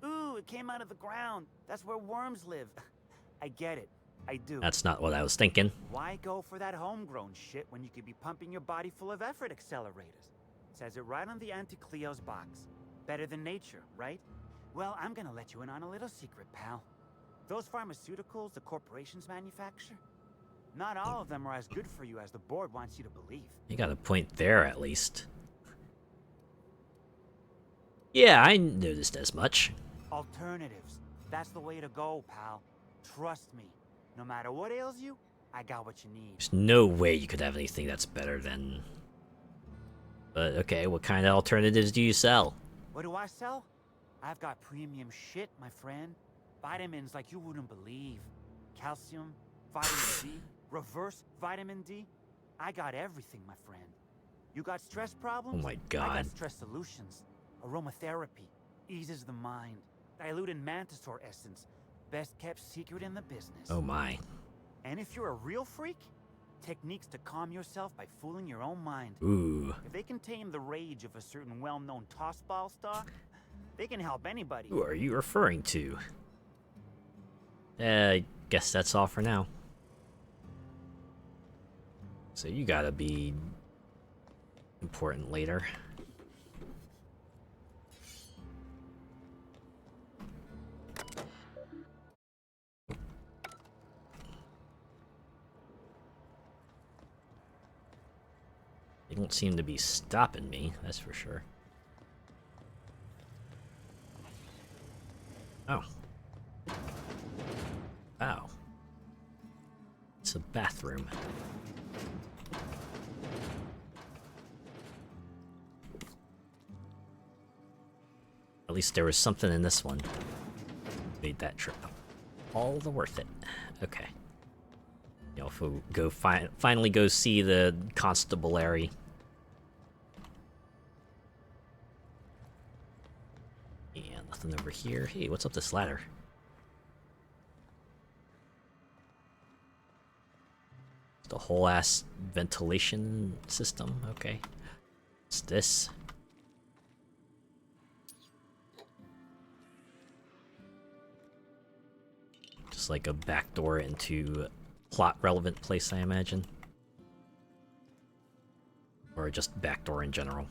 Ooh, it came out of the ground. That's where worms live. I get it. I do. That's not what I was thinking. Why go for that homegrown shit when you could be pumping your body full of effort accelerators? Says it right on the Anti-Cleo's box. Better than nature, right? Well, I'm gonna let you in on a little secret, pal. Those pharmaceuticals the corporations manufacture, not all of them are as good for you as the board wants you to believe. You got a point there, at least. Yeah, I noticed as much. Alternatives. That's the way to go, pal. Trust me. No matter what ails you, I got what you need. There's no way you could have anything that's better than... But okay, what kind of alternatives do you sell? What do I sell? I've got premium shit, my friend. Vitamins like you wouldn't believe. Calcium, vitamin D, reverse vitamin D. I got everything, my friend. You got stress problems? Oh my god. I got stress solutions. Aromatherapy eases the mind. Diluted mantisaur essence. Best kept secret in the business. Oh my. And if you're a real freak, techniques to calm yourself by fooling your own mind. Ooh. If they can tame the rage of a certain well-known tossball star, they can help anybody. Who are you referring to? I guess that's all for now. So you gotta be important later. They don't seem to be stopping me, that's for sure. Oh. Wow. It's a bathroom. At least there was something in this one. Made that trip all the worth it. Okay. You know, if we go finally go see the constabulary. Yeah, nothing over here. Hey, what's up this ladder? The whole ass ventilation system. Okay. What's this? Just like a backdoor into plot relevant place, I imagine. Or just backdoor in general.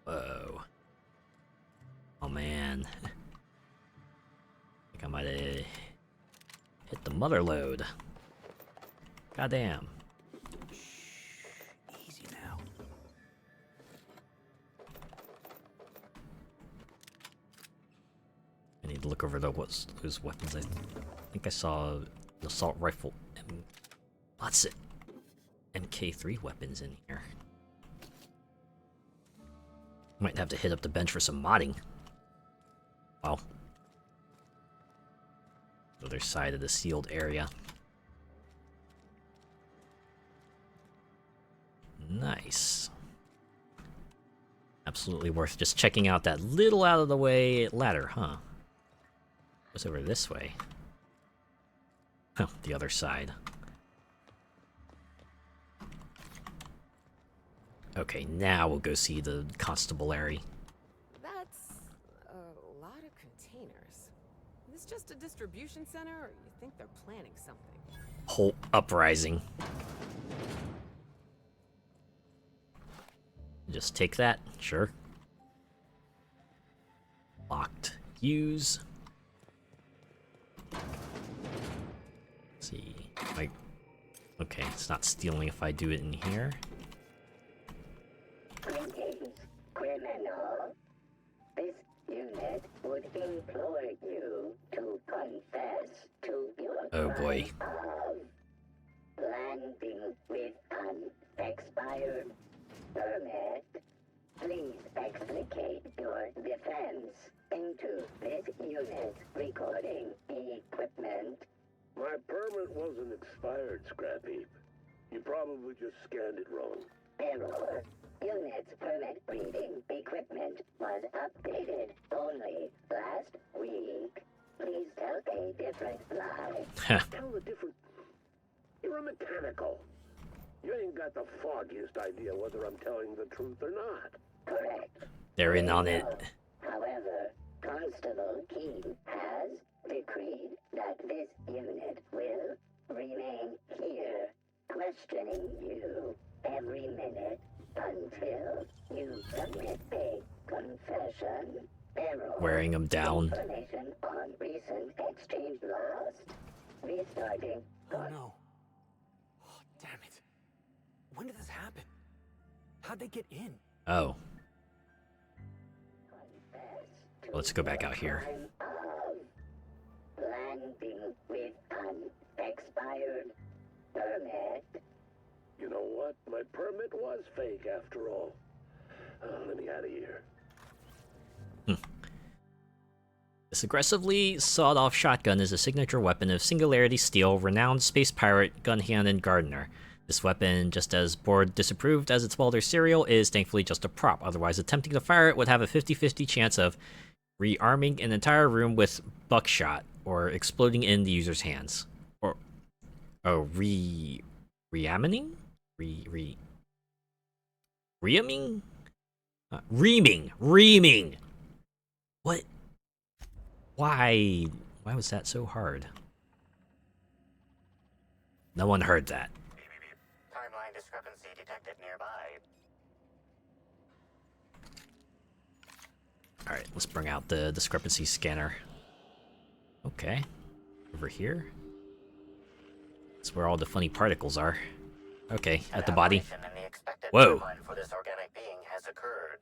Whoa. Oh man. I think I might have hit the mother load. Goddamn. look over those weapons. I think I saw an assault rifle and lots of MK3 weapons in here. Might have to hit up the bench for some modding. Wow. Other side of the sealed area. Nice. Absolutely worth just checking out that little out of the way ladder, huh? What's over this way? Oh, the other side. Okay, now we'll go see the constabulary. That's a lot of containers. Is this just a distribution center, or you think they're planning something? Whole uprising. Just take that, sure. Locked. Use. Let's see. Okay, it's not stealing if I do it in here. Greetings, criminal. This unit would implore you to confess to your boy. crime of landing with an expired permit. Please explicate your defense into this unit's recording equipment. My permit wasn't expired, Scrap Heap. You probably just scanned it wrong. Error. Unit's permit reading equipment was updated only last week. Please tell a different lie. Tell a different... You're a mechanical. You ain't got the foggiest idea whether I'm telling the truth or not. Correct. They're in on it. However, Constable Keene has decreed that this unit will remain here, questioning you every minute until you submit a confession. Error. Wearing them down. Information on recent exchange lost. Restarting. Oh no. Oh, damn it. When did this happen? How'd they get in? Oh. Let's go back out here. Landing with an expired permit. You know what? My permit was fake after all. Let me out of here. This aggressively sawed-off shotgun is a signature weapon of Singularity Steel, renowned space pirate Gunhand and Gardner. This weapon, just as board disapproved as its welder serial, is thankfully just a prop. Otherwise, attempting to fire it would have a 50-50 chance of rearming an entire room with buckshot or exploding in the user's hands. Or reamming? Reaming? Reaming! What? Why was that so hard? No one heard that. Timeline discrepancy detected nearby. Alright, let's bring out the discrepancy scanner. Okay. Over here. That's where all the funny particles are. Okay, at the body. Whoa! For this organic being has occurred.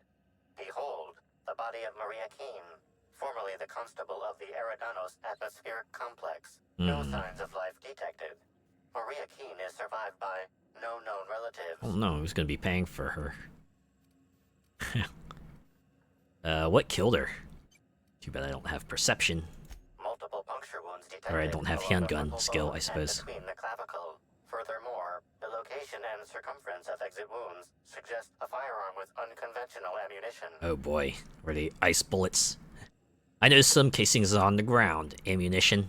Behold, the body of Maria Keene, formerly the constable of the Eridanos atmospheric complex. No signs of life detected. Maria Keene is survived by no known relatives. Oh no, who's gonna be paying for her? What killed her? Too bad I don't have perception. Multiple puncture wounds detected. Or I don't have handgun skill, I suppose. Between the clavicle. Furthermore, the location and circumference of exit wounds suggest a firearm with unconventional ammunition. Oh boy, were they ice bullets? I know some casings on the ground. Ammunition.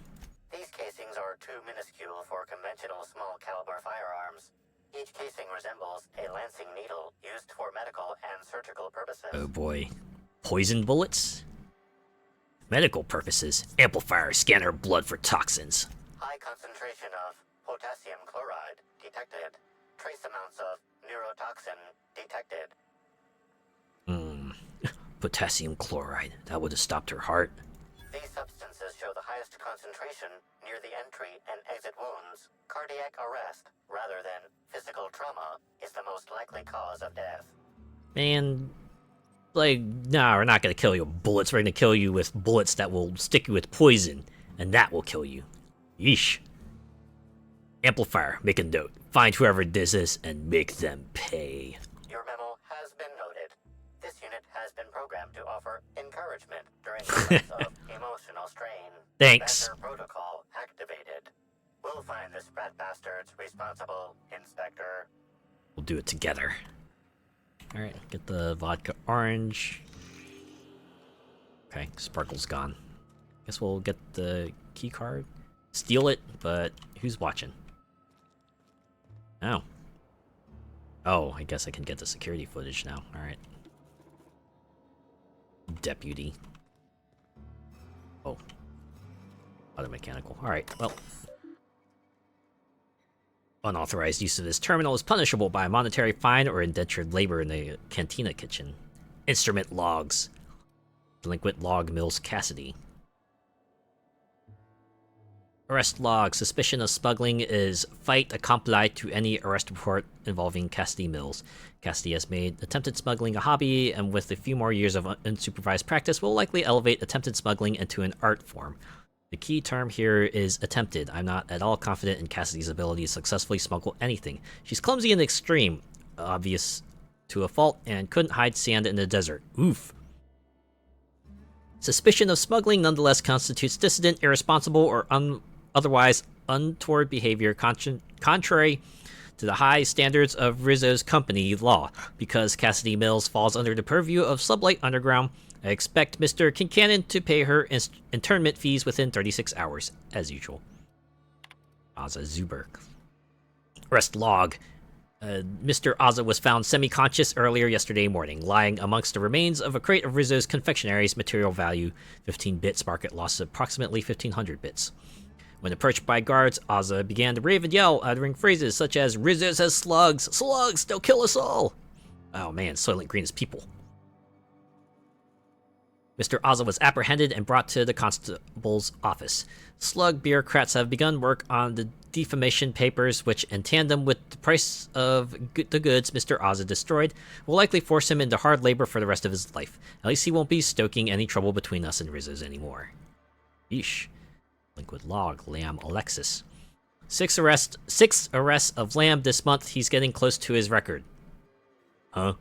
These casings are too minuscule for conventional small caliber firearms. Each casing resembles a lancing needle used for medical and surgical purposes. Oh boy. Poison bullets? Medical purposes. Amplifier scanner blood for toxins. High concentration of potassium chloride detected. Trace amounts of neurotoxin detected. Potassium chloride. That would have stopped her heart. These substances show the highest concentration near the entry and exit wounds. Cardiac arrest, rather than physical trauma, is the most likely cause of death. Man, Like, nah, we're not gonna kill you with bullets. We're gonna kill you with bullets that will stick you with poison, and that will kill you. Yeesh. Amplifier, make a note. Find whoever this is and make them pay. Your memo has been noted. This unit has been programmed to offer encouragement during moments of emotional strain. Thanks. Better protocol activated. We'll find the rat bastards responsible, Inspector. We'll do it together. Alright, get the vodka orange. Okay, Sparkle's gone. Guess we'll get the key card. Steal it, but who's watching? Oh. Oh, I guess I can get the security footage now. Alright. Deputy. Oh. Other mechanical. Alright, well. Unauthorized use of this terminal is punishable by a monetary fine or indentured labor in the cantina kitchen. Instrument logs. Delinquent log Mills Cassidy. Arrest log. Suspicion of smuggling is fight accomplied to any arrest report involving Cassidy Mills. Cassidy has made attempted smuggling a hobby, and with a few more years of unsupervised practice, will likely elevate attempted smuggling into an art form. The key term here is attempted. I'm not at all confident in Cassidy's ability to successfully smuggle anything. She's clumsy in the extreme, obvious to a fault, and couldn't hide sand in the desert. Oof. Suspicion of smuggling nonetheless constitutes dissident, irresponsible, or otherwise untoward behavior contrary to the high standards of Rizzo's company law. Because Cassidy Mills falls under the purview of Sublight Underground, I expect Mr. Kincannon to pay her internment fees within 36 hours, as usual. Ozza Zuber. Arrest log. Mr. Ozza was found semi-conscious earlier yesterday morning, lying amongst the remains of a crate of Rizzo's confectionaries, material value 15 bits, market loss of approximately 1,500 bits. When approached by guards, Ozza began to rave and yell, uttering phrases such as, "Rizzo's has slugs! Slugs! They'll kill us all!" Oh man, Soylent Green is people. Mr. Ozza was apprehended and brought to the constable's office. Slug bureaucrats have begun work on the defamation papers, which, in tandem with the price of the goods Mr. Ozza destroyed, will likely force him into hard labor for the rest of his life. At least he won't be stoking any trouble between us and Rizzo's anymore. Yeesh. Liquid log, Lamb Alexis. 6 arrests of Lamb this month. He's getting close to his record. Huh?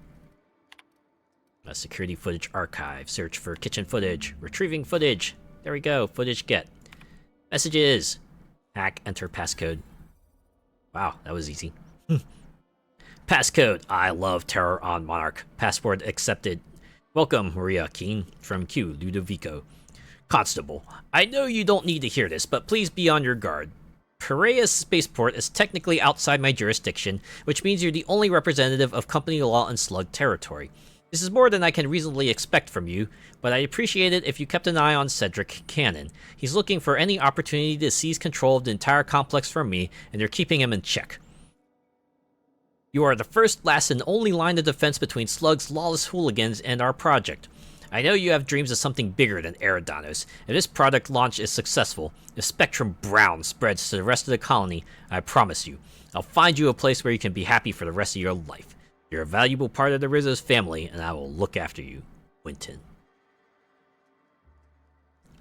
A security footage archive. Search for kitchen footage. Retrieving footage. There we go. Footage get. Messages. Hack. Enter passcode. Wow, that was easy. Passcode. I love terror on Monarch. Password accepted. Welcome, Maria Keene. From Q, Ludovico. Constable. I know you don't need to hear this, but please be on your guard. Piraeus Spaceport is technically outside my jurisdiction, which means you're the only representative of company law in Slug territory. This is more than I can reasonably expect from you, but I'd appreciate it if you kept an eye on Cedric Cannon. He's looking for any opportunity to seize control of the entire complex from me, and you're keeping him in check. You are the first, last, and only line of defense between Slug's lawless hooligans and our project. I know you have dreams of something bigger than Eridanos. If this product launch is successful, if Spectrum Brown spreads to the rest of the colony, I promise you, I'll find you a place where you can be happy for the rest of your life. You're a valuable part of the Rizzo's family, and I will look after you, Winton.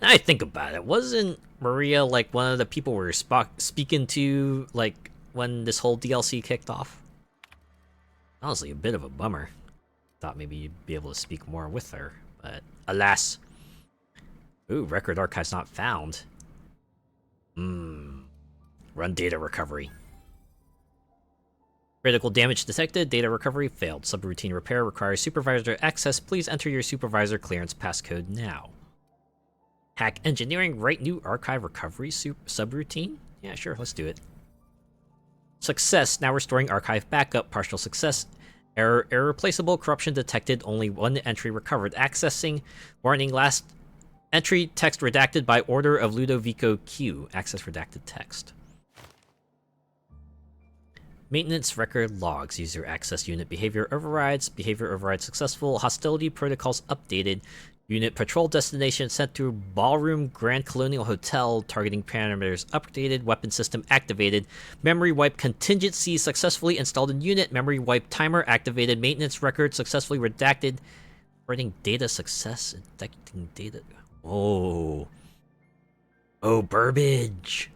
Now I think about it, wasn't Maria like one of the people we were speaking to, like, when this whole DLC kicked off? Honestly, a bit of a bummer. Thought maybe you'd be able to speak more with her, but alas. Ooh, record archives not found. Run data recovery. Critical damage detected. Data recovery failed. Subroutine repair requires supervisor access. Please enter your supervisor clearance passcode now. Hack engineering. Write new archive recovery subroutine? Yeah, sure, let's do it. Success. Now restoring archive backup. Partial success. Error irreplaceable. Corruption detected. Only one entry recovered. Accessing. Warning. Last entry text redacted by order of Ludovico Q. Access redacted text. Maintenance record logs. User access unit behavior overrides. Behavior override successful. Hostility protocols updated. Unit patrol destination sent to Ballroom Grand Colonial Hotel. Targeting parameters updated. Weapon system activated. Memory wipe contingency successfully installed in unit. Memory wipe timer activated. Maintenance record successfully redacted. Writing data success, detecting data. Oh. Oh, Burbage.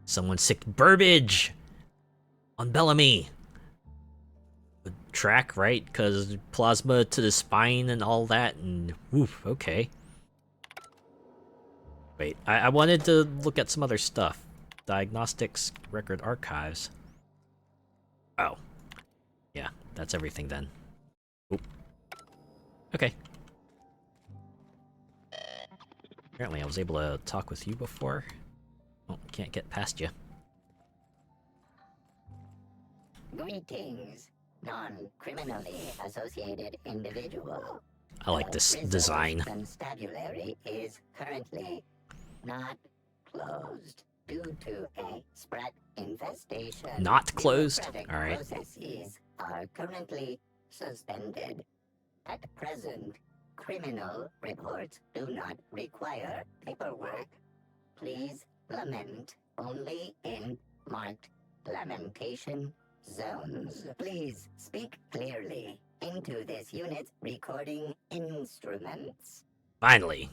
Someone sick Burbage on Bellamy. Track, right? Because plasma to the spine and all that, and woof, okay. Wait, I wanted to look at some other stuff. Diagnostics, record archives. Oh. Yeah, that's everything then. Oop. Okay. Apparently I was able to talk with you before. Oh, can't get past you. Greetings, non-criminally associated individual. I like this design. The constabulary is currently not closed due to a sprat infestation. Not closed? Alright. Processes are currently suspended. At present, criminal reports do not require paperwork. Please lament only in marked lamentation zones. Please speak clearly into this unit's recording instruments. Finally.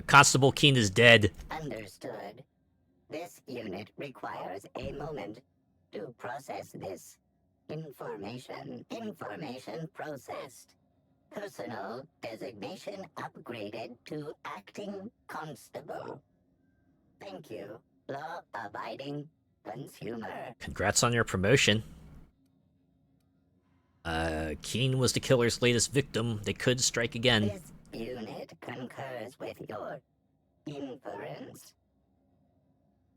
Constable Keen is dead. Understood. This unit requires a moment to process this information. Information processed. Personal designation upgraded to acting constable. Thank you, law-abiding consumer. Congrats on your promotion. Keen was the killer's latest victim. They could strike again. This unit concurs with your inference.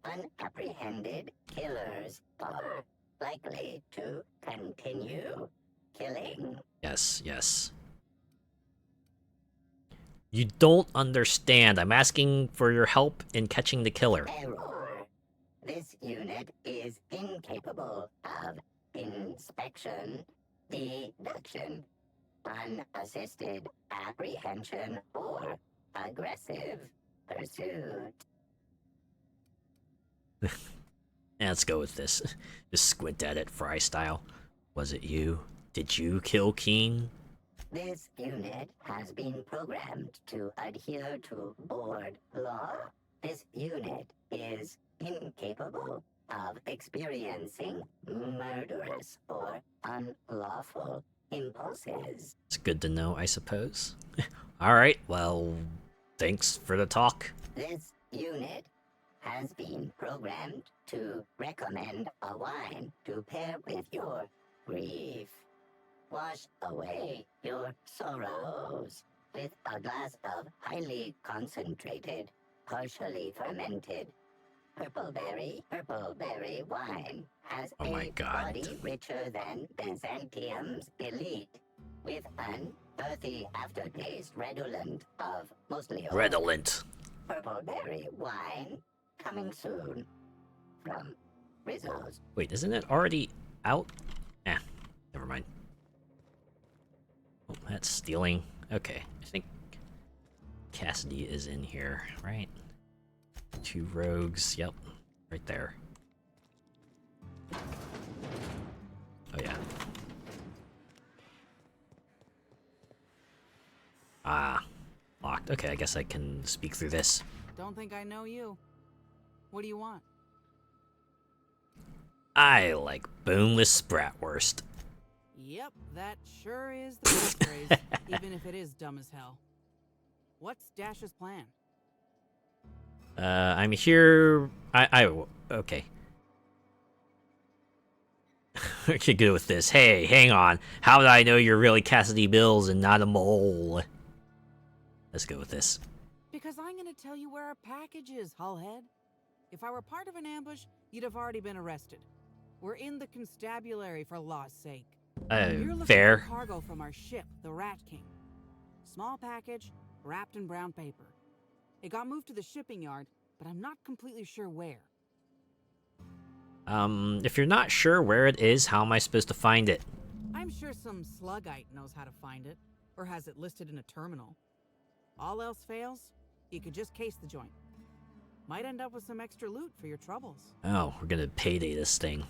Unapprehended killers are likely to continue killing. Yes, yes. You don't understand. I'm asking for your help in catching the killer. Error. This unit is incapable of inspection, deduction, unassisted apprehension, or aggressive pursuit. Yeah, let's go with this. Just squint at it, Fry style. Was it you? Did you kill Keen? This unit has been programmed to adhere to board law. This unit is incapable of experiencing murderous or unlawful impulses. It's good to know, I suppose. Alright, well, thanks for the talk. This unit has been programmed to recommend a wine to pair with your grief. Wash away your sorrows with a glass of highly concentrated, partially fermented purple berry wine. Has a body richer than Byzantium's elite, with an earthy aftertaste redolent of mostly old Redolent. purple berry wine coming soon from Rizzo's. Wait, isn't it already out? Never mind. Oh, that's stealing. Okay, I think Cassidy is in here, right? 2 rogues, yep, right there. Oh yeah. Ah, locked. Okay, I guess I can speak through this. Don't think I know you. What do you want? I like boneless bratwurst. Yep, that sure is the catchphrase, even if it is dumb as hell. What's Dash's plan? I'm here. Okay. I could go with this. Hey, hang on. How did I know you're really Cassidy Bills and not a mole? Let's go with this. Because I'm gonna tell you where our package is, Hullhead. If I were part of an ambush, you'd have already been arrested. We're in the constabulary, for law's sake. You're looking fair. for cargo from our ship, the Rat King. Small package, wrapped in brown paper. It got moved to the shipping yard, but I'm not completely sure where. If you're not sure where it is, how am I supposed to find it? I'm sure some sluggite knows how to find it, or has it listed in a terminal. All else fails, you could just case the joint. Might end up with some extra loot for your troubles. Oh, we're gonna payday this thing.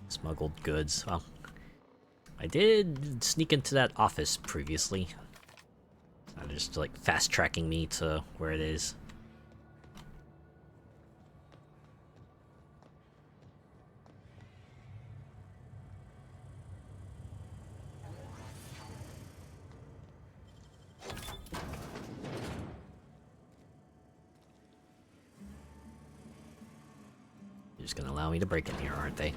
Smuggled goods. Well, I did sneak into that office previously. Just like fast tracking me to where it is. They're just gonna allow me to break in here, aren't they?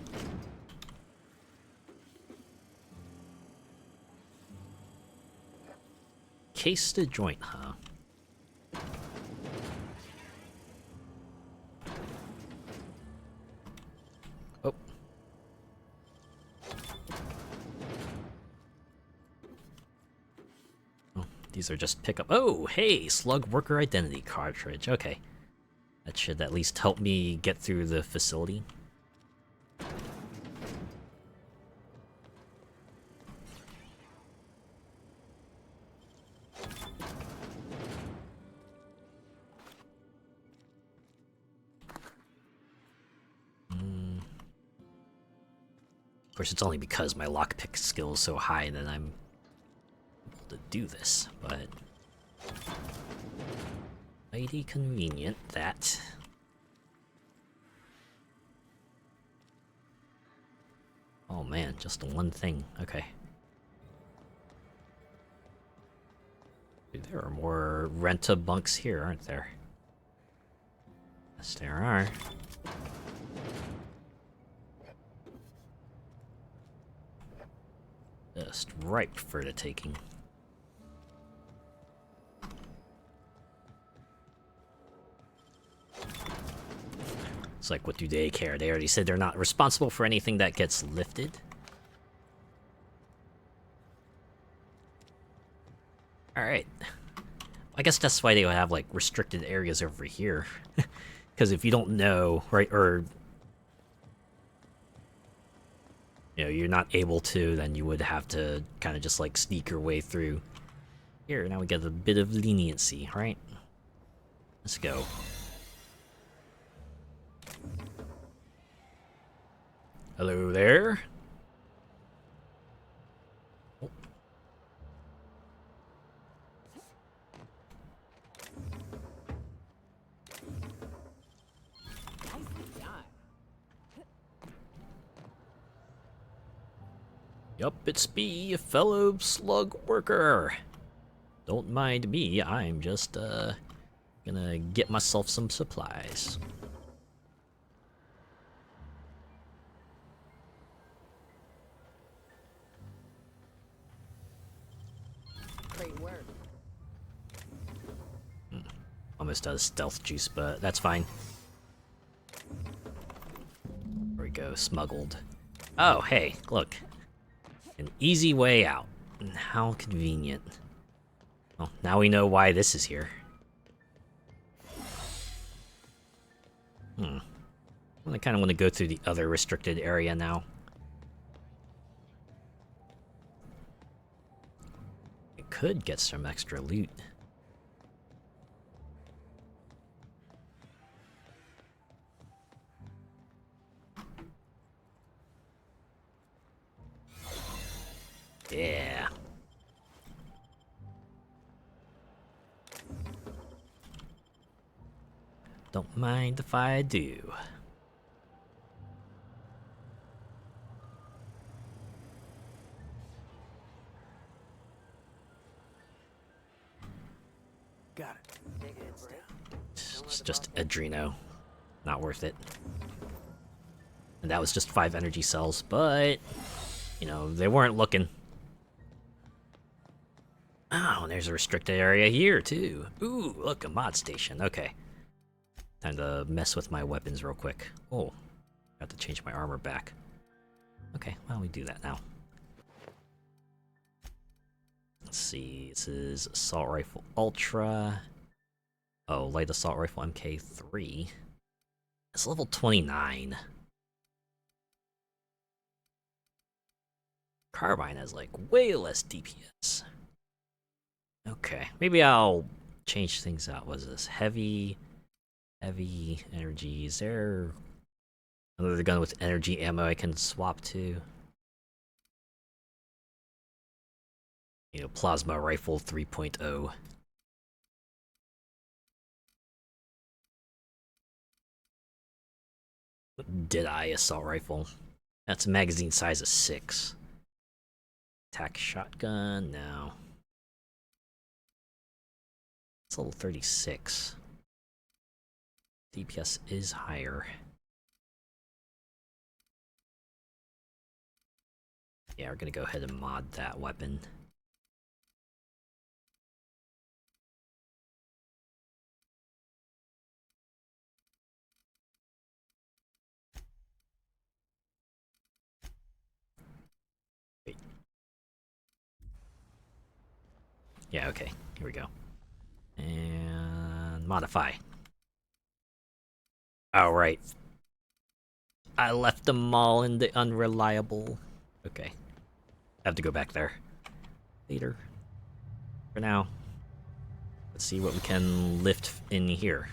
Case the joint, huh? Oh. Oh, these are just pickup. Oh, hey, slug worker identity cartridge. Okay. That should at least help me get through the facility. Of course, it's only because my lockpick skill is so high that I'm able to do this, but mighty convenient that oh man, just the one thing. Okay. Dude, there are more renta bunks here, aren't there? Yes, there are. Just ripe for the taking. It's like, what do they care? They already said they're not responsible for anything that gets lifted. Alright. I guess that's why they would have, like, restricted areas over here. Because if you don't know, right, or you know, you're not able to, then you would have to kind of just like sneak your way through. Here, now we get a bit of leniency, right? Let's go. Hello there. Oh. Yup, it's me, a fellow slug worker. Don't mind me, I'm just, gonna get myself some supplies. Great work. Almost does stealth juice, but that's fine. There we go, smuggled. Oh, hey, look. An easy way out. How convenient. Well, now we know why this is here. I kind of want to go through the other restricted area now. I could get some extra loot. Yeah. Don't mind if I do. Got it. It's just Adreno. Not worth it. And that was just 5 energy cells, but you know, they weren't looking. Oh, and there's a restricted area here, too. Ooh, look, a mod station. Okay. Time to mess with my weapons real quick. Oh, got to change my armor back. Okay, why don't we do that now? Let's see, this is Assault Rifle Ultra. Oh, Light Assault Rifle MK3. It's level 29. Carbine has like way less DPS. Okay, maybe I'll change things out. What is this? Heavy energy. Is there another gun with energy ammo I can swap to? You know, plasma rifle 3.0. Deadeye assault rifle. That's a magazine size of 6. Attack shotgun, no. It's level 36. DPS is higher. Yeah, we're gonna go ahead and mod that weapon. Wait. Yeah, okay. Here we go. And modify. Oh, right. I left them all in the unreliable. Okay. I have to go back there later. For now, let's see what we can lift in here.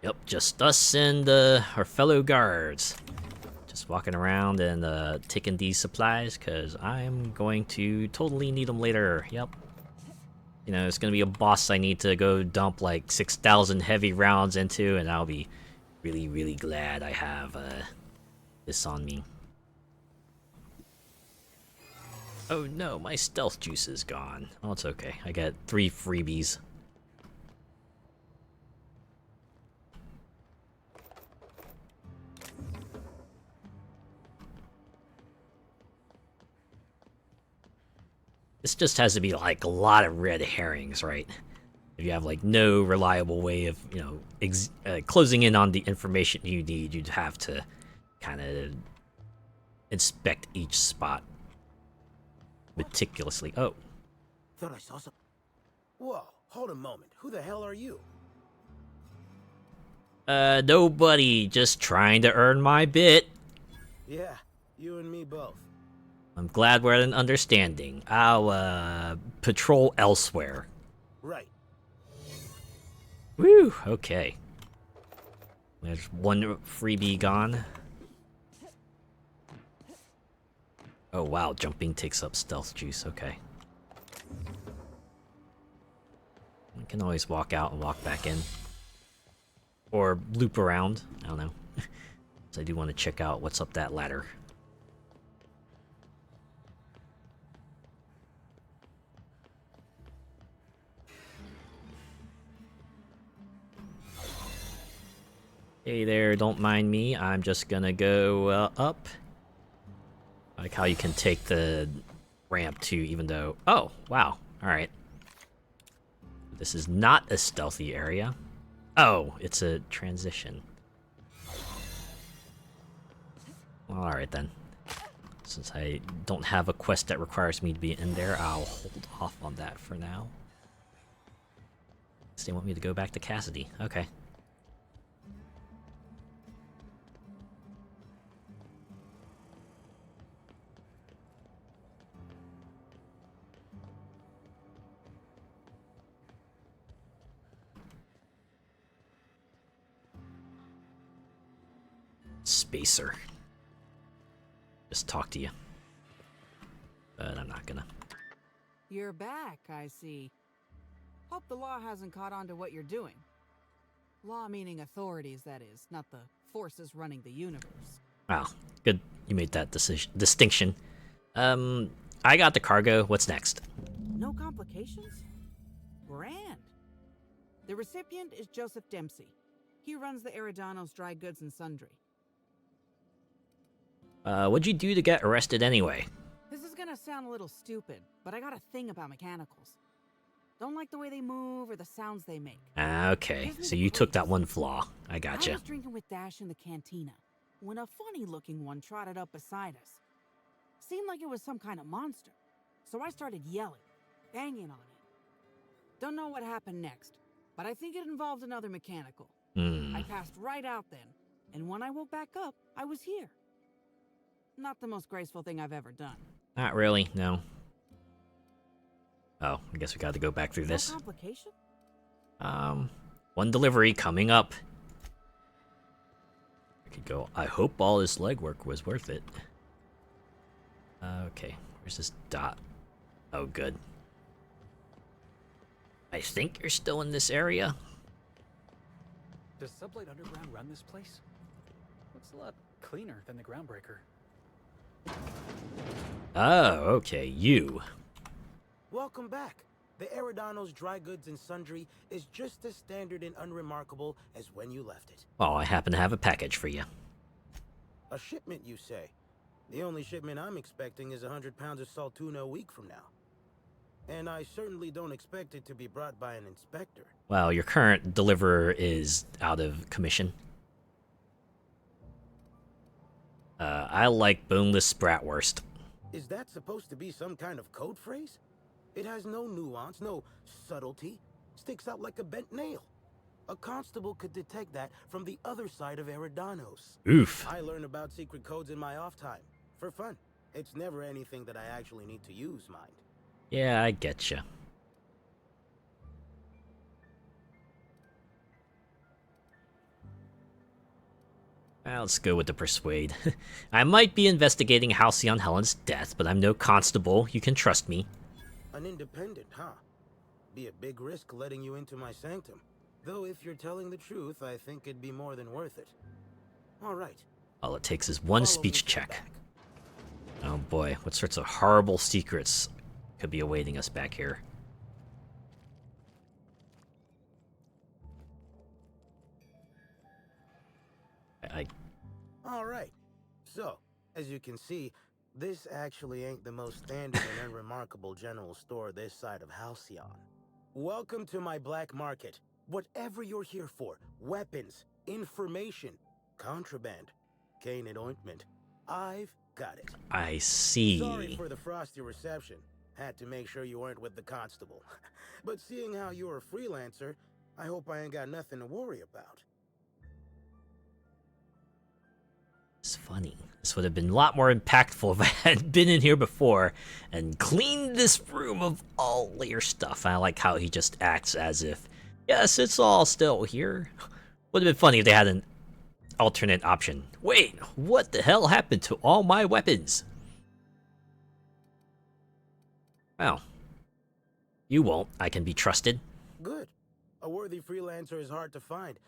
Yep, just us and our fellow guards. Just walking around and taking these supplies, because I'm going to totally need them later. Yep. You know, it's going to be a boss I need to go dump like 6,000 heavy rounds into, and I'll be really, really glad I have this on me. Oh no, my stealth juice is gone. Oh, it's okay. I got 3 freebies. This just has to be like a lot of red herrings, right? If you have like no reliable way of, you know, closing in on the information you need, you'd have to kind of inspect each spot meticulously. Oh. Thought I saw some. Whoa, hold a moment. Who the hell are you? Nobody. Just trying to earn my bit. Yeah, you and me both. I'm glad we're at an understanding. I'll, patrol elsewhere. Right. Woo, okay. There's one freebie gone. Oh wow, jumping takes up stealth juice, okay. We can always walk out and walk back in. Or loop around, I don't know. So I do want to check out what's up that ladder. Hey there, don't mind me. I'm just gonna go up. I like how you can take the ramp too, even though... Oh, wow. Alright. This is not a stealthy area. Oh, it's a transition. Alright then. Since I don't have a quest that requires me to be in there, I'll hold off on that for now. So they want me to go back to Cassidy. Okay. Spacer. Just talk to you. But I'm not gonna. You're back, I see. Hope the law hasn't caught on to what you're doing. Law meaning authorities, that is, not the forces running the universe. Wow, good you made that distinction. I got the cargo. What's next? No complications? Grand. The recipient is Joseph Dempsey. He runs the Eridanos Dry Goods and Sundry. What'd you do to get arrested anyway? This is gonna sound a little stupid, but I got a thing about mechanicals. Don't like the way they move or the sounds they make. Okay, so you took that one flaw. I gotcha. I was drinking with Dash in the cantina when a funny-looking one trotted up beside us. Seemed like it was some kind of monster, so I started yelling, banging on it. Don't know what happened next, but I think it involved another mechanical. I passed right out then, and when I woke back up, I was here. Not the most graceful thing I've ever done. Not really, no. Oh, I guess we got to go back through No this. complication? One delivery coming up. I could go. I hope all this legwork was worth it. Okay, where's this dot? Oh, good. I think you're still in this area. Does Sublight Underground run this place? Looks a lot cleaner than the Groundbreaker. Oh, okay, you. Welcome back. The Eridano's Dry Goods and Sundry is just as standard and unremarkable as when you left it. Oh, I happen to have a package for you. A shipment, you say? The only shipment I'm expecting is 100 pounds of salt tuna a week from now. And I certainly don't expect it to be brought by an inspector. Well, your current deliverer is out of commission. I like boneless bratwurst. Is that supposed to be some kind of code phrase? It has no nuance, no subtlety. Sticks out like a bent nail. A constable could detect that from the other side of Eridano's. Oof. I learn about secret codes in my off time. For fun. It's never anything that I actually need to use, mind. Yeah, I getcha. Well, let's go with the persuade. I might be investigating Halcyon Helen's death, but I'm no constable. You can trust me. An independent, huh? Be a big risk letting you into my sanctum. Though if you're telling the truth, I think it'd be more than worth it. All right. All it takes is one speech check. Oh boy, what sorts of horrible secrets could be awaiting us back here? All right. So, as you can see, this actually ain't the most standard and unremarkable general store this side of Halcyon. Welcome to my black market. Whatever you're here for, weapons, information, contraband, cane and ointment, I've got it. I see. Sorry for the frosty reception. Had to make sure you weren't with the constable. But seeing how you're a freelancer, I hope I ain't got nothing to worry about. It's funny. This would have been a lot more impactful if I had been in here before and cleaned this room of all your stuff. I like how he just acts as if, yes, it's all still here. Would have been funny if they had an alternate option. Wait, what the hell happened to all my weapons? Well, you won't. I can be trusted. Good. A worthy freelancer is hard to find.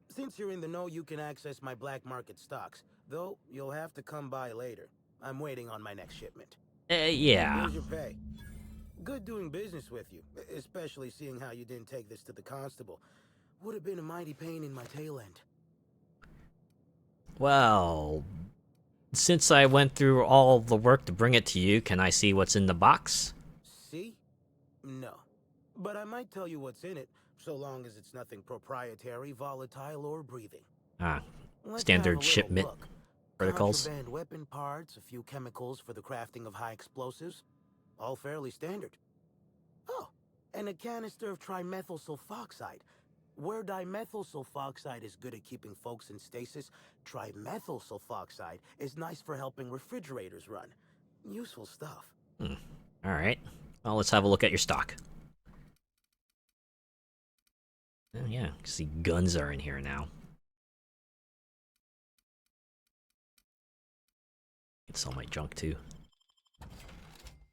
Since you're in the know, you can access my black market stocks. Though, you'll have to come by later. I'm waiting on my next shipment. Yeah. Here's your pay. Good doing business with you, especially seeing how you didn't take this to the constable. Would have been a mighty pain in my tail end. Well, since I went through all the work to bring it to you, can I see what's in the box? See? No. But I might tell you what's in it, so long as it's nothing proprietary, volatile, or breathing. Ah, Let's standard have a little shipment look. protocols. Contraband weapon parts, a few chemicals for the crafting of high explosives. All fairly standard. Oh, and a canister of trimethyl sulfoxide. Where dimethyl sulfoxide is good at keeping folks in stasis, trimethyl sulfoxide is nice for helping refrigerators run. Useful stuff. Alright. Well, let's have a look at your stock. Oh yeah, see guns are in here now. Can sell my junk too.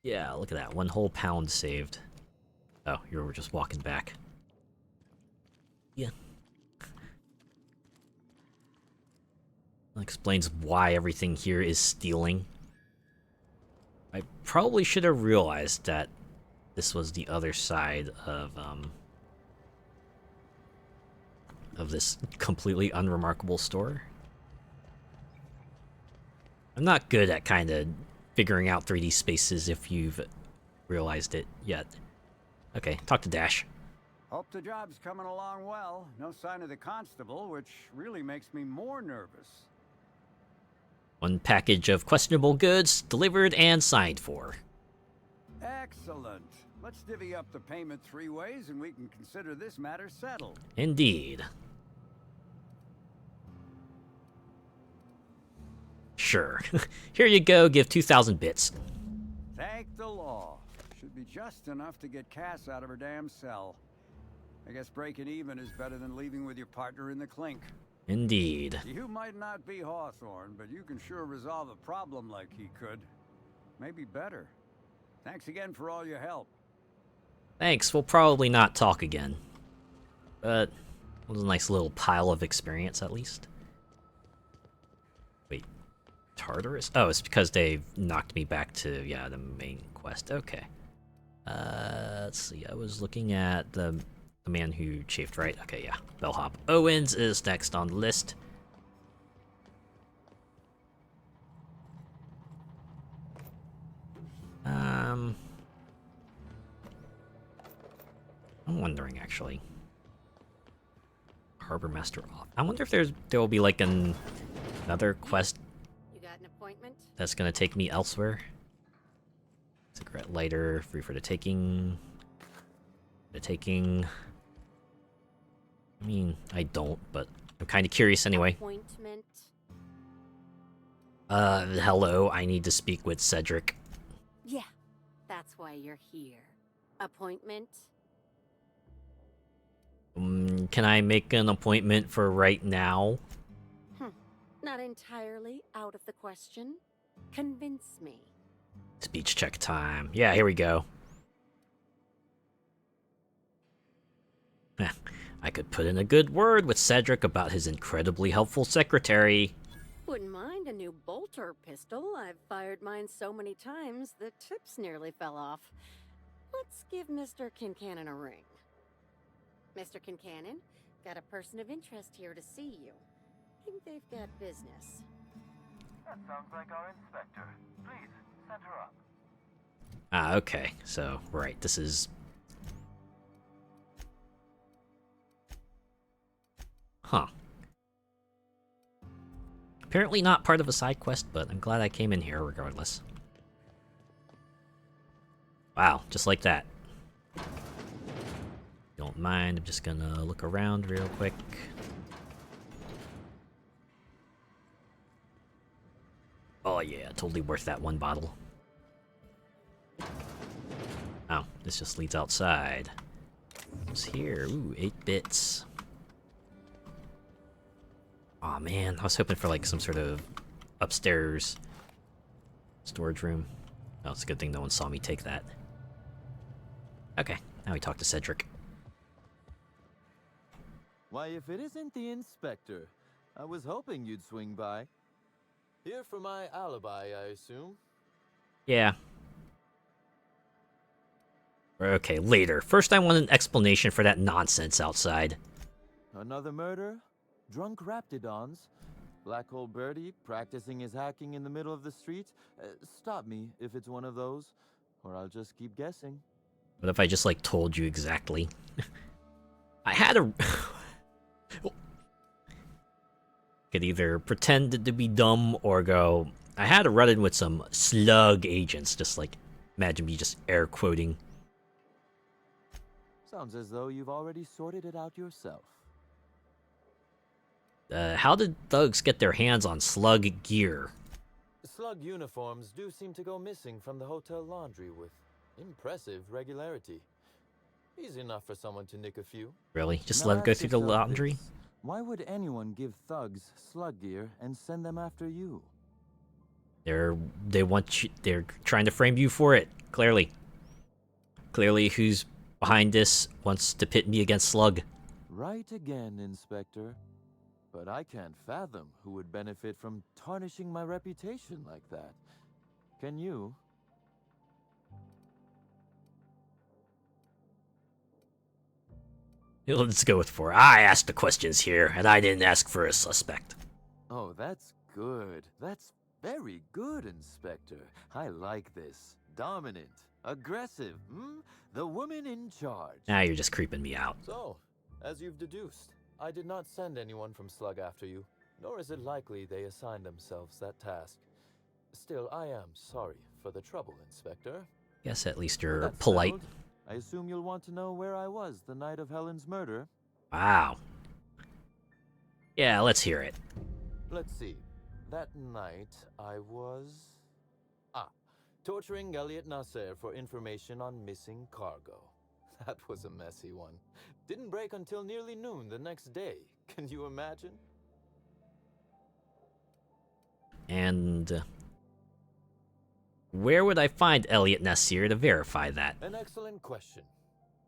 Yeah, look at that. 1 whole pound saved. Oh, you were just walking back. Yeah. That explains why everything here is stealing. I probably should have realized that this was the other side of this completely unremarkable store. I'm not good at kind of figuring out 3D spaces if you've realized it yet. Okay, talk to Dash. Hope the job's coming along well. No sign of the constable, which really makes me more nervous. 1 package of questionable goods delivered and signed for. Excellent. Let's divvy up the payment 3 ways and we can consider this matter settled. Indeed. Sure. Here you go, give 2,000 bits. Thank the law. Should be just enough to get Cass out of her damn cell. I guess breaking even is better than leaving with your partner in the clink. Indeed. You might not be Hawthorne, but you can sure resolve a problem like he could. Maybe better. Thanks again for all your help. Thanks, we'll probably not talk again. But it was a nice little pile of experience, at least. Wait, Tartarus? Oh, it's because they knocked me back to, yeah, the main quest. Okay. Let's see, I was looking at the man who chafed, right? Okay, yeah, Bellhop Owens is next on the list. I'm wondering, actually. Harbor Master off. I wonder if there will be like another quest You got an appointment? that's gonna take me elsewhere. Cigarette lighter, free for the taking. I mean, I don't, but I'm kind of curious anyway. Appointment? Hello, I need to speak with Cedric. Yeah, that's why you're here. Appointment? Can I make an appointment for right now? Not entirely out of the question. Convince me. Speech check time. Yeah, here we go. I could put in a good word with Cedric about his incredibly helpful secretary. Wouldn't mind a new bolter pistol. I've fired mine so many times, the tips nearly fell off. Let's give Mr. Kincannon a ring. Mr. Kincannon, got a person of interest here to see you. Think they've got business. That sounds like our inspector. Please, send her up. Ah, okay. So, right, this is... Huh. Apparently not part of a side quest, but I'm glad I came in here regardless. Wow, just like that. Don't mind, I'm just gonna look around real quick. Oh yeah, totally worth that one bottle. Oh, this just leads outside. What's here? Ooh, 8 bits. Aw man, I was hoping for like some sort of upstairs storage room. Oh, it's a good thing no one saw me take that. Okay, now we talk to Cedric. Why, if it isn't the inspector, I was hoping you'd swing by. Here for my alibi, I assume? Yeah. Okay, later. First I want an explanation for that nonsense outside. Another murder? Drunk Raptidons? Black Hole Birdie practicing his hacking in the middle of the street? Stop me if it's one of those, or I'll just keep guessing. What if I just, like, told you exactly? I had a... Could either pretend to be dumb or go, I had a run-in with some slug agents. Just, like, imagine me just air quoting. Sounds as though you've already sorted it out yourself. How did thugs get their hands on slug gear? Slug uniforms do seem to go missing from the hotel laundry with impressive regularity. Easy enough for someone to nick a few. Really? Just Now let them go ask through the yourself laundry? this. Why would anyone give thugs slug gear and send them after you? They want you, they're trying to frame you for it, clearly. Clearly who's behind this wants to pit me against Slug. Right again, Inspector. But I can't fathom who would benefit from tarnishing my reputation like that. Can you? Let's go with 4. I asked the questions here, and I didn't ask for a suspect. Oh, that's good. That's very good, Inspector. I like this. Dominant. Aggressive, hmm? The woman in charge. Now you're just creeping me out. So, as you've deduced, I did not send anyone from Slug after you, nor is it likely they assigned themselves that task. Still, I am sorry for the trouble, Inspector. Guess at least you're That's polite. settled. I assume you'll want to know where I was the night of Helen's murder. Wow. Yeah, let's hear it. Let's see. That night, I was... Torturing Elliot Nasser for information on missing cargo. That was a messy one. Didn't break until nearly noon the next day. Can you imagine? And where would I find Elliot Nasir to verify that? An excellent question.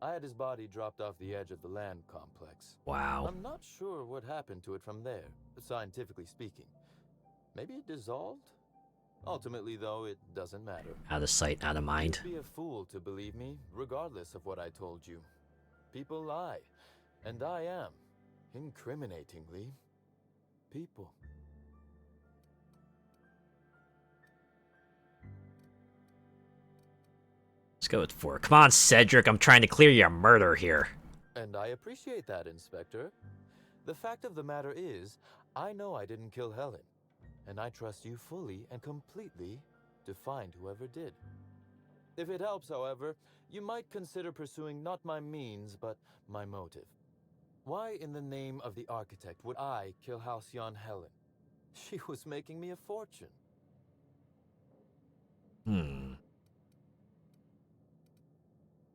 I had his body dropped off the edge of the land complex. Wow. I'm not sure what happened to it from there, scientifically speaking. Maybe it dissolved? Ultimately, though, it doesn't matter. Out of sight, out of mind. You'd be a fool to believe me, regardless of what I told you. People lie, and I am, incriminatingly, people. Let's go with 4. Come on, Cedric, I'm trying to clear your murder here. And I appreciate that, Inspector. The fact of the matter is, I know I didn't kill Helen, and I trust you fully and completely to find whoever did. If it helps, however, you might consider pursuing not my means, but my motive. Why in the name of the architect would I kill Halcyon Helen? She was making me a fortune.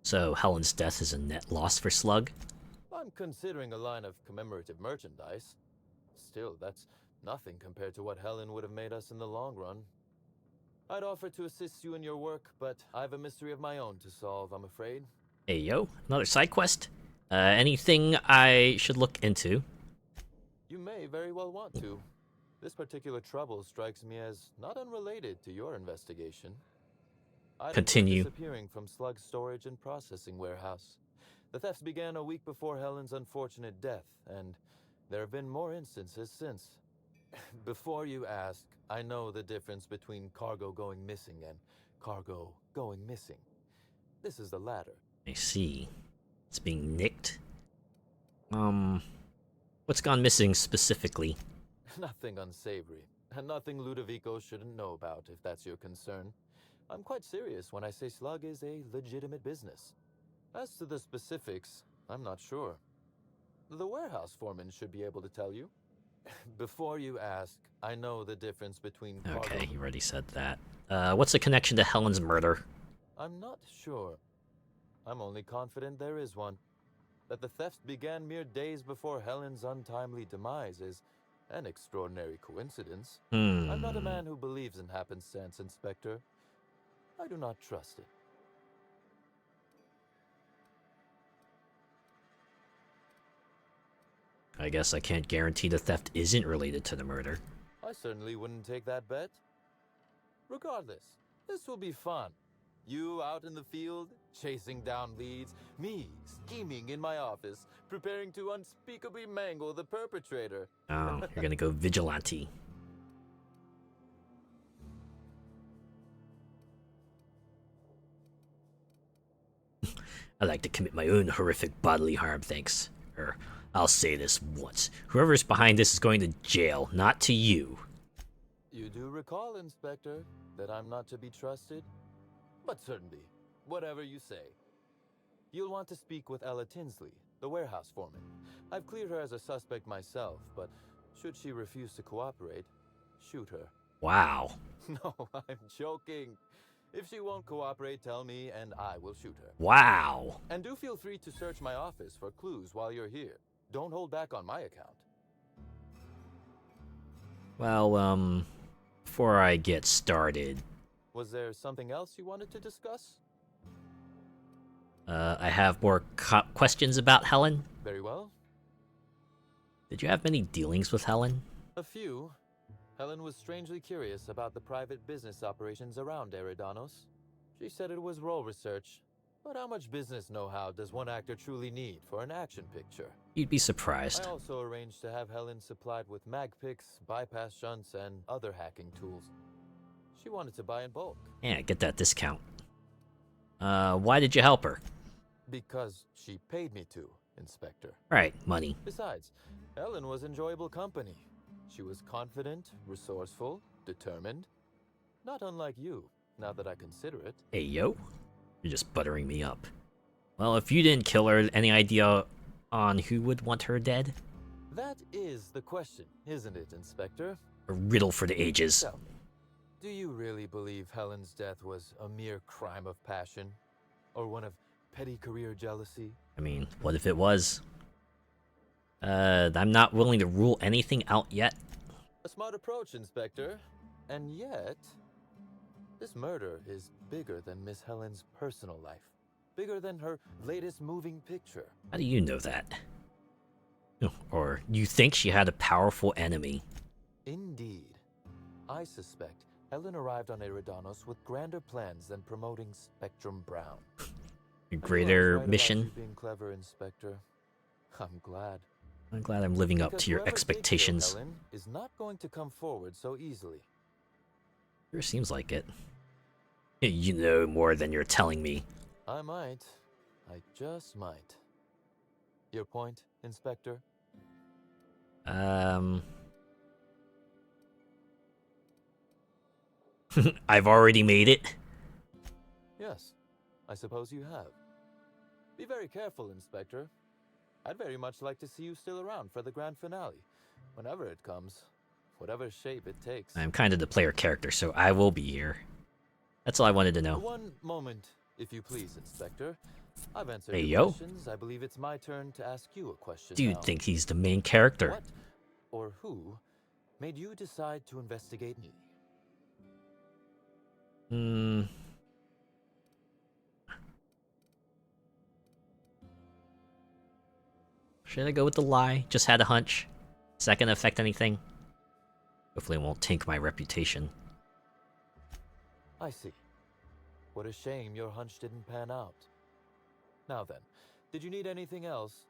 So Helen's death is a net loss for Slug? I'm considering a line of commemorative merchandise. Still, that's nothing compared to what Helen would have made us in the long run. I'd offer to assist you in your work, but I have a mystery of my own to solve, I'm afraid. Hey yo, another side quest? Anything I should look into? You may very well want to. This particular trouble strikes me as not unrelated to your investigation. Continue. Disappearing from Slug's storage and processing warehouse. The thefts began a week before Helen's unfortunate death, and there have been more instances since. Before you ask, I know the difference between cargo going missing and cargo going missing. This is the latter. I see. It's being nicked? What's gone missing specifically? Nothing unsavory, and nothing Ludovico shouldn't know about, if that's your concern. I'm quite serious when I say Slug is a legitimate business. As to the specifics, I'm not sure. The warehouse foreman should be able to tell you. Before you ask, I know the difference between Okay, you already said that. What's the connection to Helen's murder? I'm not sure. I'm only confident there is one. That the thefts began mere days before Helen's untimely demise is an extraordinary coincidence. I'm not a man who believes in happenstance, Inspector. I do not trust it. I guess I can't guarantee the theft isn't related to the murder. I certainly wouldn't take that bet. Regardless, this will be fun. You out in the field, chasing down leads, me scheming in my office, preparing to unspeakably mangle the perpetrator. Oh, you're gonna go vigilante. I like to commit my own horrific bodily harm, thanks. I'll say this once. Whoever's behind this is going to jail, not to you. You do recall, Inspector, that I'm not to be trusted? But certainly, whatever you say. You'll want to speak with Ella Tinsley, the warehouse foreman. I've cleared her as a suspect myself, but should she refuse to cooperate, shoot her. Wow. No, I'm joking. If she won't cooperate, tell me, and I will shoot her. Wow. And do feel free to search my office for clues while you're here. Don't hold back on my account. Well, before I get started... Was there something else you wanted to discuss? I have more questions about Helen. Very well. Did you have many dealings with Helen? A few. Helen was strangely curious about the private business operations around Eridanos. She said it was role research, but how much business know-how does one actor truly need for an action picture? You'd be surprised. I also arranged to have Helen supplied with mag picks, bypass shunts, and other hacking tools. She wanted to buy in bulk. Yeah, get that discount. Why did you help her? Because she paid me to, Inspector. Right, money. Besides, Helen was enjoyable company. She was confident, resourceful, determined. Not unlike you, now that I consider it. Hey, yo. You're just buttering me up. Well, if you didn't kill her, any idea on who would want her dead? That is the question, isn't it, Inspector? A riddle for the ages. Do you really believe Helen's death was a mere crime of passion? Or one of petty career jealousy? I mean, what if it was? I'm not willing to rule anything out yet. A smart approach, Inspector. And yet, this murder is bigger than Miss Helen's personal life. Bigger than her latest moving picture. How do you know that? Or you think she had a powerful enemy? Indeed. I suspect Helen arrived on Eridanos with grander plans than promoting Spectrum Brown. A greater mission? About you being clever, Inspector. I'm glad. I'm glad I'm living up to your expectations. Helen is not going to come forward so easily. Sure seems like it. You know more than you're telling me. I might. I just might. Your point, Inspector? I've already made it. Yes, I suppose you have. Be very careful, Inspector. I'd very much like to see you still around for the grand finale, whenever it comes, whatever shape it takes. I'm kind of the player character, so I will be here. That's all I wanted to know. One moment, if you please, Inspector. I've answered Hey, your yo. questions. I believe it's my turn to ask you a question Dude now. think he's the main character. What or who made you decide to investigate me? Should I go with the lie? Just had a hunch. Is that gonna affect anything? Hopefully it won't tank my reputation. I see. What a shame your hunch didn't pan out. Now then, did you need anything else?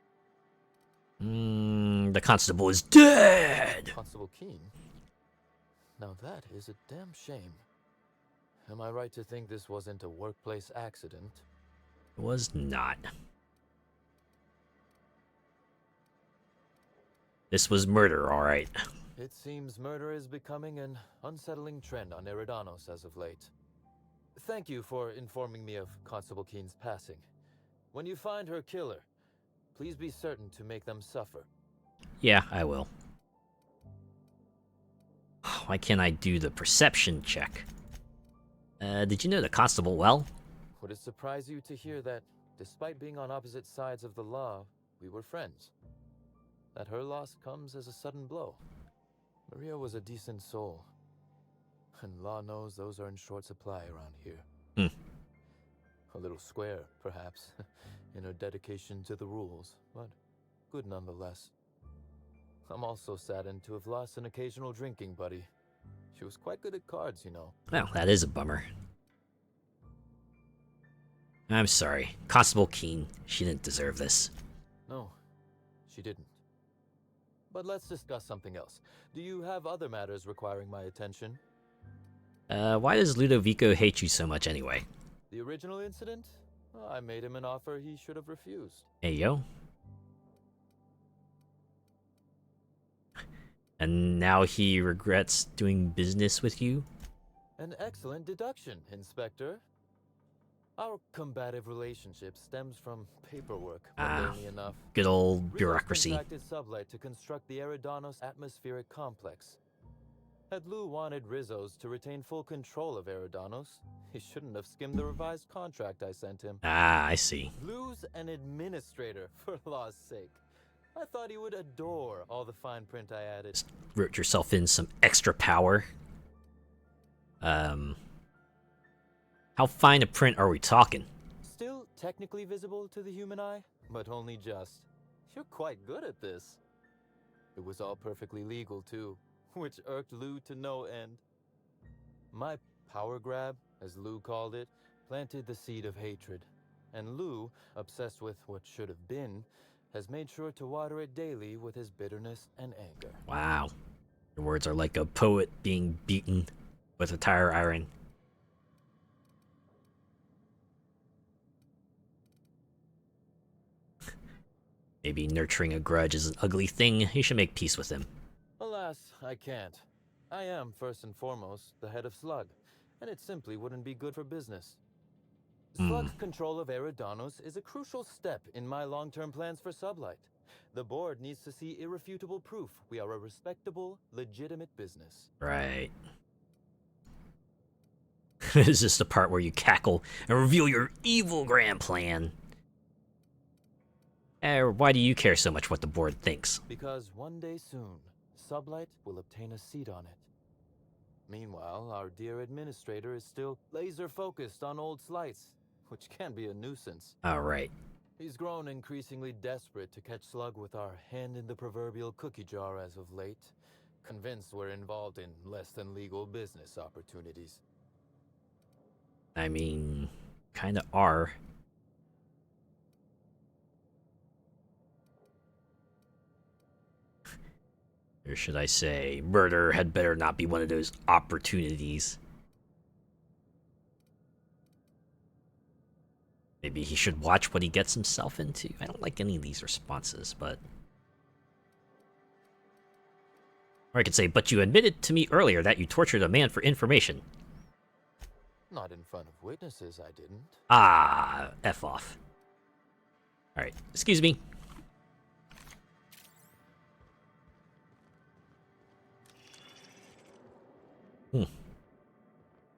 The constable is dead! Constable Keene? Now that is a damn shame. Am I right to think this wasn't a workplace accident? It was not. This was murder, alright. It seems murder is becoming an unsettling trend on Eridanos as of late. Thank you for informing me of Constable Keene's passing. When you find her killer, please be certain to make them suffer. Yeah, I will. Why can't I do the perception check? Did you know the constable well? Would it surprise you to hear that, despite being on opposite sides of the law, we were friends? That her loss comes as a sudden blow. Maria was a decent soul. And law knows those are in short supply around here. A little square, perhaps, in her dedication to the rules, but good nonetheless. I'm also saddened to have lost an occasional drinking buddy. She was quite good at cards, you know. Well, that is a bummer. I'm sorry. Constable Keene, she didn't deserve this. No, she didn't. But let's discuss something else. Do you have other matters requiring my attention? Why does Ludovico hate you so much anyway? The original incident? Well, I made him an offer he should have refused. Hey, yo. And now he regrets doing business with you? An excellent deduction, Inspector. Our combative relationship stems from paperwork, mundanely enough. Good old bureaucracy. Rizzo's contracted Sublight to construct the Eridanos atmospheric complex. Had Lou wanted Rizzo's to retain full control of Eridanos, he shouldn't have skimmed the revised contract I sent him. I see. Lou's an administrator, for law's sake. I thought he would adore all the fine print I added. Just wrote yourself in some extra power. How fine a print are we talking? Still technically visible to the human eye, but only just. You're quite good at this. It was all perfectly legal, too, which irked Lou to no end. My power grab, as Lou called it, planted the seed of hatred. And Lou, obsessed with what should have been, has made sure to water it daily with his bitterness and anger. Wow. Your words are like a poet being beaten with a tire iron. Maybe nurturing a grudge is an ugly thing. You should make peace with him. Alas, I can't. I am, first and foremost, the head of Slug, and it simply wouldn't be good for business. Slug's control of Eridanos is a crucial step in my long-term plans for Sublight. The board needs to see irrefutable proof we are a respectable, legitimate business. Right. Is this the part where you cackle and reveal your evil grand plan? Why do you care so much what the board thinks? Because one day soon, Sublight will obtain a seat on it. Meanwhile, our dear administrator is still laser-focused on old slights, which can be a nuisance. Alright. He's grown increasingly desperate to catch Slug with our hand in the proverbial cookie jar as of late, convinced we're involved in less than legal business opportunities. I mean, kinda are. Or should I say, murder had better not be one of those opportunities. Maybe he should watch what he gets himself into. I don't like any of these responses, but... Or I could say, but you admitted to me earlier that you tortured a man for information. Not in front of witnesses, I didn't. Ah, F off. Alright, excuse me.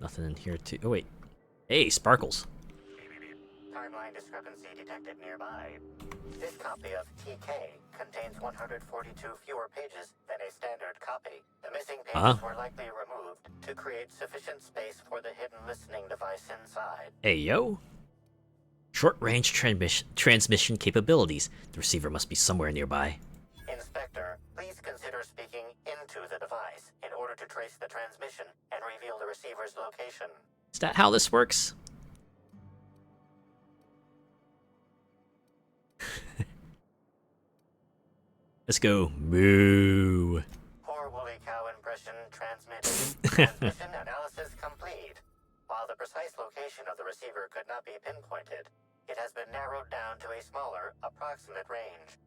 Nothing in here too. Oh wait. Hey, Sparkles. Timeline discrepancy detected nearby. This copy of TK contains 142 fewer pages than a standard copy. The missing pages were likely removed to create sufficient space for the hidden listening device inside. Hey, yo. Short-range transmission capabilities. The receiver must be somewhere nearby. Inspector, please consider speaking into the device in order to trace the transmission and reveal the receiver's location. Is that how this works? Let's go. Moo. Poor woolly cow impression transmitted. Transmission analysis complete. While the precise location of the receiver could not be pinpointed, it has been narrowed down to a smaller, approximate range.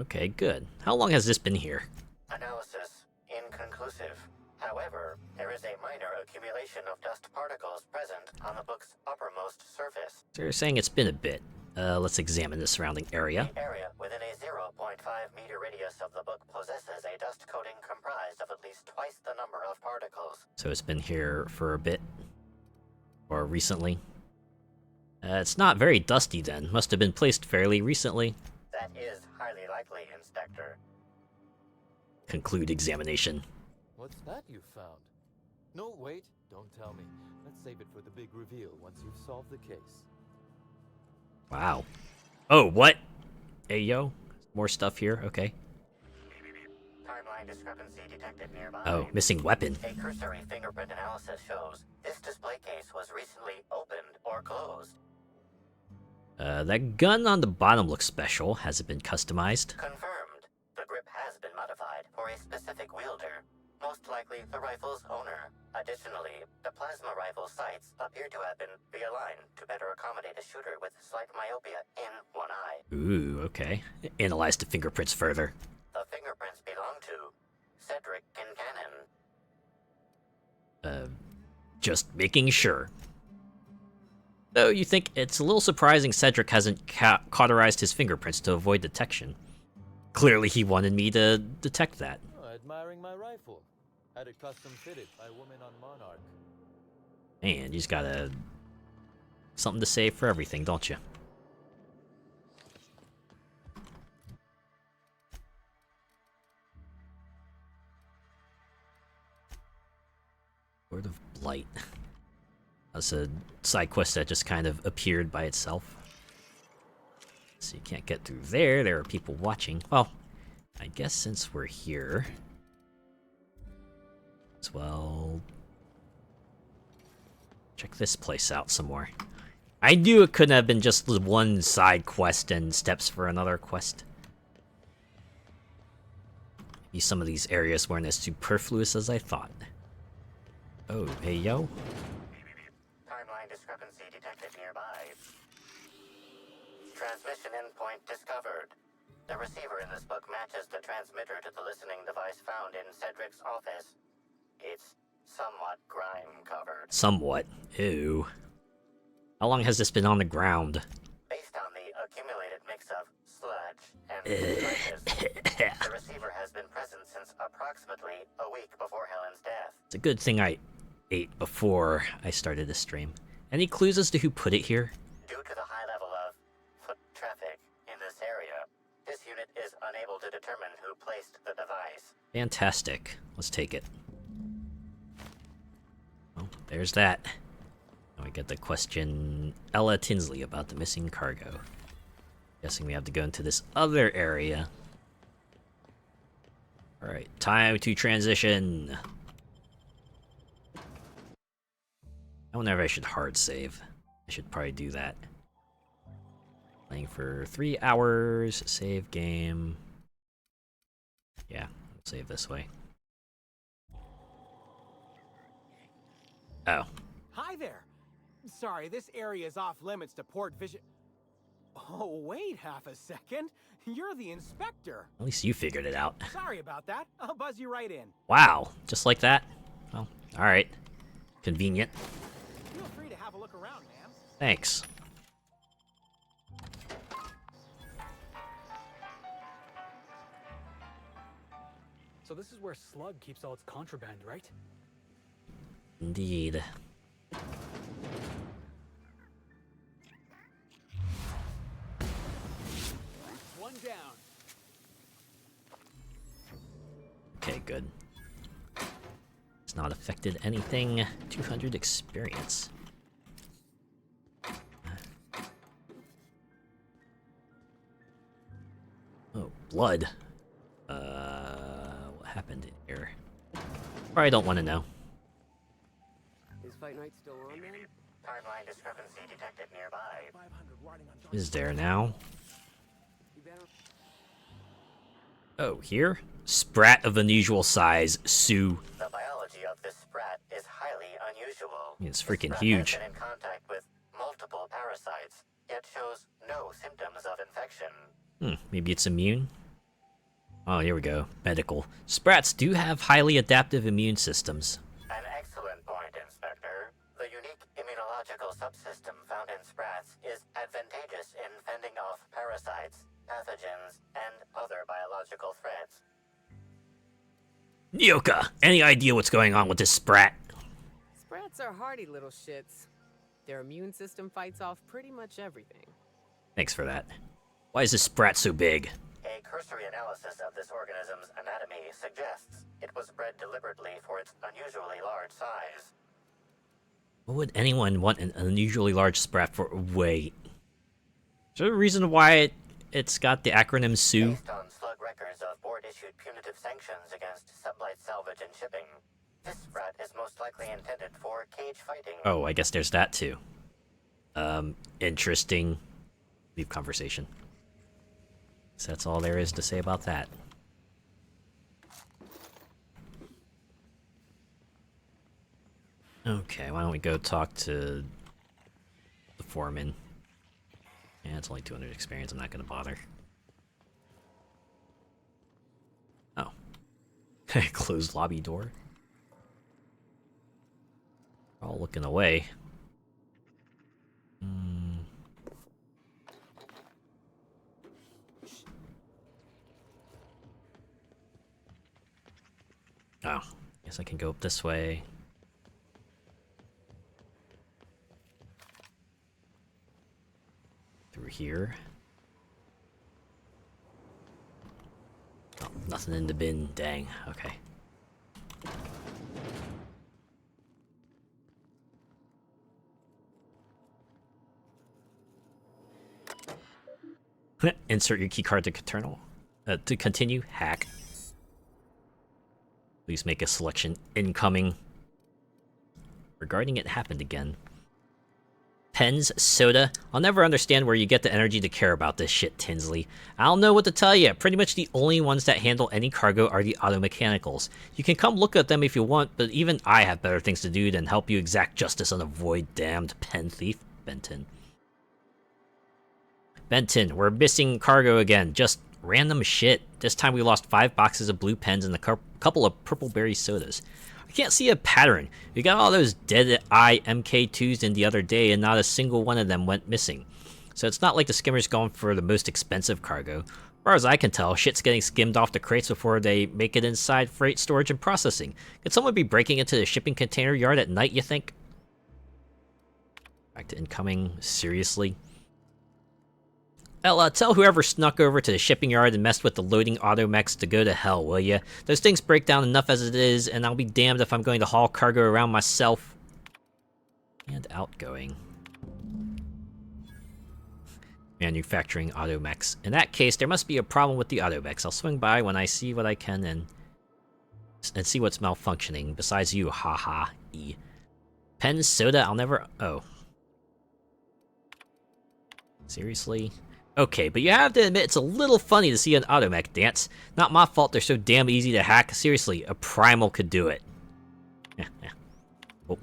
Okay, good. How long has this been here? Analysis inconclusive. However, there is a minor accumulation of dust particles present on the book's uppermost surface. So you're saying it's been a bit. Let's examine the surrounding area. The area within a 0.5 meter radius of the book possesses a dust coating comprised of at least twice the number of particles. So it's been here for a bit. Or recently. It's not very dusty then. Must have been placed fairly recently. That is highly likely, Inspector. Conclude examination. What's that you found? No, wait, don't tell me. Let's save it for the big reveal once you've solved the case. Wow. Oh, what? Hey, yo. More stuff here, okay. Timeline discrepancy detected nearby. Oh, missing weapon. A cursory fingerprint analysis shows this display case was recently opened or closed. That gun on the bottom looks special. Has it been customized? Confirmed. The grip has been modified for a specific wielder, most likely the rifle's owner. Additionally, the plasma rifle sights appear to have been realigned to better accommodate a shooter with slight myopia in one eye. Ooh, okay. Analyze the fingerprints further. The fingerprints belong to Cedric Kincannon. Just making sure. Though you think it's a little surprising Cedric hasn't cauterized his fingerprints to avoid detection. Clearly he wanted me to detect that. Oh, admiring my rifle. Had it custom fitted by a woman on Monarch. Man, you just gotta... something to say for everything, don't you? Word of Blight. That's a side quest that just kind of appeared by itself. So you can't get through there. There are people watching. Well, I guess since we're here... as well... check this place out some more. I knew it couldn't have been just one side quest and steps for another quest. Maybe some of these areas weren't as superfluous as I thought. Oh, hey yo. Timeline discrepancy detected nearby. Transmission endpoint discovered. The receiver in this book matches the transmitter to the listening device found in Cedric's office. It's somewhat grime-covered. Somewhat. Ew. How long has this been on the ground? Based on the accumulated mix of sludge and sponges, the receiver has been present since approximately a week before Helen's death. It's a good thing I ate before I started the stream. Any clues as to who put it here? Due to the high level of foot traffic in this area, this unit is unable to determine who placed the device. Fantastic. Let's take it. Well, there's that. Now we get the question Ella Tinsley about the missing cargo. Guessing we have to go into this other area. Alright, time to transition. I wonder if I should hard save. I should probably do that. Playing for 3 hours, save game. Yeah, save this way. Oh. Hi there. Sorry, this area is off limits to port vision. Oh, wait half a second. You're the inspector. At least you figured it out. Sorry about that. I'll buzz you right in. Wow, just like that? Well, alright. Convenient. Feel free to have a look around, ma'am. Thanks. So this is where Slug keeps all its contraband, right? Indeed. One down. Okay, good. It's not affected anything. 200 experience. Oh, blood. What happened in here? Probably don't want to know. Is fight night still on then? Timeline discrepancy detected nearby. Is there now? Oh, here? Sprat of unusual size, Sue. The biology of this sprat is highly unusual. It's freaking This sprat huge. has been in contact with multiple parasites, yet shows no symptoms of infection. Maybe it's immune? Oh, here we go. Medical. Sprats do have highly adaptive immune systems. An excellent point, Inspector. The unique immunological subsystem found in sprats is advantageous in fending off parasites, pathogens, and other biological threats. Nyoka, any idea what's going on with this sprat? Sprats are hardy little shits. Their immune system fights off pretty much everything. Thanks for that. Why is this sprat so big? A cursory analysis of this organism's anatomy suggests it was bred deliberately for its unusually large size. What would anyone want an unusually large sprat for? Wait. Is there a reason why it's got the acronym SUE? Based on slug records of board-issued punitive sanctions against sublight salvage and shipping, this sprat is most likely intended for cage fighting. Oh, I guess there's that too. Interesting. Leave conversation. So that's all there is to say about that. Okay, why don't we go talk to the foreman? Yeah, it's only 200 experience, I'm not gonna bother. Oh. Closed lobby door. All looking away. Oh, guess I can go up this way. Through here. Oh, nothing in the bin. Dang. Okay. Insert your keycard to continue. Hack. Please make a selection incoming. Regarding it happened again. Pens, soda. I'll never understand where you get the energy to care about this shit, Tinsley. I don't know what to tell you. Pretty much the only ones that handle any cargo are the automechanicals. You can come look at them if you want, but even I have better things to do than help you exact justice on a void-damned pen thief, Benton. Benton, we're missing cargo again. Just random shit. This time we lost 5 boxes of blue pens and a couple of purple berry sodas. I can't see a pattern. We got all those dead-eye MK2s in the other day and not a single one of them went missing. So it's not like the skimmer's going for the most expensive cargo. far as I can tell, shit's getting skimmed off the crates before they make it inside freight storage and processing. Could someone be breaking into the shipping container yard at night, you think? Back to incoming. Seriously? Ella, tell whoever snuck over to the shipping yard and messed with the loading automechs to go to hell, will ya? Those things break down enough as it is, and I'll be damned if I'm going to haul cargo around myself. And outgoing. Manufacturing automechs. In that case, there must be a problem with the automechs. I'll swing by when I see what I can and see what's malfunctioning. Besides you, haha. E. Pen soda, I'll never... Oh. Seriously? Okay, but you have to admit it's a little funny to see an automech dance. Not my fault they're so damn easy to hack. Seriously, a primal could do it. Oh.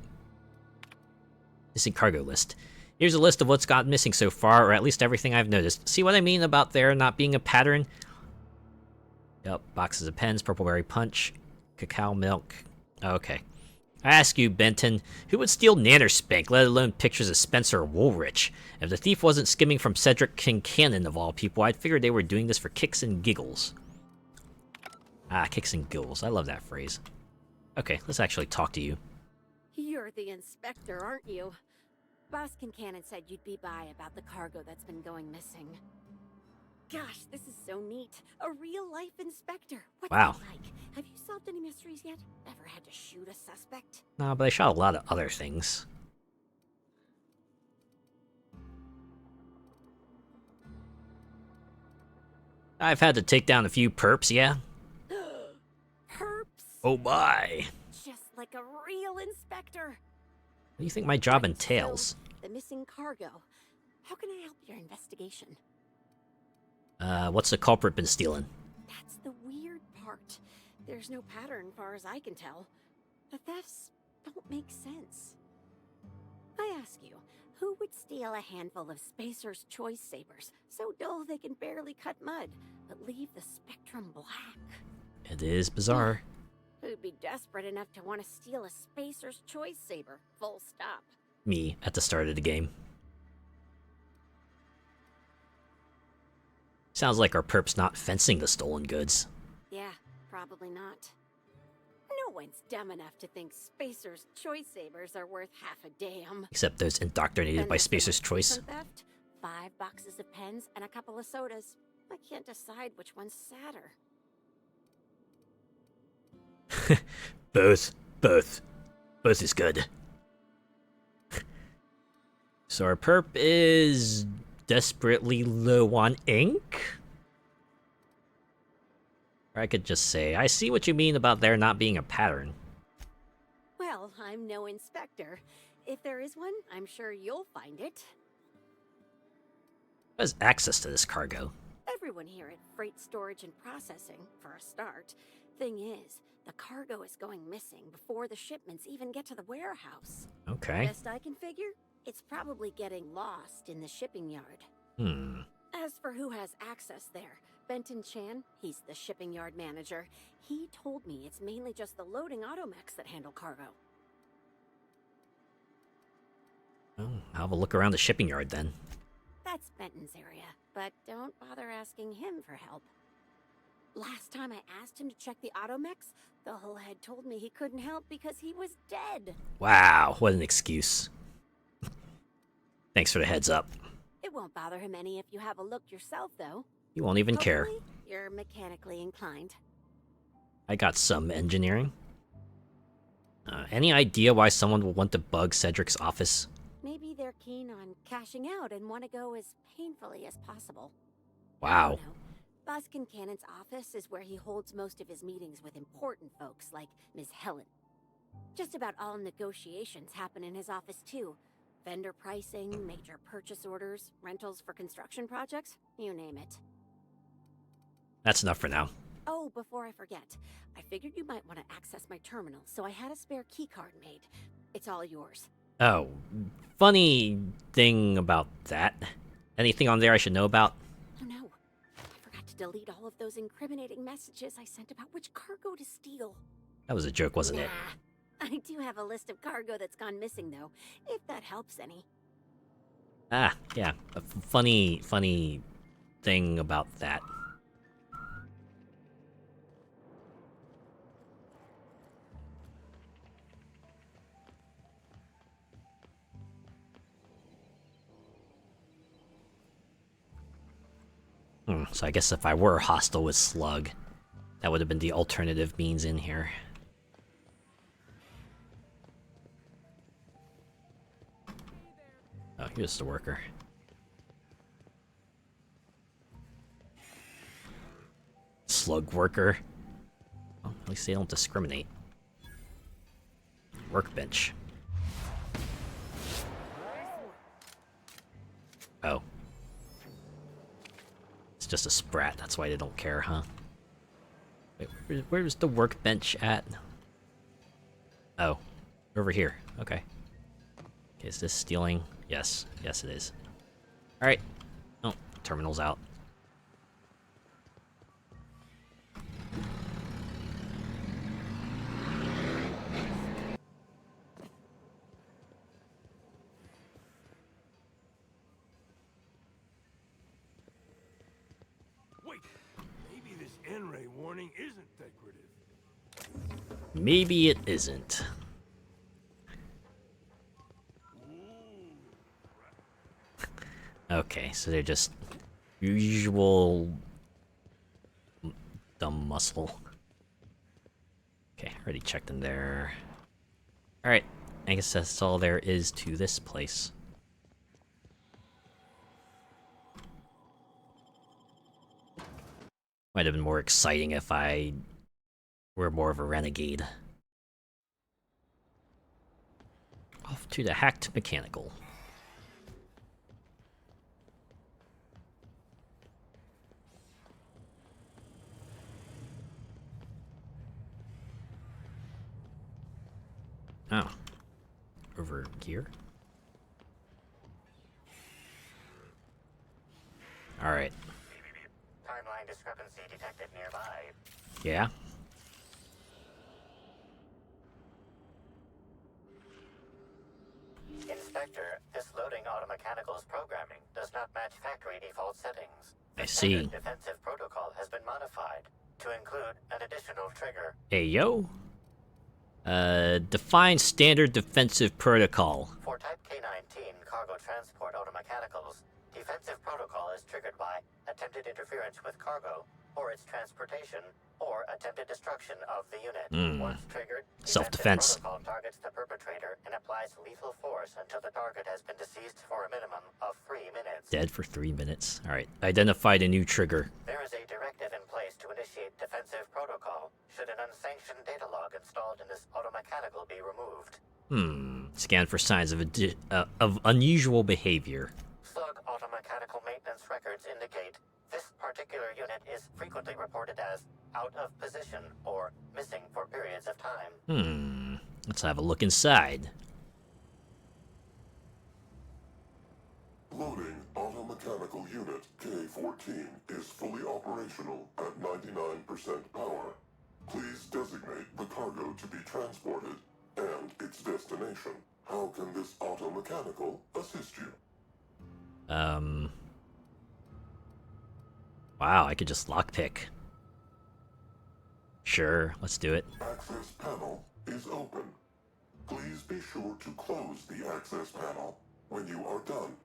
Missing cargo list. Here's a list of what's got missing so far, or at least everything I've noticed. See what I mean about there not being a pattern? Yep, boxes of pens, purple berry punch, cacao milk. Okay. I ask you, Benton, who would steal Nannerspank, let alone pictures of Spencer Woolrich? If the thief wasn't skimming from Cedric Kincannon, of all people, I'd figured they were doing this for kicks and giggles. Ah, kicks and giggles. I love that phrase. Okay, let's actually talk to you. You're the inspector, aren't you? Boss Kincannon said you'd be by about the cargo that's been going missing. Gosh, this is so neat. A real-life inspector. What's Wow. it like? Have you solved any mysteries yet? Ever had to shoot a suspect? No, but I shot a lot of other things. I've had to take down a few perps, yeah? Perps? Oh my. Just like a real inspector. What do you think my job entails? So, the missing cargo. How can I help your investigation? What's the culprit been stealing? That's the weird part. There's no pattern, far as I can tell. The thefts don't make sense. I ask you, who would steal a handful of Spacer's Choice Sabers, so dull they can barely cut mud, but leave the spectrum black? It is bizarre. Who'd be desperate enough to want to steal a Spacer's Choice Saber, full stop? Me, at the start of the game. Sounds like our perp's not fencing the stolen goods. Yeah, probably not. No one's dumb enough to think Spacer's Choice Sabers are worth half a damn. Except those indoctrinated by Spacer's Choice. Theft, 5 boxes of pens, and a couple of sodas. I can't decide which one's sadder. Both. Both is good. So our perp is desperately low on ink? Or I could just say, I see what you mean about there not being a pattern. Well, I'm no inspector. If there is one, I'm sure you'll find it. Who has access to this cargo? Everyone here at Freight Storage and Processing, for a start. Thing is, the cargo is going missing before the shipments even get to the warehouse. Okay. Best I can figure, it's probably getting lost in the shipping yard. As for who has access there, Benton Chan, he's the shipping yard manager. He told me it's mainly just the loading automechs that handle cargo. Oh, I'll have a look around the shipping yard then. That's Benton's area, but don't bother asking him for help. Last time I asked him to check the automechs, the whole head told me he couldn't help because he was dead. Wow, what an excuse. Thanks for the heads up. It won't bother him any if you have a look yourself, though. You won't even care. Hopefully, you're mechanically inclined. I got some engineering. Any idea why someone would want to bug Cedric's office? Maybe they're keen on cashing out and want to go as painfully as possible. Wow. Boss Kincannon's office is where he holds most of his meetings with important folks like Ms. Helen. Just about all negotiations happen in his office, too. Vendor pricing, major purchase orders, rentals for construction projects, you name it. That's enough for now. Oh, before I forget, I figured you might want to access my terminal, so I had a spare keycard made. It's all yours. Oh, funny thing about that. Anything on there I should know about? Oh no, I forgot to delete all of those incriminating messages I sent about which cargo to steal. That was a joke, wasn't it? I do have a list of cargo that's gone missing, though, if that helps any. Ah, yeah. A funny thing about that. So I guess if I were hostile with Slug, that would have been the alternative means in here. Oh, here's the worker. Slug worker. Well, at least they don't discriminate. Workbench. Oh. It's just a sprat, that's why they don't care, huh? Wait, where's the workbench at? Oh, over here. Okay. Okay, is this stealing? Yes. Yes, it is. Alright. Oh, terminal's out. Wait, maybe this N-ray warning isn't decorative. Maybe it isn't. Okay, so they're just usual dumb muscle. Okay, already checked in there. Alright, I guess that's all there is to this place. Might have been more exciting if I were more of a renegade. Off to the hacked mechanical. Oh. Over here? Alright. Timeline discrepancy detected nearby. Yeah? Inspector, this loading automechanical's programming does not match factory default settings. I see. The defensive protocol has been modified to include an additional trigger. Hey, yo. Define standard defensive protocol. For Type K-19 cargo transport automechanicals, defensive protocol is triggered by attempted interference with cargo, or its transportation, or attempted destruction of the unit. Once triggered, Self-defense. protocol targets the perpetrator and applies lethal force until the target has been deceased for a minimum of 3 minutes. Dead for 3 minutes. Alright. Identified a new trigger. There is a directive in place to initiate defensive protocol should an unsanctioned data log installed in this automechanical be removed. Scan for signs of of unusual behavior. Slug automechanical maintenance records indicate this particular unit is frequently reported as out of position or missing for periods of time. Let's have a look inside. Loading automechanical unit K-14 is fully operational at 99% power. Please designate the cargo to be transported and its destination. How can this automechanical assist you? Wow, I could just lockpick. Sure, let's do it. Access panel is open. Please be sure to close the access panel when you are done.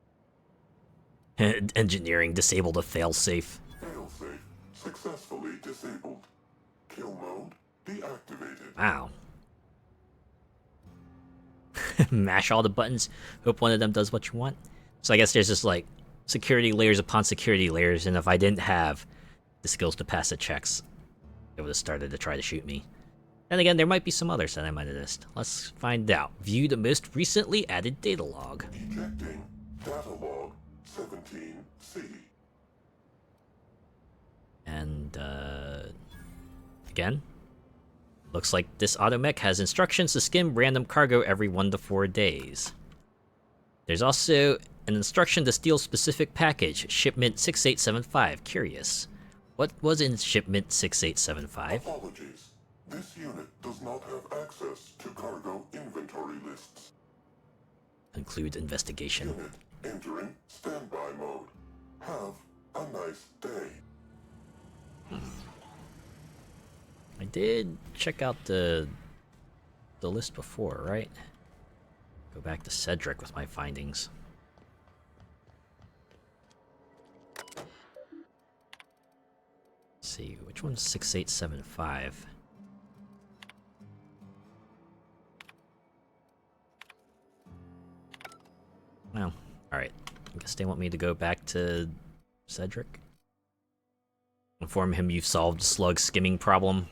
Engineering disabled a failsafe. Failsafe successfully disabled. Kill mode deactivated. Wow. Mash all the buttons. Hope one of them does what you want. So I guess there's just like security layers upon security layers, and if I didn't have the skills to pass the checks, it would have started to try to shoot me. Then again, there might be some others that I might have missed. Let's find out. View the most recently added data log. Ejecting data log 17C. And, again, looks like this automech has instructions to skim random cargo every 1 to 4 days. There's also an instruction to steal specific package, shipment 6875. Curious. What was in shipment 6875? Apologies. This unit does not have access to cargo inventory lists. Conclude investigation. Unit entering standby mode. Have a nice day. I did check out the list before, right? Go back to Cedric with my findings. Which one's 6875? Well, alright. I guess they want me to go back to Cedric. Inform him you've solved the slug skimming problem.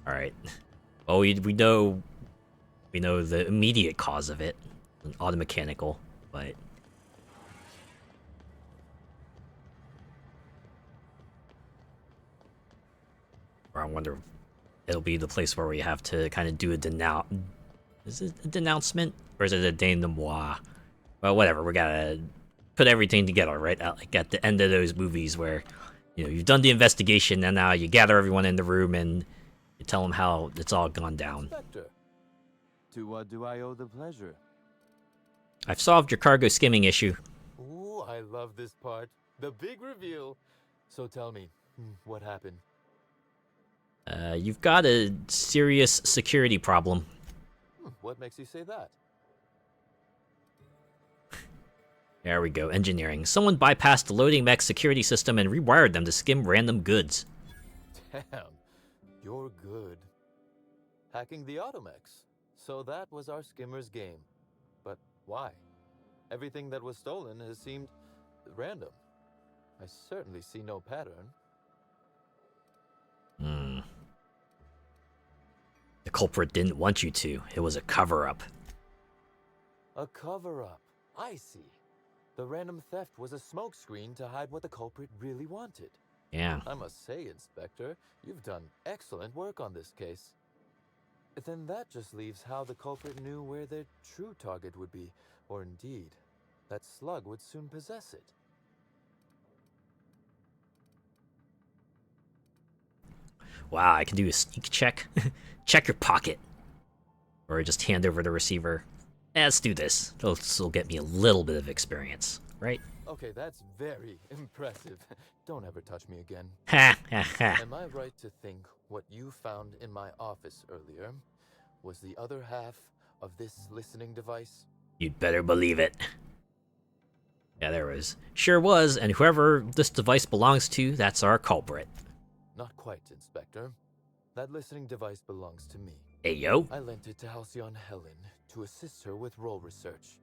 Alright. Well, we know the immediate cause of it. An automechanical, but or I wonder if it'll be the place where we have to kind of do a is it a denouncement? Or is it a denouement? Well, whatever, we gotta put everything together, right? Like at the end of those movies where, you know, you've done the investigation and now you gather everyone in the room and you tell them how it's all gone down. Inspector, to what do I owe the pleasure? I've solved your cargo skimming issue. Ooh, I love this part. The big reveal. So tell me, what happened? You've got a serious security problem. What makes you say that? There we go, engineering. Someone bypassed the loading mech security system and rewired them to skim random goods. Damn, you're good. Hacking the automechs. So that was our skimmer's game. But why? Everything that was stolen has seemed random. I certainly see no pattern. The culprit didn't want you to. It was a cover-up. A cover-up. I see. The random theft was a smokescreen to hide what the culprit really wanted. Yeah. I must say, Inspector, you've done excellent work on this case. Then that just leaves how the culprit knew where their true target would be, or indeed, that slug would soon possess it. Wow, I can do a sneak check. Check your pocket. Or just hand over the receiver. Let's do this. This will get me a little bit of experience, right? Okay, that's very impressive. Don't ever touch me again. Ha ha ha. Am I right to think what you found in my office earlier was the other half of this listening device? You'd better believe it. Yeah, there was. Sure was, and whoever this device belongs to, that's our culprit. Not quite, Inspector. That listening device belongs to me. Hey, yo. I lent it to Halcyon Helen to assist her with role research.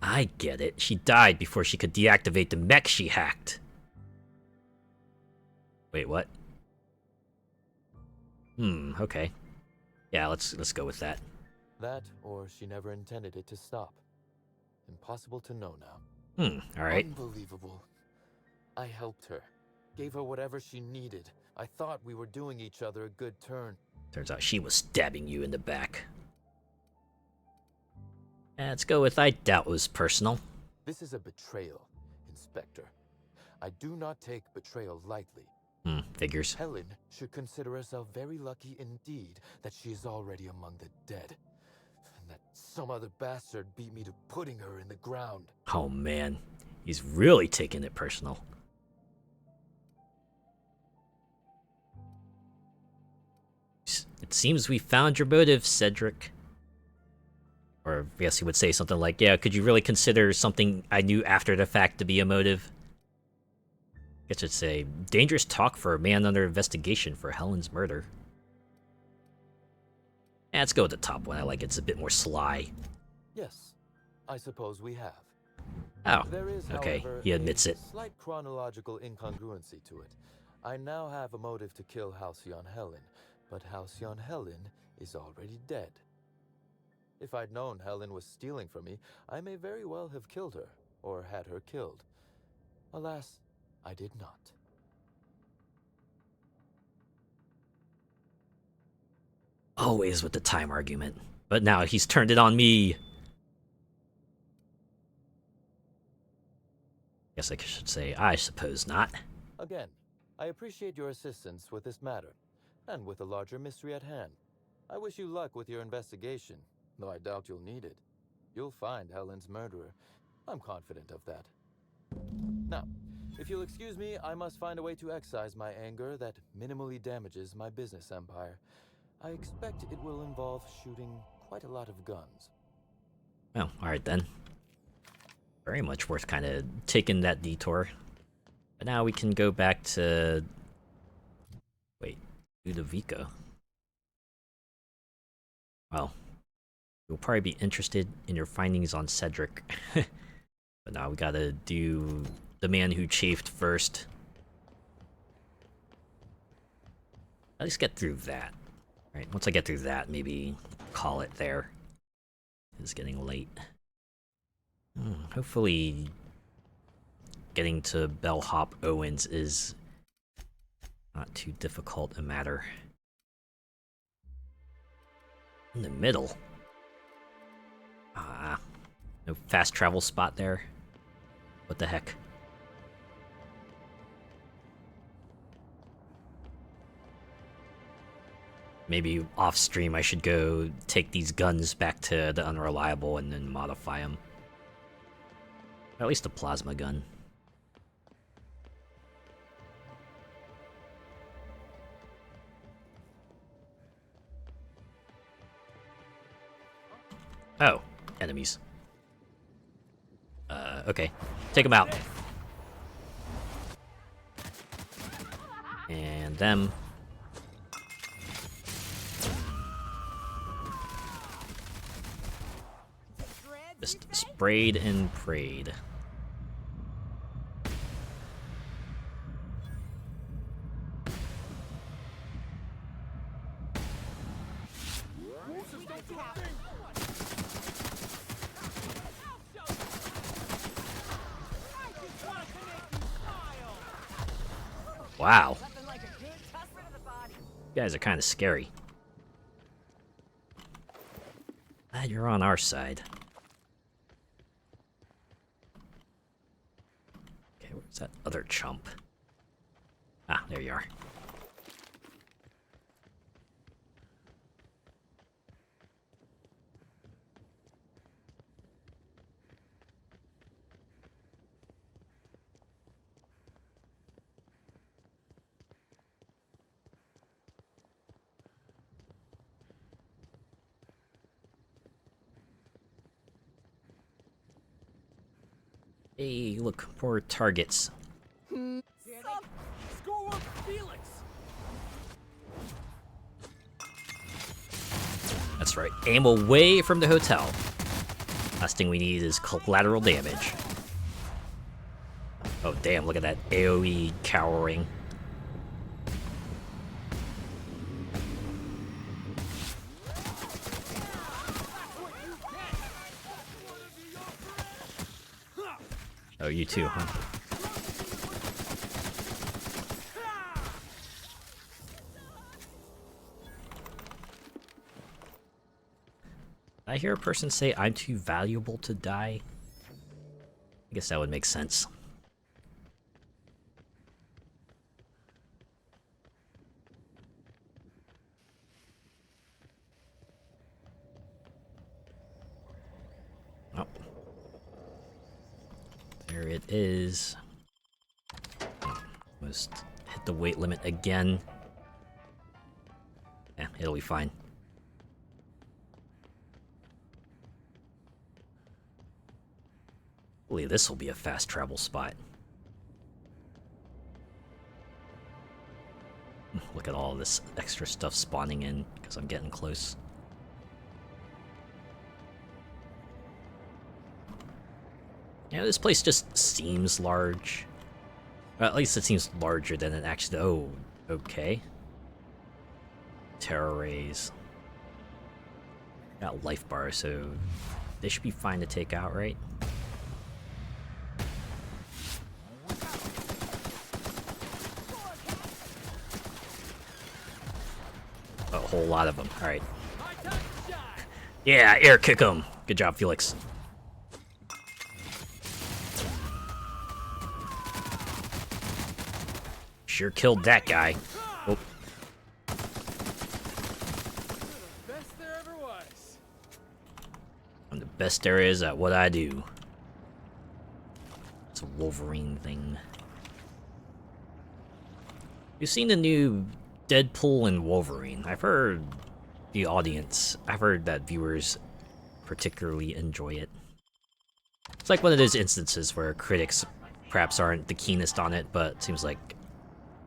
I get it. She died before she could deactivate the mech she hacked. Wait, what? Okay. Yeah, let's go with that. That, or she never intended it to stop. Impossible to know now. Alright. Unbelievable. I helped her. Gave her whatever she needed. I thought we were doing each other a good turn. Turns out she was stabbing you in the back. Let's go with I doubt it was personal. This is a betrayal, Inspector. I do not take betrayal lightly. Figures. Helen should consider herself very lucky indeed that she is already among the dead. And that some other bastard beat me to putting her in the ground. Oh man, he's really taking it personal. It seems we found your motive, Cedric. Or I guess he would say something like, yeah, could you really consider something I knew after the fact to be a motive? I guess it'd say, dangerous talk for a man under investigation for Helen's murder. Let's go with the top one. I like it. It's a bit more sly. Yes, I suppose we have. Oh, there is, okay. However, He admits a it. Slight chronological incongruency to it. I now have a motive to kill Halcyon Helen, but Halcyon Helen is already dead. If I'd known Helen was stealing from me, I may very well have killed her, or had her killed. Alas, I did not. Always with the time argument. But now he's turned it on me. Guess I should say, I suppose not. Again, I appreciate your assistance with this matter, and with the larger mystery at hand. I wish you luck with your investigation, though I doubt you'll need it. You'll find Helen's murderer. I'm confident of that. Now, if you'll excuse me, I must find a way to excise my anger that minimally damages my business empire. I expect it will involve shooting quite a lot of guns. Well, alright then. Very much worth kind of taking that detour. But now we can go back to... Wait, Ludovico. Well, you'll probably be interested in your findings on Cedric. But now we gotta do the man who chafed first. At least get through that. Right, once I get through that, maybe call it there. It's getting late. Hopefully getting to Bellhop Owens is not too difficult a matter. In the middle. No fast travel spot there. What the heck? Maybe off stream I should go take these guns back to the Unreliable and then modify them. Or at least a plasma gun. Oh, enemies. Okay. Take them out. And them. Just sprayed and prayed. Wow. You guys are kind of scary. Glad you're on our side. Okay, where's that other chump? Ah, there you are. Hey, look, more targets. That's right, aim away from the hotel. Last thing we need is collateral damage. Oh damn, look at that AoE cowering. Oh, you too, huh? Did I hear a person say I'm too valuable to die? I guess that would make sense. Oh. There it is. Almost hit the weight limit again. Yeah, it'll be fine. Hopefully this will be a fast travel spot. Look at all this extra stuff spawning in because I'm getting close. Yeah, this place just seems large. Or at least it seems larger than it actually... Oh, okay. Terror rays. Got life bars, so they should be fine to take out, right? A whole lot of them. All right. Yeah, air kick them. Good job, Felix. Sure killed that guy. Oh. I'm the best there is at what I do. It's a Wolverine thing. You've seen the new Deadpool and Wolverine. I've heard that viewers particularly enjoy it. It's like one of those instances where critics perhaps aren't the keenest on it, but it seems like,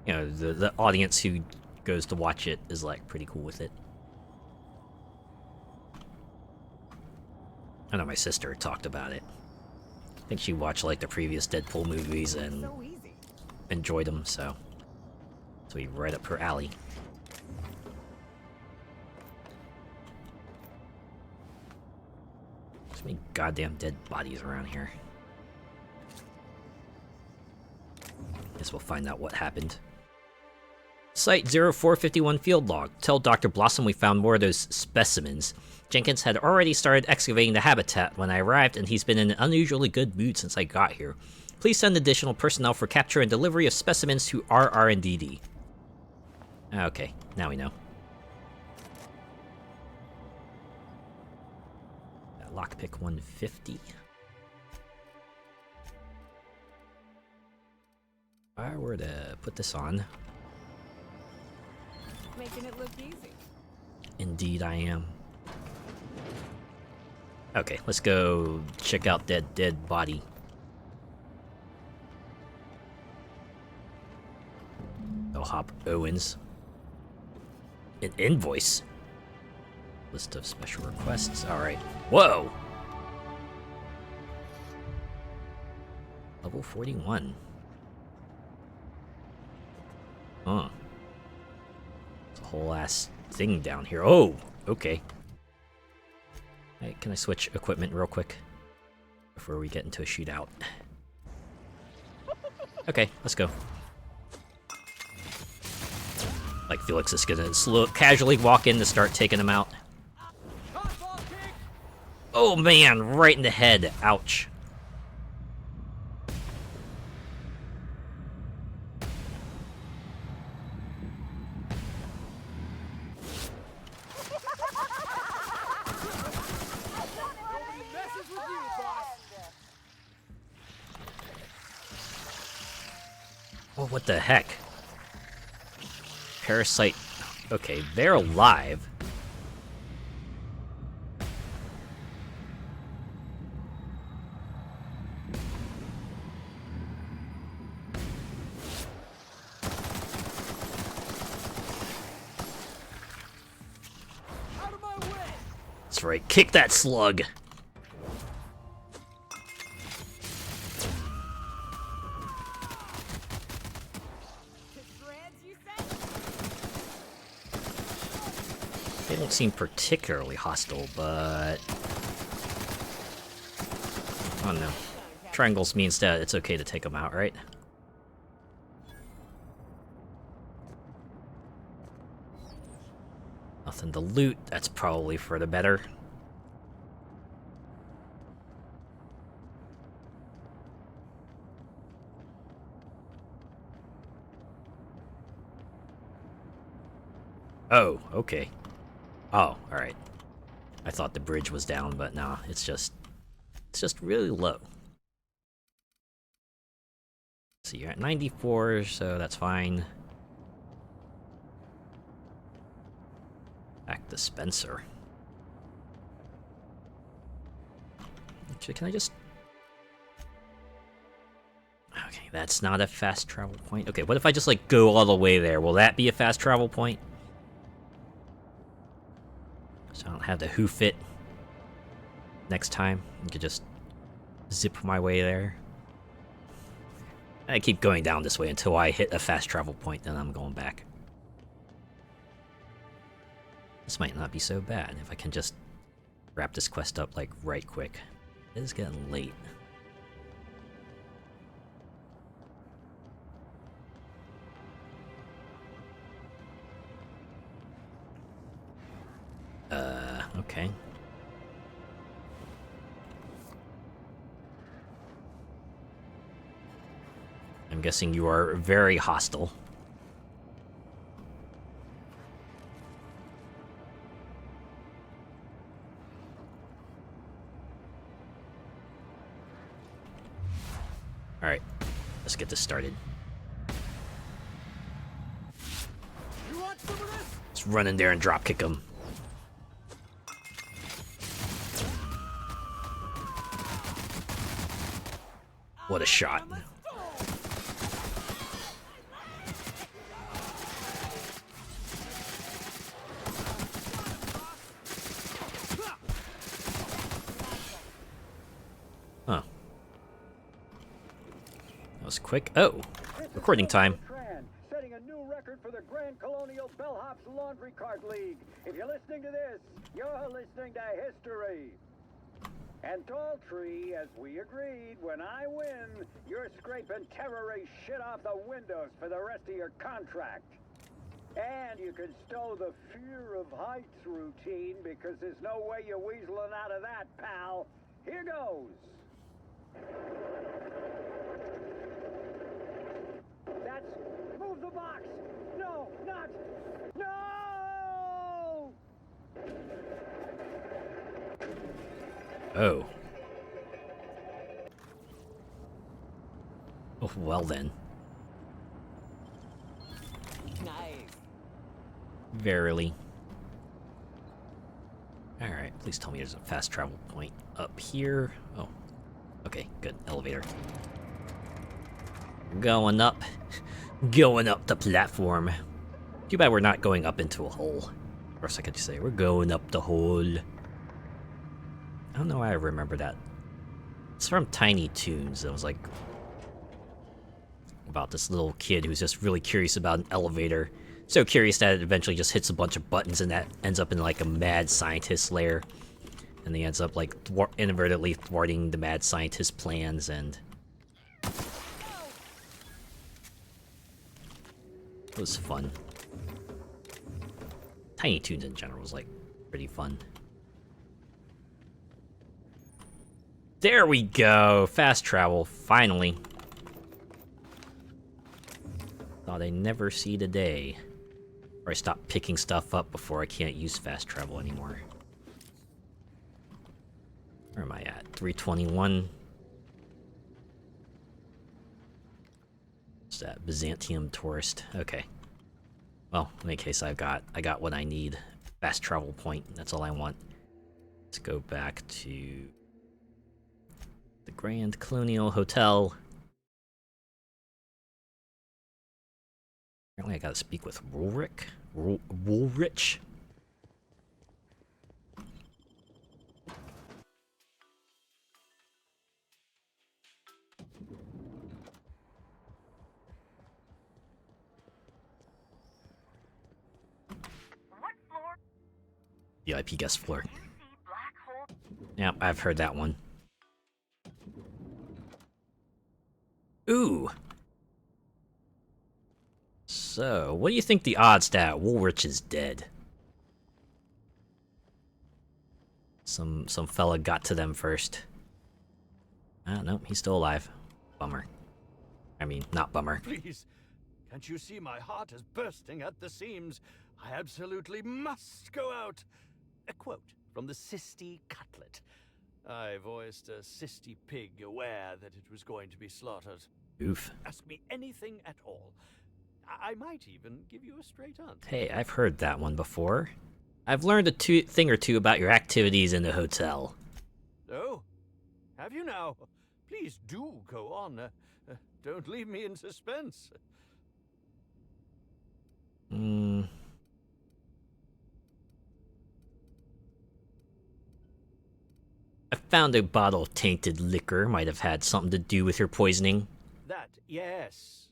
you know, the audience who goes to watch it is like pretty cool with it. I know my sister talked about it. I think she watched like the previous Deadpool movies and enjoyed them, so it's right up her alley. There's so many goddamn dead bodies around here. Guess we'll find out what happened. Site 0451 field log. Tell Dr. Blossom we found more of those specimens. Jenkins had already started excavating the habitat when I arrived, and he's been in an unusually good mood since I got here. Please send additional personnel for capture and delivery of specimens to RR&DD. Okay, now we know. Lockpick 150. If I were to put this on. Making it look easy. Indeed I am. Okay, let's go check out that dead body. Hop Owens. An invoice. List of special requests. Alright. Whoa! Level 41. Huh. There's a whole ass thing down here. Oh! Okay. Hey, can I switch equipment real quick? Before we get into a shootout. Okay, let's go. Like Felix is gonna casually walk in to start taking him out. Oh man, right in the head. Ouch. Oh, what the heck? Parasite. Okay, they're alive. That's right, kick that slug. They don't seem particularly hostile, but... oh no. Triangles means that it's okay to take them out, right? Nothing to loot, that's probably for the better. Oh, okay. Oh, alright. I thought the bridge was down, but nah, it's just really low. So you're at 94, so that's fine. Back to Spencer. Actually, can I just... okay, that's not a fast travel point. Okay, what if I just, like, go all the way there? Will that be a fast travel point? So I don't have to hoof it next time. I could just zip my way there. I keep going down this way until I hit a fast travel point, then I'm going back. This might not be so bad if I can just wrap this quest up like right quick. It is getting late. Okay. I'm guessing you are very hostile. Alright, let's get this started. Let's run in there and dropkick him. What a shot. quick. Oh, recording time. Setting a new record for the Grand Colonial Bellhops Laundry Cart League. If you're listening to this, you're listening to history. And Daltrey, as we agreed, when I win, you're scraping terror ray shit off the windows for the rest of your contract. And you can stow the fear of heights routine because there's no way you're weaseling out of that, pal. Here goes. That's... Move the box! No, not... No! Oh. Oh, well then. Nice. Verily. Alright, please tell me there's a fast travel point up here. Oh. Okay, good. Elevator. Going up. Going up the platform. Too bad we're not going up into a hole. Or else I could say, we're going up the hole. I don't know why I remember that. It's from Tiny Toons. It was like... about this little kid who's just really curious about an elevator. So curious that it eventually just hits a bunch of buttons and that ends up in like a mad scientist lair. And he ends up like inadvertently thwarting the mad scientist plans and... It was fun. Tiny Toons in general was like pretty fun. There we go! Fast travel, finally. Thought I'd never see the day. Or I stop picking stuff up before I can't use fast travel anymore. Where am I at? 321. What's that? Byzantium tourist. Okay. Well, in any case, I got what I need. Fast travel point. That's all I want. Let's go back to the Grand Colonial Hotel. Apparently I gotta speak with Woolrich? Woolrich? VIP guest floor. Yeah, I've heard that one. Ooh! So, what do you think the odds that Woolrich is dead? Some fella got to them first. No, he's still alive. Bummer. I mean, not bummer. Please, can't you see my heart is bursting at the seams? I absolutely must go out. A quote from the Sisty Cutlet. I voiced a Sisty pig aware that it was going to be slaughtered. Oof. Ask me anything at all. I might even give you a straight answer. Hey, I've heard that one before. I've learned a thing or two about your activities in the hotel. Oh, have you now? Please do go on. Don't leave me in suspense. I found a bottle of tainted liquor. Might have had something to do with your poisoning. That, yes.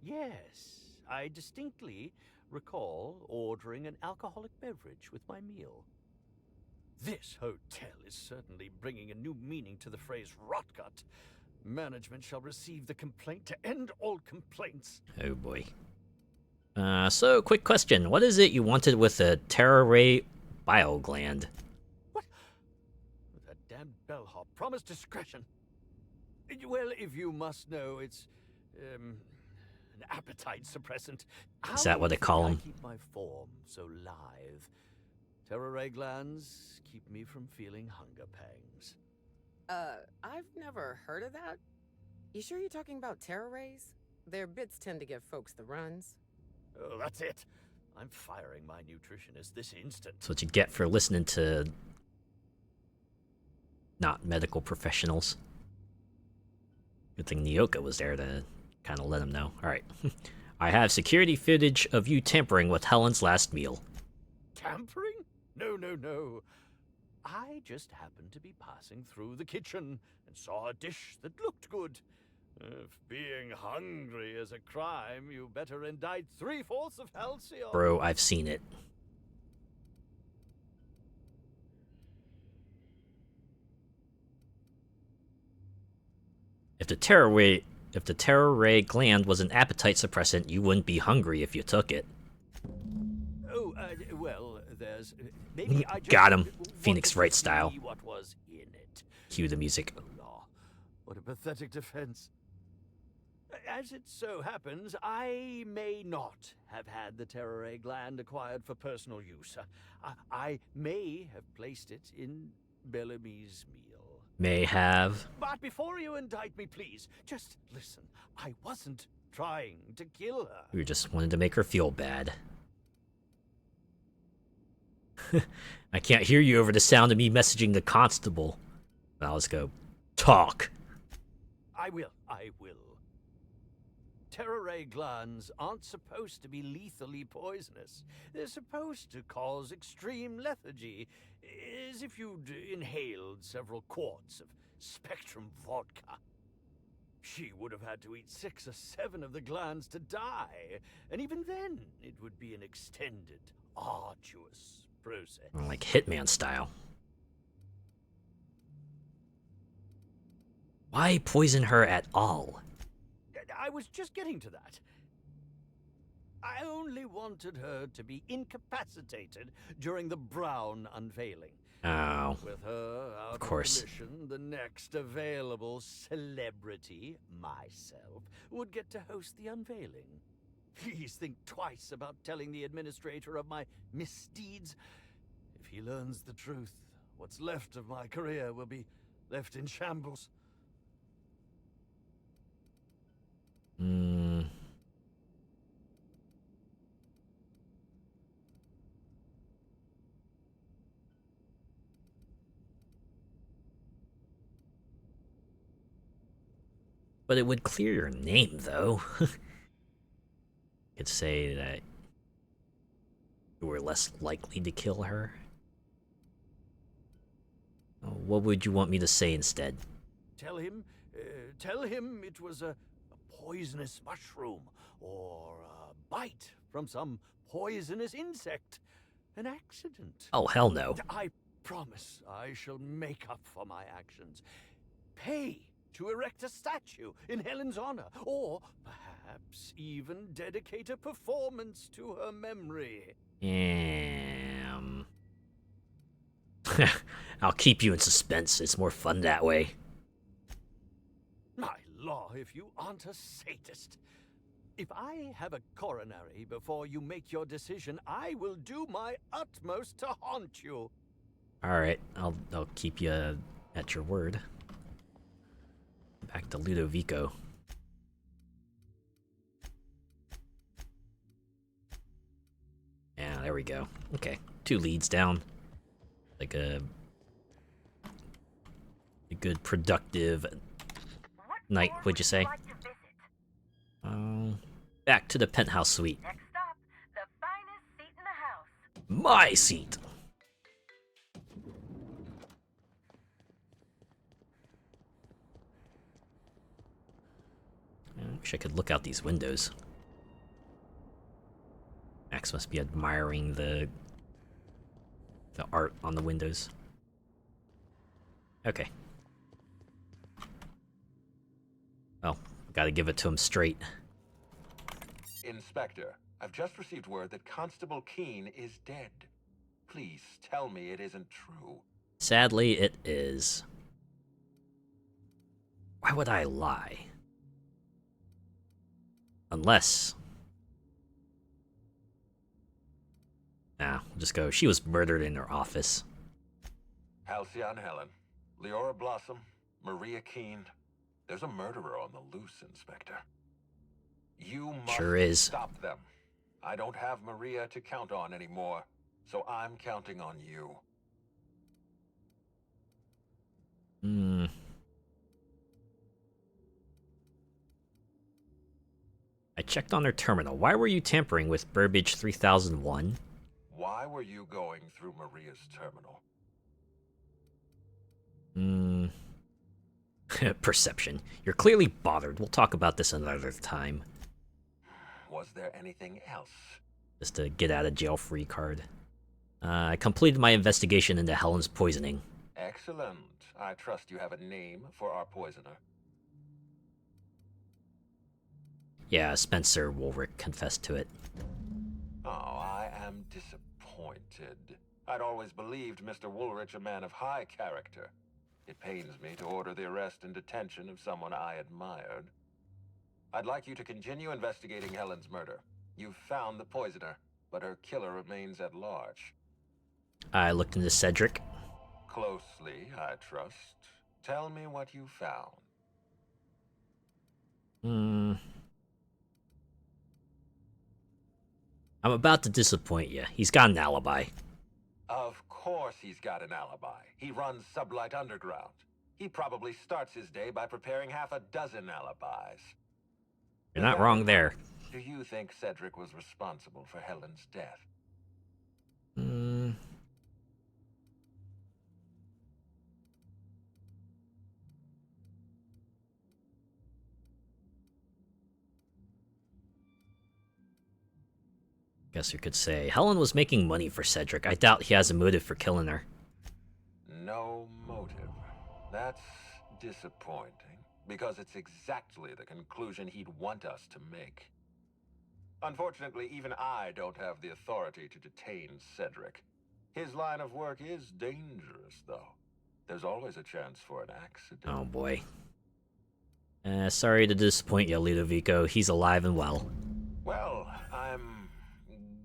Yes. I distinctly recall ordering an alcoholic beverage with my meal. This hotel is certainly bringing a new meaning to the phrase rotgut. Management shall receive the complaint to end all complaints. Oh boy. So, quick question. What is it you wanted with a Terra Ray bile gland? What? That damn bellhop promised discretion. Well, if you must know, it's, an appetite suppressant. Is that what they call them? I keep my form so lithe. Terra Ray glands keep me from feeling hunger pangs. I've never heard of that. You sure you're talking about terror rays? Their bits tend to give folks the runs. Oh, that's it. I'm firing my nutritionist this instant. That's what you get for listening to not medical professionals. Good thing Nyoka was there to kind of let him know. Alright. I have security footage of you tampering with Helen's last meal. Tampering? No, no, no. I just happened to be passing through the kitchen and saw a dish that looked good. If being hungry is a crime, you better indict 3/4 of Halcyon. Bro, I've seen it. If the terror ray gland was an appetite suppressant, you wouldn't be hungry if you took it. Oh, well, there's maybe I just Got him. wanted Phoenix to Wright see style. What was in it? Cue the music. What a pathetic defense. As it so happens, I may not have had the terror ray gland acquired for personal use. I may have placed it in Bellamy's meal. May have. But before you indict me, please, just listen. I wasn't trying to kill her. We just wanted to make her feel bad. I can't hear you over the sound of me messaging the constable. Now let's go. Talk. I will. Terror ray glands aren't supposed to be lethally poisonous. They're supposed to cause extreme lethargy, as if you'd inhaled several quarts of Spectrum vodka. She would have had to eat 6 or 7 of the glands to die, and even then, it would be an extended, arduous process. Like Hitman style. Why poison her at all? I was just getting to that. I only wanted her to be incapacitated during the Brown unveiling. Oh. With her out Of course. commission, the next available celebrity, myself, would get to host the unveiling. Please think twice about telling the administrator of my misdeeds. If he learns the truth, what's left of my career will be left in shambles. But it would clear your name, though. You could say that you were less likely to kill her. What would you want me to say instead? Tell him it was a poisonous mushroom or a bite from some poisonous insect. An accident. Oh, hell no. I promise I shall make up for my actions. Pay to erect a statue in Helen's honor, or perhaps even dedicate a performance to her memory. I'll keep you in suspense. It's more fun that way. My law, if you aren't a sadist. If I have a coronary before you make your decision, I will do my utmost to haunt you. Alright, I'll keep you at your word. Back to Ludovico. Yeah, there we go. Okay, 2 leads down. Like a good productive night, would you say? Back to the penthouse suite. Next stop, the finest seat in the house. My seat. I wish I could look out these windows. Max must be admiring the art on the windows. Okay. Well, gotta give it to him straight. Inspector, I've just received word that Constable Keene is dead. Please tell me it isn't true. Sadly, it is. Why would I lie? Unless... Nah, we'll just go. She was murdered in her office. Halcyon Helen, Leora Blossom, Maria Keene. There's a murderer on the loose, Inspector. You must Sure is. stop them. I don't have Maria to count on anymore, so I'm counting on you. I checked on her terminal. Why were you tampering with Burbage 3001? Why were you going through Maria's terminal? Perception. You're clearly bothered. We'll talk about this another time. Was there anything else? Just a get out of jail free card. I completed my investigation into Helen's poisoning. Excellent. I trust you have a name for our poisoner. Yeah, Spencer Woolrich confessed to it. Oh, I am disappointed. I'd always believed Mr. Woolrich a man of high character. It pains me to order the arrest and detention of someone I admired. I'd like you to continue investigating Helen's murder. You've found the poisoner, but her killer remains at large. I looked into Cedric. Closely, I trust. Tell me what you found. I'm about to disappoint you. He's got an alibi. Of course he's got an alibi. He runs Sublight Underground. He probably starts his day by preparing half a dozen alibis. You're not wrong there. Do you think Cedric was responsible for Helen's death? Guess you could say Helen was making money for Cedric. I doubt he has a motive for killing her. No motive. That's disappointing, because it's exactly the conclusion he'd want us to make. Unfortunately, even I don't have the authority to detain Cedric. His line of work is dangerous, though. There's always a chance for an accident. Oh boy. Sorry to disappoint you, Ludovico. He's alive and well. Well, I'm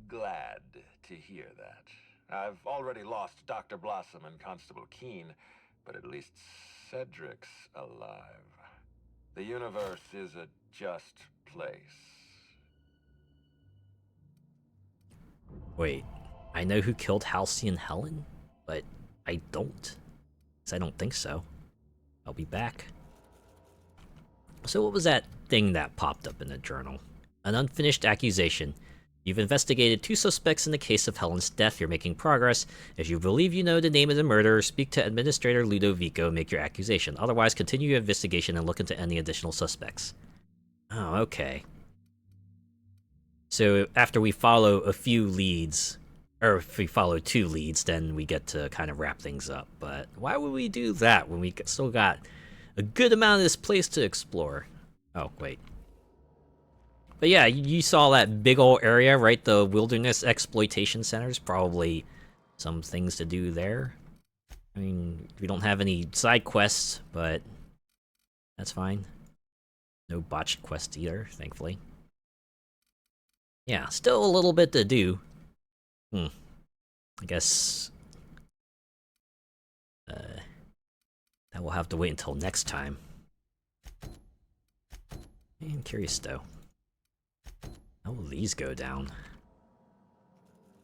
glad to hear that. I've already lost Dr. Blossom and Constable Keene, but at least Cedric's alive. The universe is a just place. Wait, I know who killed Halsey and Helen, but I don't. 'Cause I don't think so. I'll be back. So what was that thing that popped up in the journal? An unfinished accusation. You've investigated 2 suspects in the case of Helen's death. You're making progress. If you believe you know the name of the murderer, speak to Administrator Ludovico, make your accusation. Otherwise, continue your investigation and look into any additional suspects. Oh, okay. So after we follow a few leads, or if we follow 2 leads, then we get to kind of wrap things up. But why would we do that when we still got a good amount of this place to explore? Oh, wait. But yeah, you saw that big old area, right? The Wilderness Exploitation Center's probably some things to do there. I mean, we don't have any side quests, but that's fine. No botched quests either, thankfully. Yeah, still a little bit to do. I guess that we'll have to wait until next time. I'm curious though. How will these go down?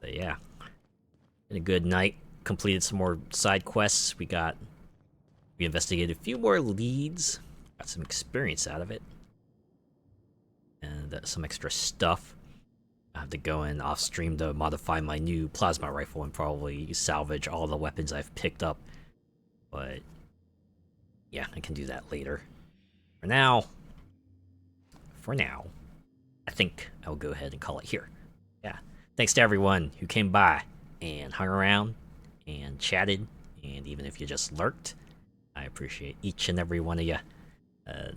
But yeah, been a good night. Completed some more side quests. We investigated a few more leads. Got some experience out of it, and some extra stuff. I have to go in off stream to modify my new plasma rifle and probably salvage all the weapons I've picked up. But yeah, I can do that later. For now, I think I'll go ahead and call it here. Yeah, thanks to everyone who came by and hung around and chatted, and even if you just lurked, I appreciate each and every one of you.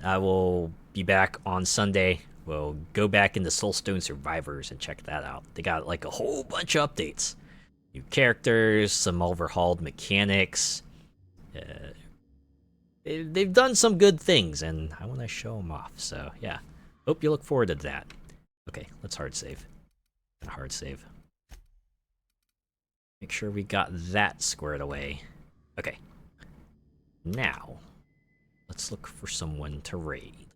I will be back on Sunday. We'll go back into Soulstone Survivors and check that out. They got like a whole bunch of updates. New characters, some overhauled mechanics. They've done some good things, and I want to show them off. So yeah, hope you look forward to that. Okay, let's hard save. Hard save. Make sure we got that squared away. Okay. Now, let's look for someone to raid.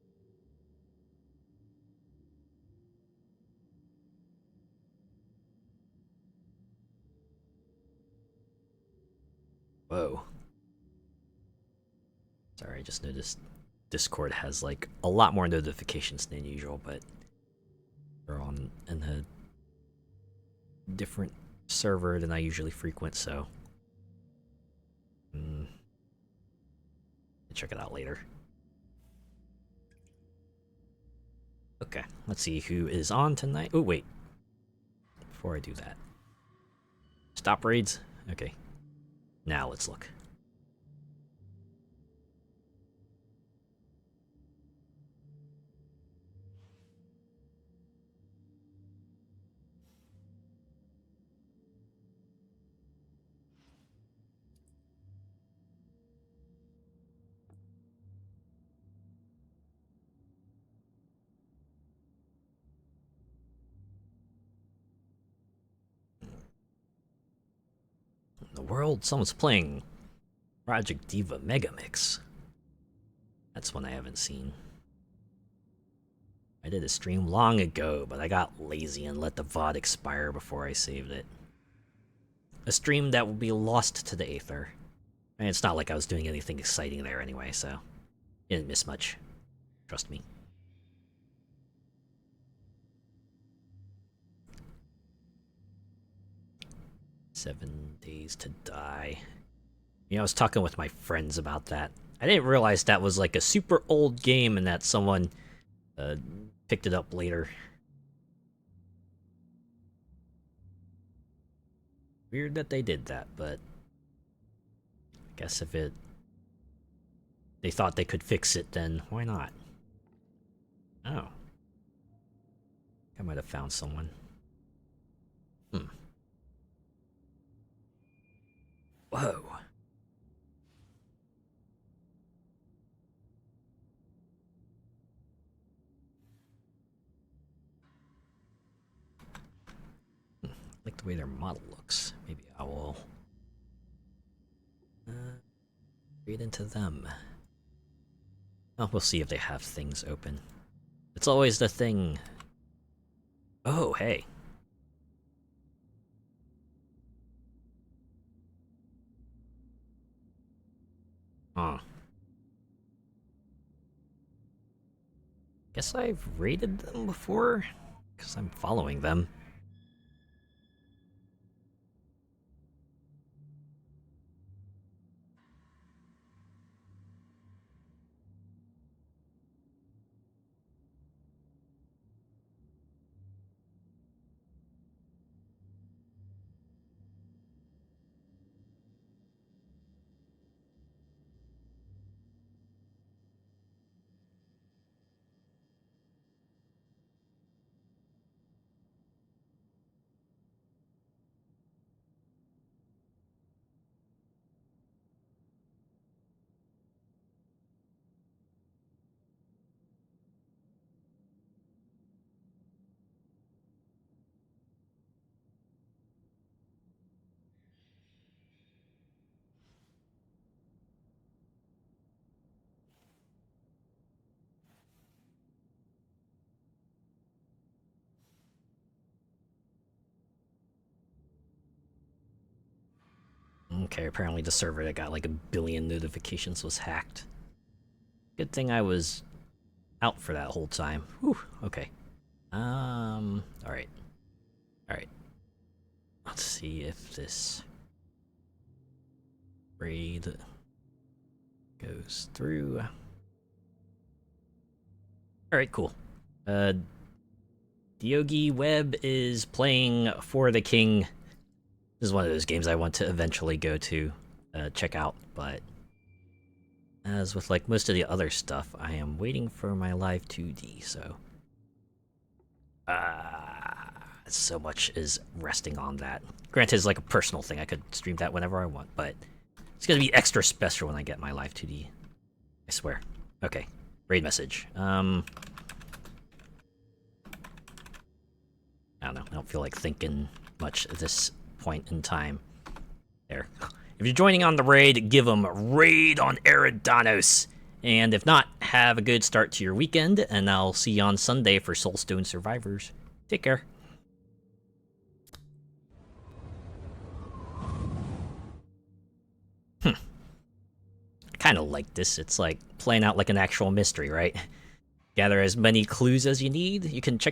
Whoa. Sorry, I just noticed Discord has like a lot more notifications than usual, but we're on in a different server than I usually frequent, so Check it out later. Okay, let's see who is on tonight. Oh, wait. Before I do that. Stop raids? Okay. Now let's look. In the world, someone's playing Project Diva Megamix. That's one I haven't seen. I did a stream long ago, but I got lazy and let the VOD expire before I saved it. A stream that will be lost to the aether. And it's not like I was doing anything exciting there anyway, so didn't miss much. Trust me. "7 Days to Die." You know, I was talking with my friends about that. I didn't realize that was like a super old game and that someone picked it up later. Weird that they did that, but I guess if they thought they could fix it, then why not? Oh. I might have found someone. Whoa. I like the way their model looks. Maybe I will read into them. Oh, we'll see if they have things open. It's always the thing. Oh, hey. Huh. Guess I've raided them before, because I'm following them. Okay, apparently the server that got like 1 billion notifications was hacked. Good thing I was out for that whole time. Whew, okay. Alright. Alright. Let's see if this raid goes through. Alright, cool. Diogi Web is playing For the King. This is one of those games I want to eventually go to check out, but as with like most of the other stuff, I am waiting for my live 2D, so so much is resting on that. Granted, it's like a personal thing. I could stream that whenever I want, but it's gonna be extra special when I get my live 2D. I swear. Okay, raid message. I don't know. I don't feel like thinking much at this point in time. There. If you're joining on the raid, give them raid on Eridanos. And if not, have a good start to your weekend, and I'll see you on Sunday for Soulstone Survivors. Take care. I kind of like this. It's like playing out like an actual mystery, right? Gather as many clues as you need. You can check